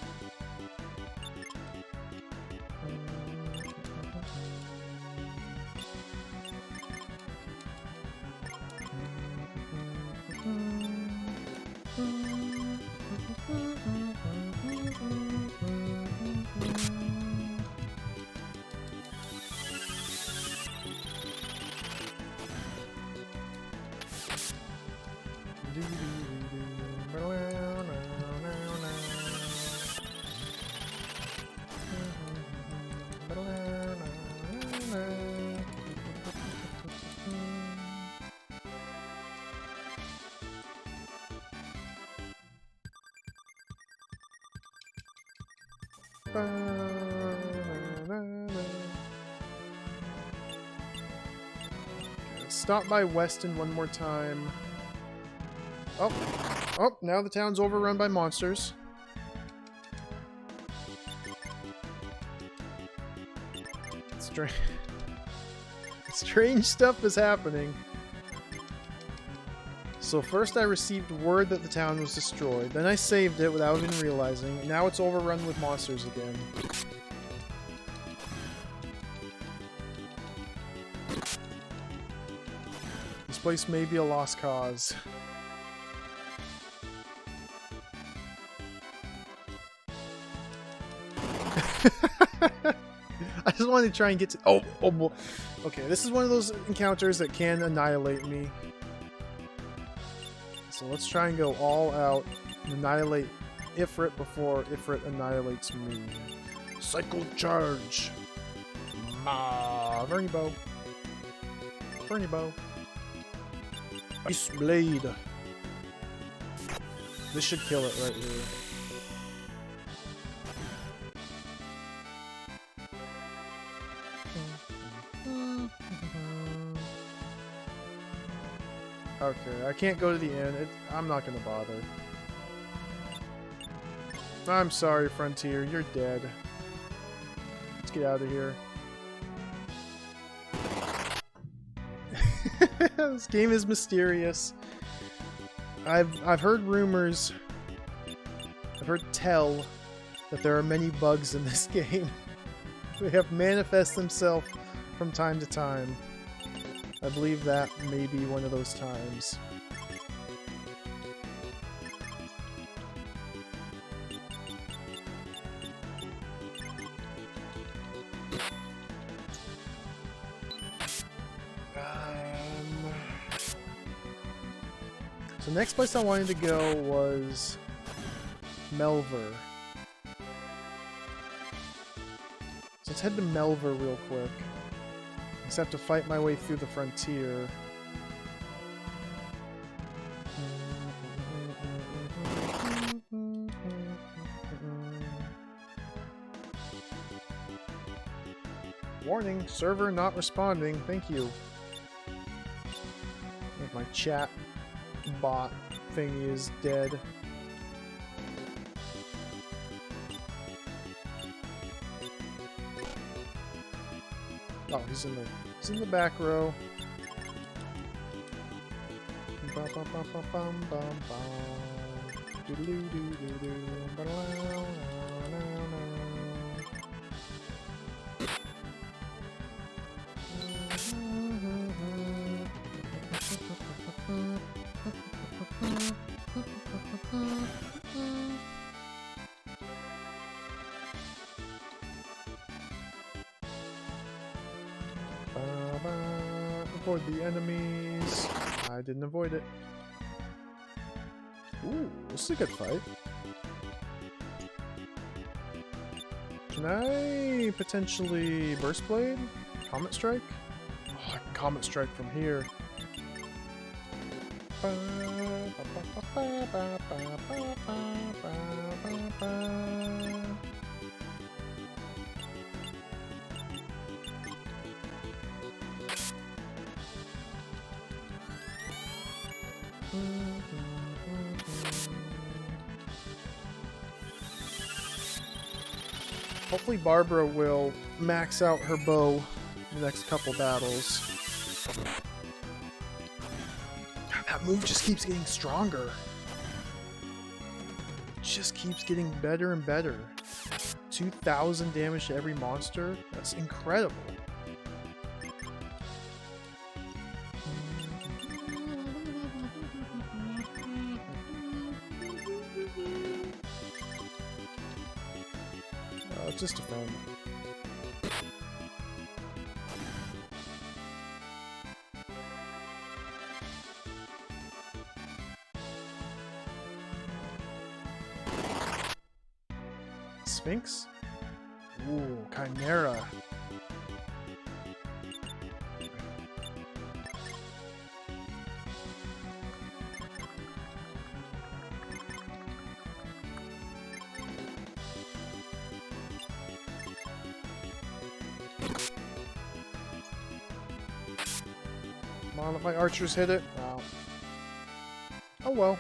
Stop by Weston one more time. Oh, oh! Now the town's overrun by monsters. Strange stuff is happening. So first I received word that the town was destroyed. Then I saved it without even realizing. And now it's overrun with monsters again. This place may be a lost cause. I just wanted to try and get to... Oh, boy. Okay, this is one of those encounters that can annihilate me. So let's try and go all out and annihilate Ifrit before Ifrit annihilates me. Cycle charge! Vernie bow. Vernie bow. Ice blade. This should kill it right here. Okay, I can't go to the inn. I'm not gonna bother. I'm sorry, Frontier. You're dead. Let's get out of here. This game is mysterious. I've heard rumors. I've heard tell that there are many bugs in this game. They have manifest themselves from time to time. I believe that may be one of those times. So next place I wanted to go was Melver. So let's head to Melver real quick. I just have to fight my way through the frontier. Warning, server not responding. Thank you. If my chat bot thingy is dead. Oh, he's in the back row. Avoid the enemies. I didn't avoid it. Ooh, this is a good fight. Can I potentially Burst Blade? Comet Strike? Oh, I can Comet Strike from here. Hopefully Barbara will max out her bow in the next couple battles. That move just keeps getting stronger. It just keeps getting better and better. 2,000 damage to every monster? That's incredible. Just defend. Sphinx? Ooh, Chimera. Come on, if my archers hit it. Wow. Oh well.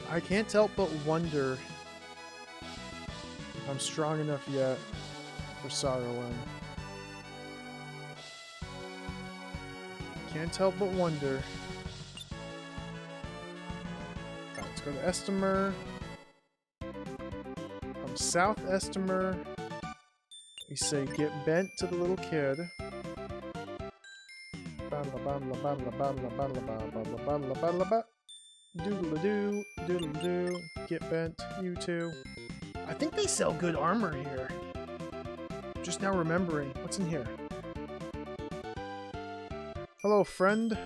I can't help but wonder if I'm strong enough yet for Saruman. Can't help but wonder. Alright, let's go to Estimer. From South Estimer, we say get bent to the little kid. Doodle-a-doo, doodle-a-doo, get bent, you too. I think they sell good armor here. Just now remembering. What's in here? Hello, friend.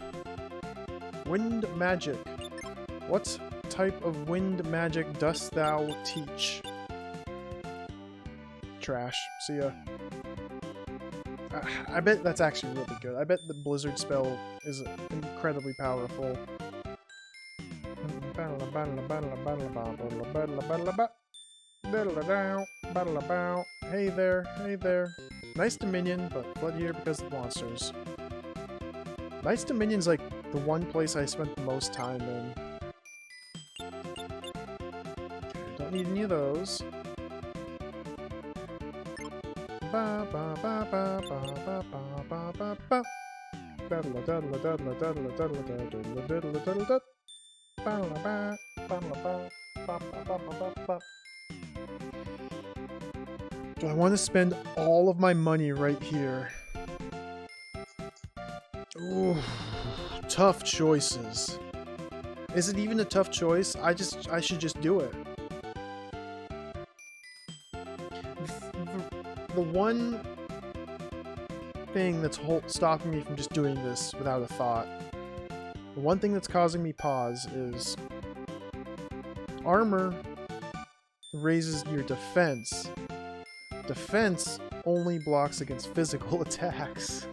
Wind magic. What type of wind magic dost thou teach? Trash. See ya. I bet that's actually really good. I bet the blizzard spell is incredibly powerful. Hey there, hey there. Nice Dominion, but flood here because of monsters. Nice Dominion's like the one place I spent the most time in. Don't need any of those. Ba ba ba ba ba ba ba ba ba. Daddle daddle daddle daddle daddle daddle daddle daddle daddle. Do I want to spend all of my money right here? Ooh, tough choices. Is it even a tough choice? I should just do it. The one thing that's stopping me from just doing this without a thought, the one thing that's causing me pause is armor raises your defense. Defense only blocks against physical attacks.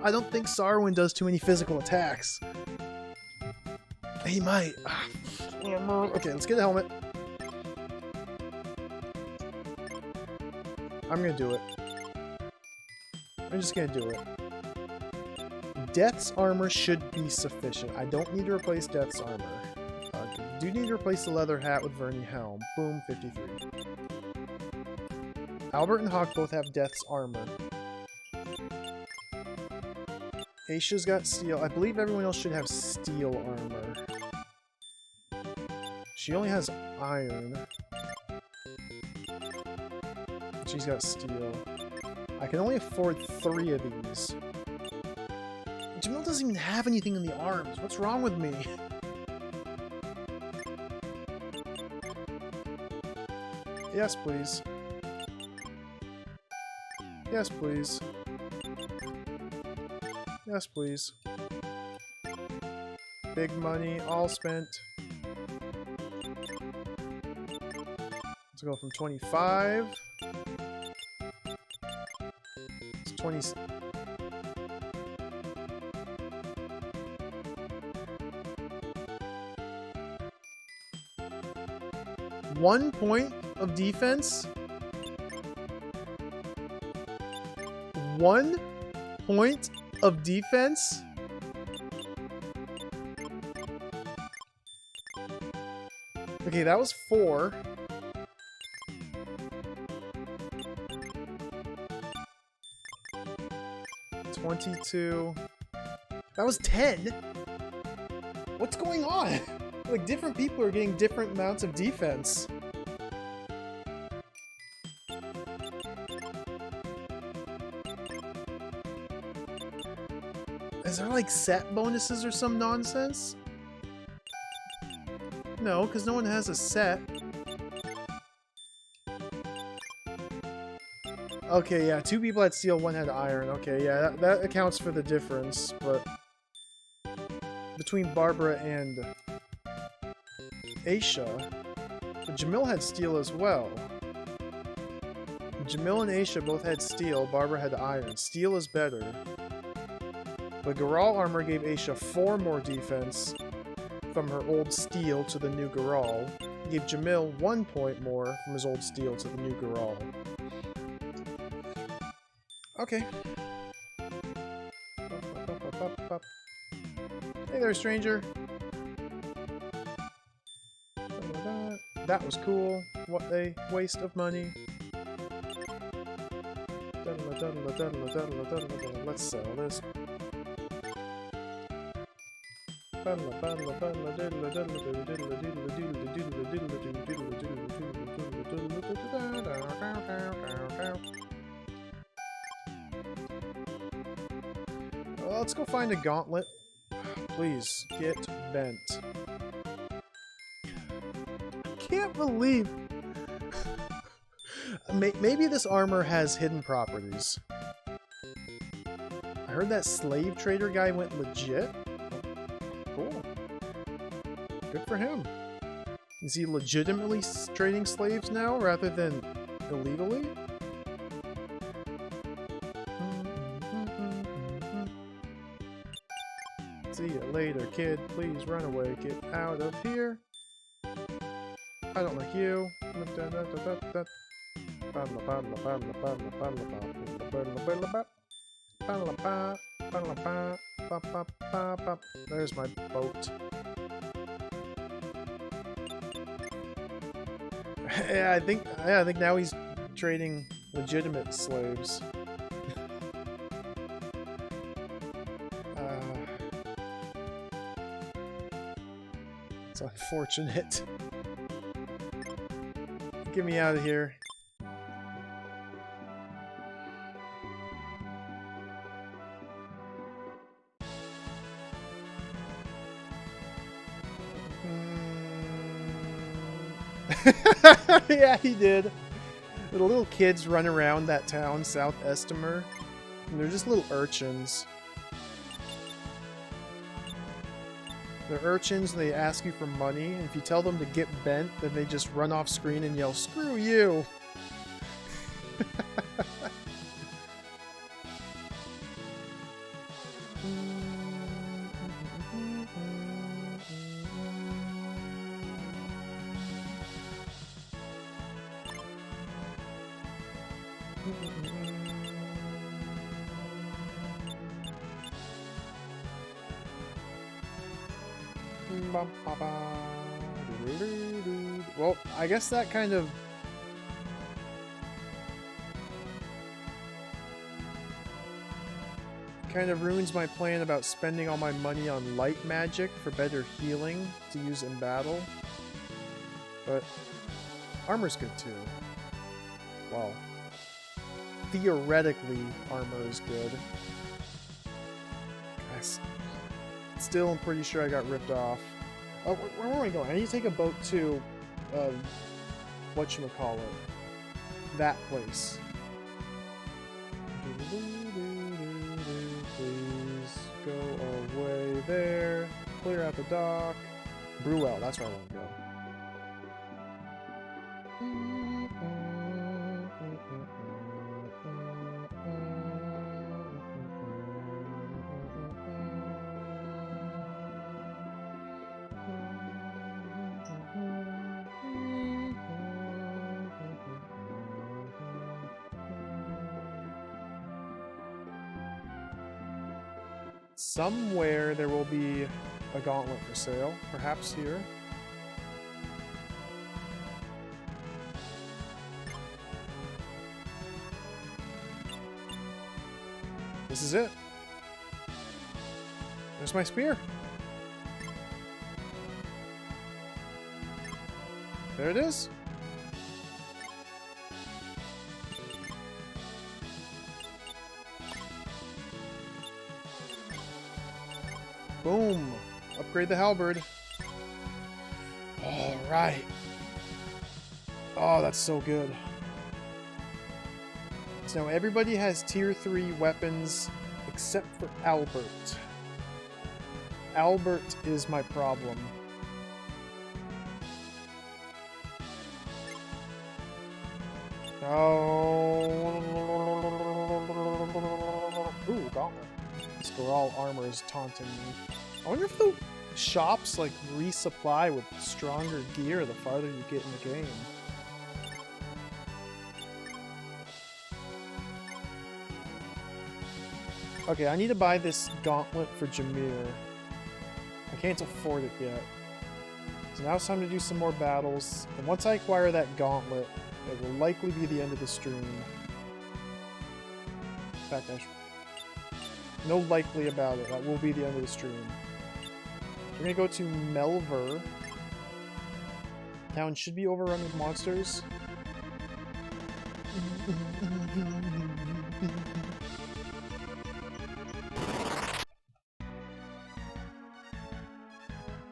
I don't think Saruman does too many physical attacks. He might. Okay, let's get a helmet. I'm gonna do it. I'm just gonna do it. Death's armor should be sufficient. I don't need to replace Death's armor. I do need to replace the leather hat with Verni Helm. Boom, 53. Albert and Hawk both have Death's armor. Aisha's got steel. I believe everyone else should have steel armor. She only has iron. She's got steel. I can only afford 3 of these. Jamil doesn't even have anything in the arms. What's wrong with me? Yes, please. Yes, please. Yes, please. Big money, all spent. Let's go from 25. It's 20. 1 point of defense? 1 point of defense? Okay, that was 4. $22. That was 10? What's going on? Like, different people are getting different amounts of defense. Is there like set bonuses or some nonsense? No, because no one has a set. Okay, yeah, 2 people had steel, 1 had iron. Okay, yeah, that accounts for the difference, but between Barbara and Aisha, but Jamil had steel as well. Jamil and Aisha both had steel, Barbara had iron. Steel is better. The Garal armor gave Aisha 4 more defense from her old steel to the new Garal. It gave Jamil 1 point more from his old steel to the new Garal. Okay. Hey there, stranger. That was cool. What a waste of money. Let's sell this. Let's go find a gauntlet. Please, get bent. Can't believe... Maybe this armor has hidden properties. I heard that slave trader guy went legit. Cool. Good for him. Is he legitimately trading slaves now rather than illegally? See you later, kid. Please run away. Get out of here. I don't like you. There's my boat. Yeah, I think now he's trading legitimate slaves. It's unfortunate. Get me out of here. Yeah, he did. The little kids run around that town, South Estimer, and they're just little urchins. They're urchins and they ask you for money, and if you tell them to get bent, then they just run off screen and yell, "Screw you!" Well, I guess that kind of ruins my plan about spending all my money on light magic for better healing to use in battle. But armor's good too. Well, theoretically, armor is good. Still, I'm pretty sure I got ripped off. Oh, where am I going? I need to take a boat to, whatchamacallit, that place. Please go away there. Clear out the dock. Brewell, that's where I want to go. Somewhere there will be a gauntlet for sale, perhaps here. This is it. There's my spear. There it is. Boom! Upgrade the halberd. Alright. Oh, that's so good. So now everybody has tier 3 weapons except for Albert. Albert is my problem. Oh. Ooh, gauntlet. Squirrel armor is taunting me. I wonder if the shops like resupply with stronger gear the farther you get in the game. Okay, I need to buy this gauntlet for Jameer. I can't afford it yet. So now it's time to do some more battles. And once I acquire that gauntlet, it will likely be the end of the stream. In fact, no likely about it. That will be the end of the stream. We're gonna go to Melver. Town should be overrun with monsters.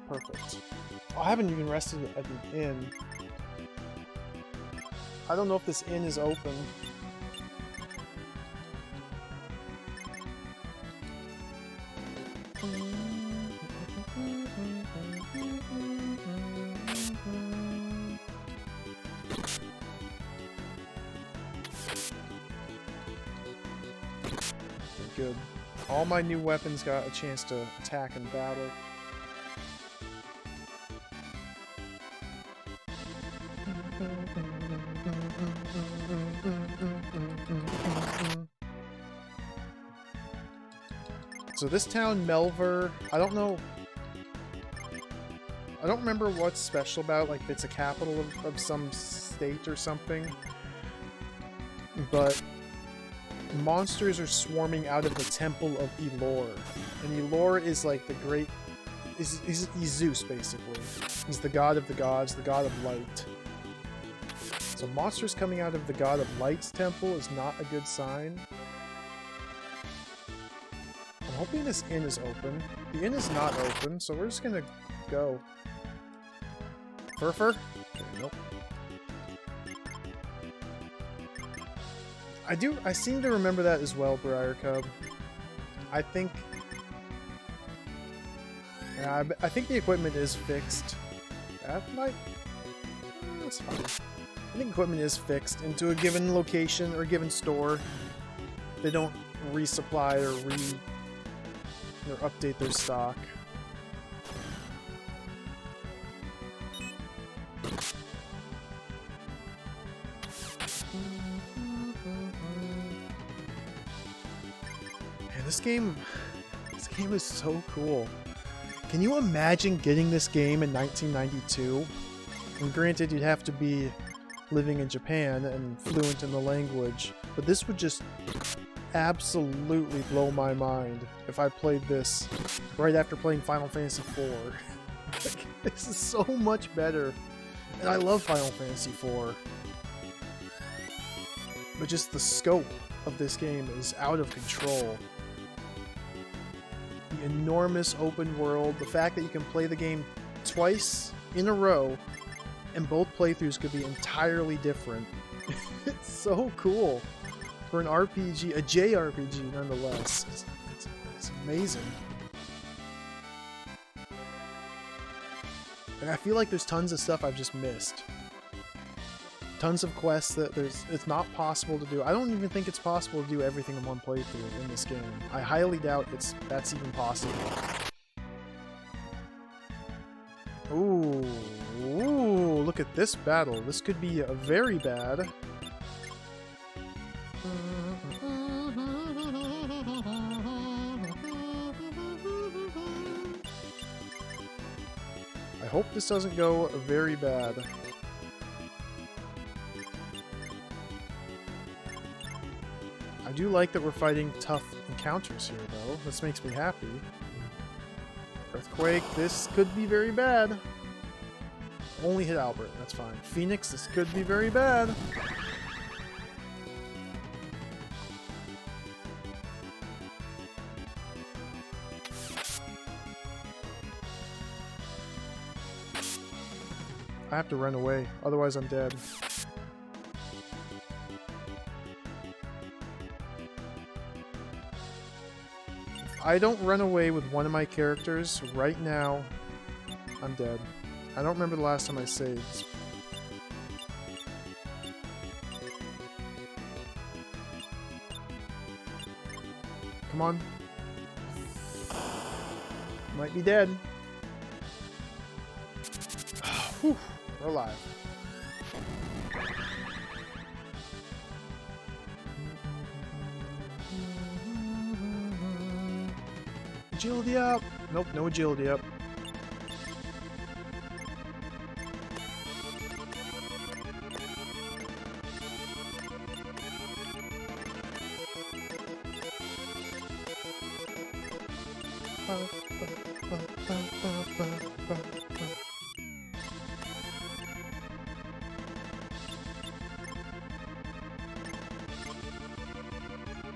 Perfect. Oh, I haven't even rested at an inn. I don't know if this inn is open. Good. All my new weapons got a chance to attack in battle. So this town, Melver, I don't know. I don't remember what's special about, like, it's a capital of some state or something. But monsters are swarming out of the Temple of Elor. And Elor is like the great... He's Zeus, basically. He's the god of the gods, the god of light. So monsters coming out of the god of light's temple is not a good sign. I'm hoping this inn is open. The inn is not open, so we're just gonna go. Furfur? Okay, nope. I seem to remember that as well, Briar Cub. I think... Yeah, I think the equipment is fixed. That might... That's fine. I think equipment is fixed into a given location or a given store. They don't resupply or update their stock. Man, this game is so cool. Can you imagine getting this game in 1992? And granted, you'd have to be living in Japan and fluent in the language, but this would just absolutely blow my mind if I played this right after playing Final Fantasy IV. Like, this is so much better, and I love Final Fantasy IV. But just the scope of this game is out of control. The enormous open world, the fact that you can play the game twice in a row, and both playthroughs could be entirely different. It's so cool. For an RPG, a JRPG nonetheless. It's amazing. And I feel like there's tons of stuff I've just missed. Tons of quests that it's not possible to do. I don't even think it's possible to do everything in one playthrough in this game. I highly doubt that's even possible. Ooh, look at this battle. This could be very bad. I hope this doesn't go very bad. I do like that we're fighting tough encounters here, though. This makes me happy. Earthquake, this could be very bad. Only hit Albert, that's fine. Phoenix, this could be very bad. I have to run away, otherwise I'm dead. If I don't run away with one of my characters right now, I'm dead. I don't remember the last time I saved. Come on. Might be dead. Whew, we're alive. Agility up! Nope, no agility up.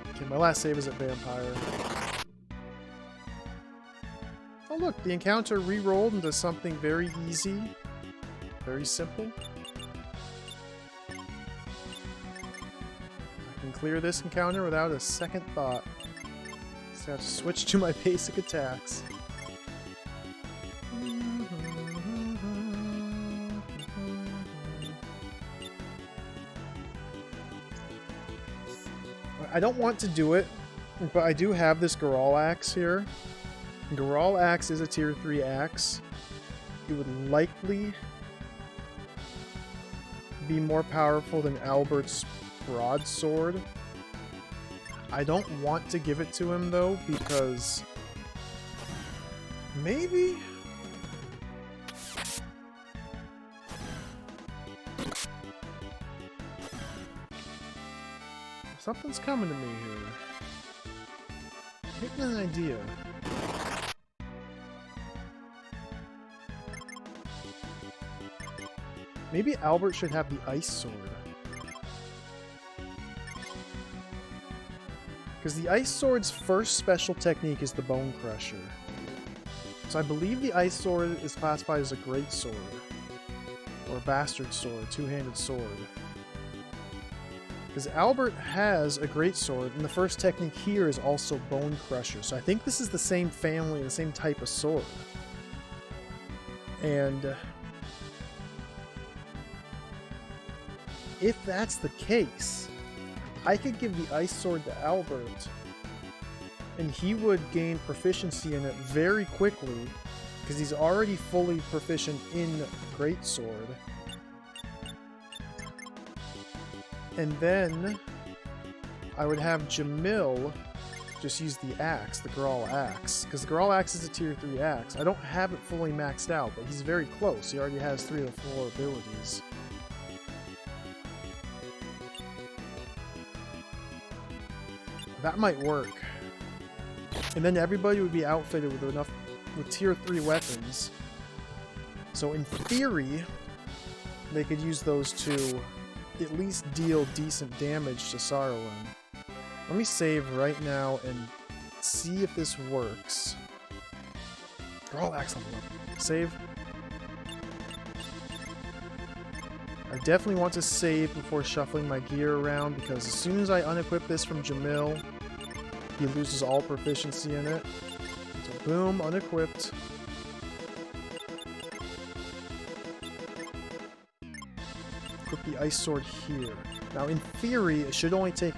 Okay, my last save is at Vampire. Oh look, the encounter re-rolled into something very easy. Very simple. I can clear this encounter without a second thought. Just have to switch to my basic attacks. I don't want to do it, but I do have this Garral axe here. Garral axe is a tier 3 axe. It would likely be more powerful than Albert's broadsword. I don't want to give it to him though, because maybe something's coming to me here. I'm getting an idea. Maybe Albert should have the ice sword. Because the ice sword's first special technique is the Bone Crusher. So I believe the ice sword is classified as a great sword. Or a bastard sword, two-handed sword. Because Albert has a great sword, and the first technique here is also Bone Crusher. So I think this is the same family, the same type of sword. And if that's the case, I could give the ice sword to Albert, and he would gain proficiency in it very quickly, because he's already fully proficient in greatsword. And then I would have Jamil just use the axe, the Garral axe, because the Garral axe is a tier 3 axe. I don't have it fully maxed out, but he's very close. He already has 3 of the 4 abilities. That might work. And then everybody would be outfitted with tier 3 weapons. So in theory, they could use those to at least deal decent damage to Saruman. Let me save right now and see if this works. Garral axe on the left. Save. I definitely want to save before shuffling my gear around, because as soon as I unequip this from Jamil, he loses all proficiency in it. So boom, unequipped. Equip the ice sword here. Now in theory, it should only take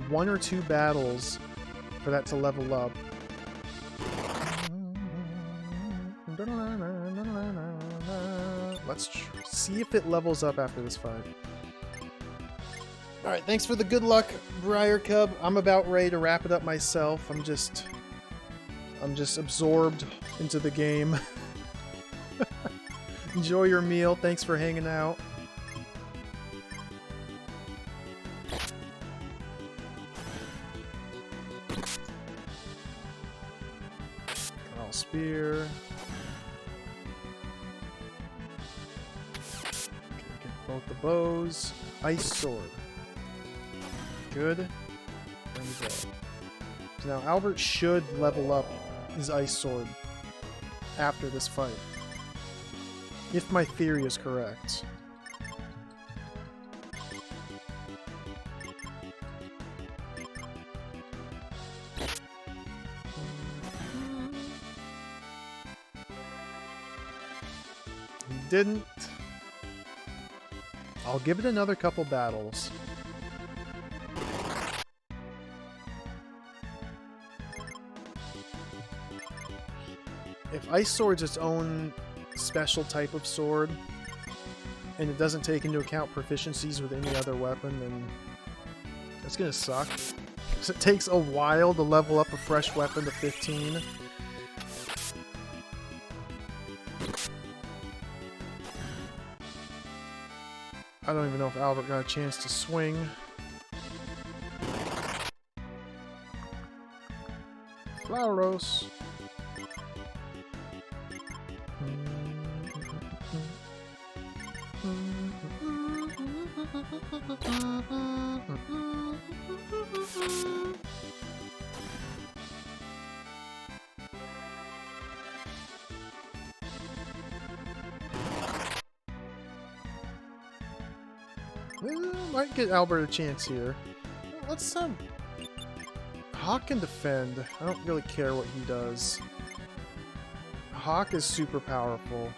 1 or 2 battles for that to level up. Let's see if it levels up after this fight. Alright, thanks for the good luck, Briar Cub. I'm about ready to wrap it up myself. I'm just absorbed into the game. Enjoy your meal. Thanks for hanging out. Garral spear. Okay, get both the bows. Ice sword. Good. There we go. So now Albert should level up his ice sword after this fight. If my theory is correct. He didn't. I'll give it another couple battles. If Ice Sword's its own special type of sword, and it doesn't take into account proficiencies with any other weapon, then that's gonna suck. Because it takes a while to level up a fresh weapon to 15. I don't even know if Albert got a chance to swing. Flower Rose. Might get Albert a chance here. Let's Hawk can defend. I don't really care what he does. Hawk is super powerful.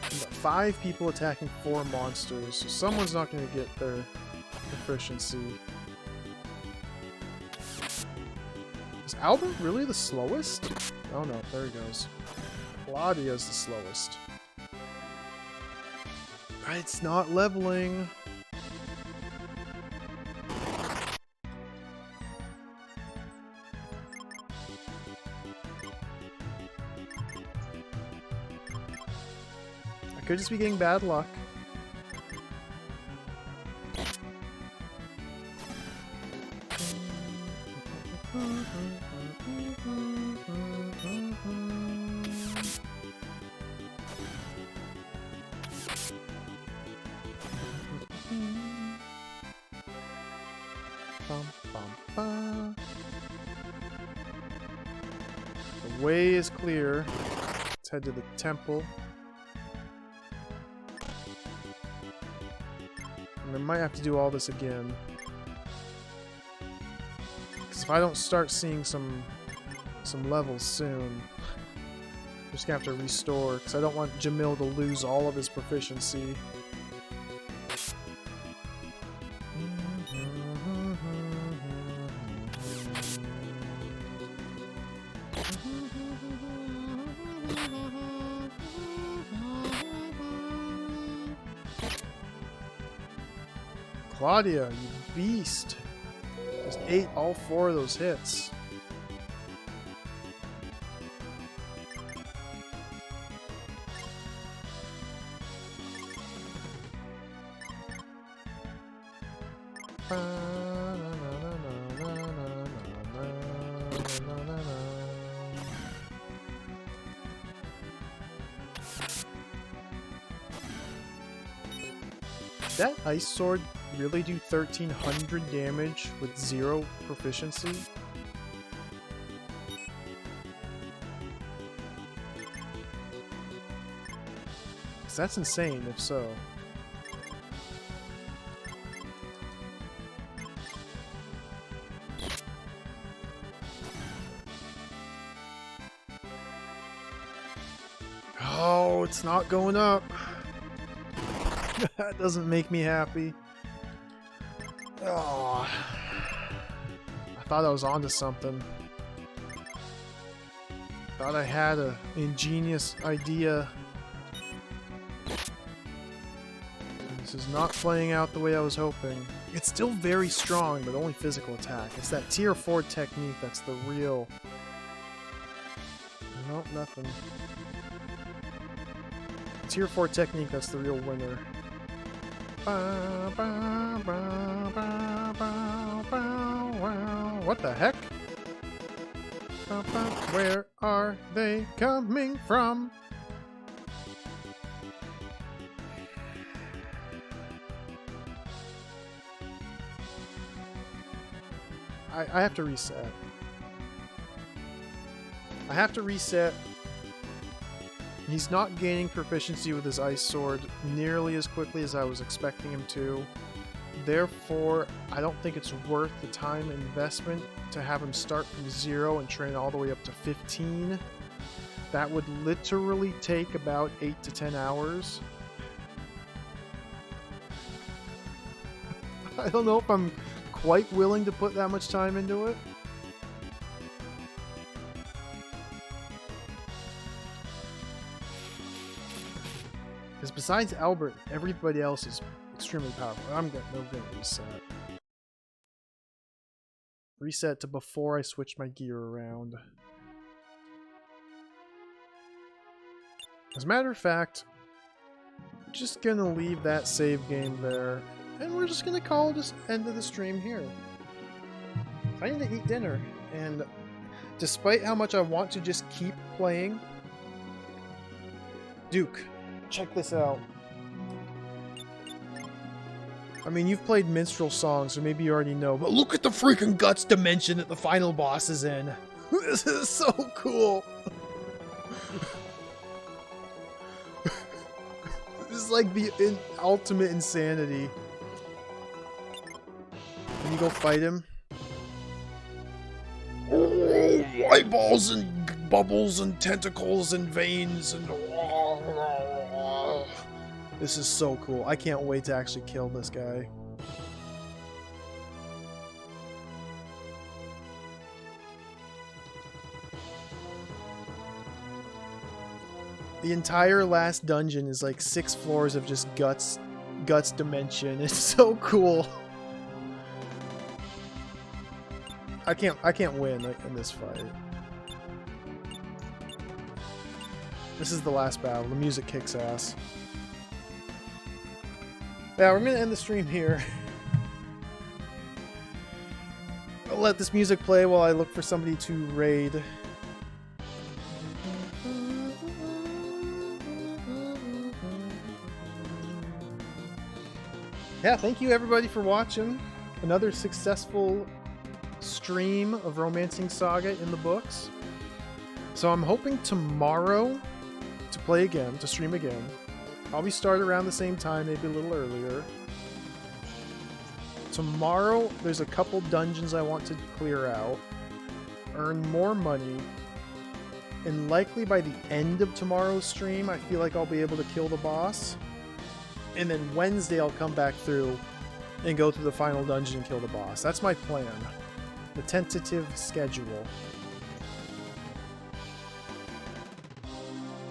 We've got 5 people attacking 4 monsters, so someone's not going to get their proficiency. Is Albert really the slowest? Oh no, there he goes. Claudia's the slowest. It's not leveling. I could just be getting bad luck. The way is clear. Let's head to the temple. And I might have to do all this again. Because if I don't start seeing some levels soon, I'm just gonna have to restore. Because I don't want Jamil to lose all of his proficiency. Claudia, you beast! Just ate all 4 of those hits. Did that ice sword really do 1300 damage with 0 proficiency? Because that's insane, if so. Oh, it's not going up. That doesn't make me happy. Oh, I thought I was onto something. Thought I had an ingenious idea. This is not playing out the way I was hoping. It's still very strong, but only physical attack. It's that tier 4 technique that's the real... Nope, nothing. Tier 4 technique that's the real winner. What the heck? Where are they coming from? I have to reset. I have to reset He's not gaining proficiency with his ice sword nearly as quickly as I was expecting him to. Therefore, I don't think it's worth the time investment to have him start from 0 and train all the way up to 15. That would literally take about 8 to 10 hours. I don't know if I'm quite willing to put that much time into it. Because besides Albert, everybody else is extremely powerful. I'm gonna reset. Reset to before I switch my gear around. As a matter of fact, just gonna leave that save game there, and we're just gonna call this end of the stream here. I need to eat dinner, and despite how much I want to just keep playing, Duke, check this out. I mean, you've played minstrel songs, so maybe you already know, but look at the freaking guts dimension that the final boss is in. This is so cool. This is like the ultimate insanity. Can you go fight him? Oh, eyeballs and bubbles and tentacles and veins and... This is so cool. I can't wait to actually kill this guy. The entire last dungeon is like 6 floors of just guts dimension. It's so cool. I can't win in this fight. This is the last battle. The music kicks ass. Yeah, we're gonna end the stream here. I'll let this music play while I look for somebody to raid. Yeah, thank you everybody for watching. Another successful stream of Romancing Saga in the books. So I'm hoping tomorrow to play again, to stream again. Probably start around the same time, maybe a little earlier. Tomorrow, there's a couple dungeons I want to clear out, earn more money, and likely by the end of tomorrow's stream, I feel like I'll be able to kill the boss. And then Wednesday, I'll come back through and go through the final dungeon and kill the boss. That's my plan. The tentative schedule.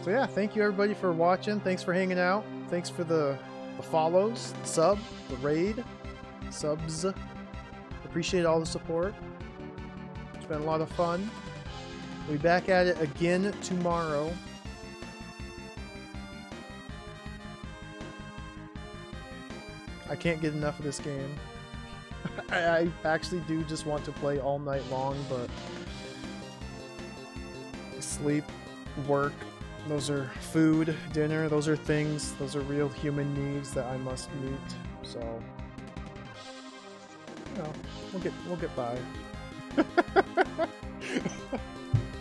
So yeah, thank you everybody for watching. Thanks for hanging out. Thanks for the follows, the sub, the raid, subs. Appreciate all the support. It's been a lot of fun. We'll be back at it again tomorrow. I can't get enough of this game. I actually do just want to play all night long, but sleep, work, those are food, dinner, those are things, those are real human needs that I must meet. So, you know, we'll get by.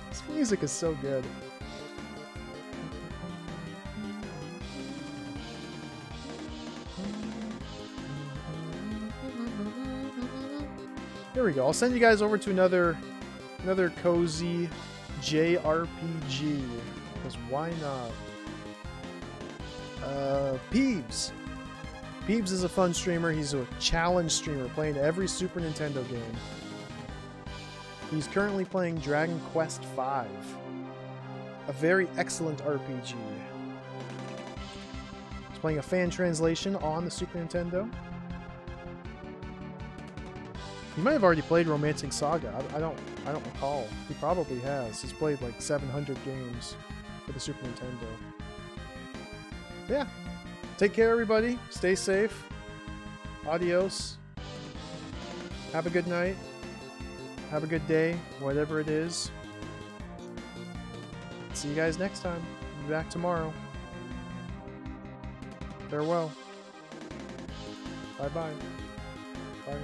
This music is so good. There we go. I'll send you guys over to another cozy JRPG. Because why not? Peebs. Peebs is a fun streamer. He's a challenge streamer playing every Super Nintendo game. He's currently playing Dragon Quest V. A very excellent RPG. He's playing a fan translation on the Super Nintendo. He might have already played Romancing Saga. I don't recall. He probably has. He's played like 700 games for the Super Nintendo. Yeah. Take care, everybody. Stay safe. Adios. Have a good night. Have a good day, whatever it is. See you guys next time. I'll be back tomorrow. Farewell. Bye-bye. Bye.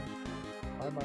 Bye-bye.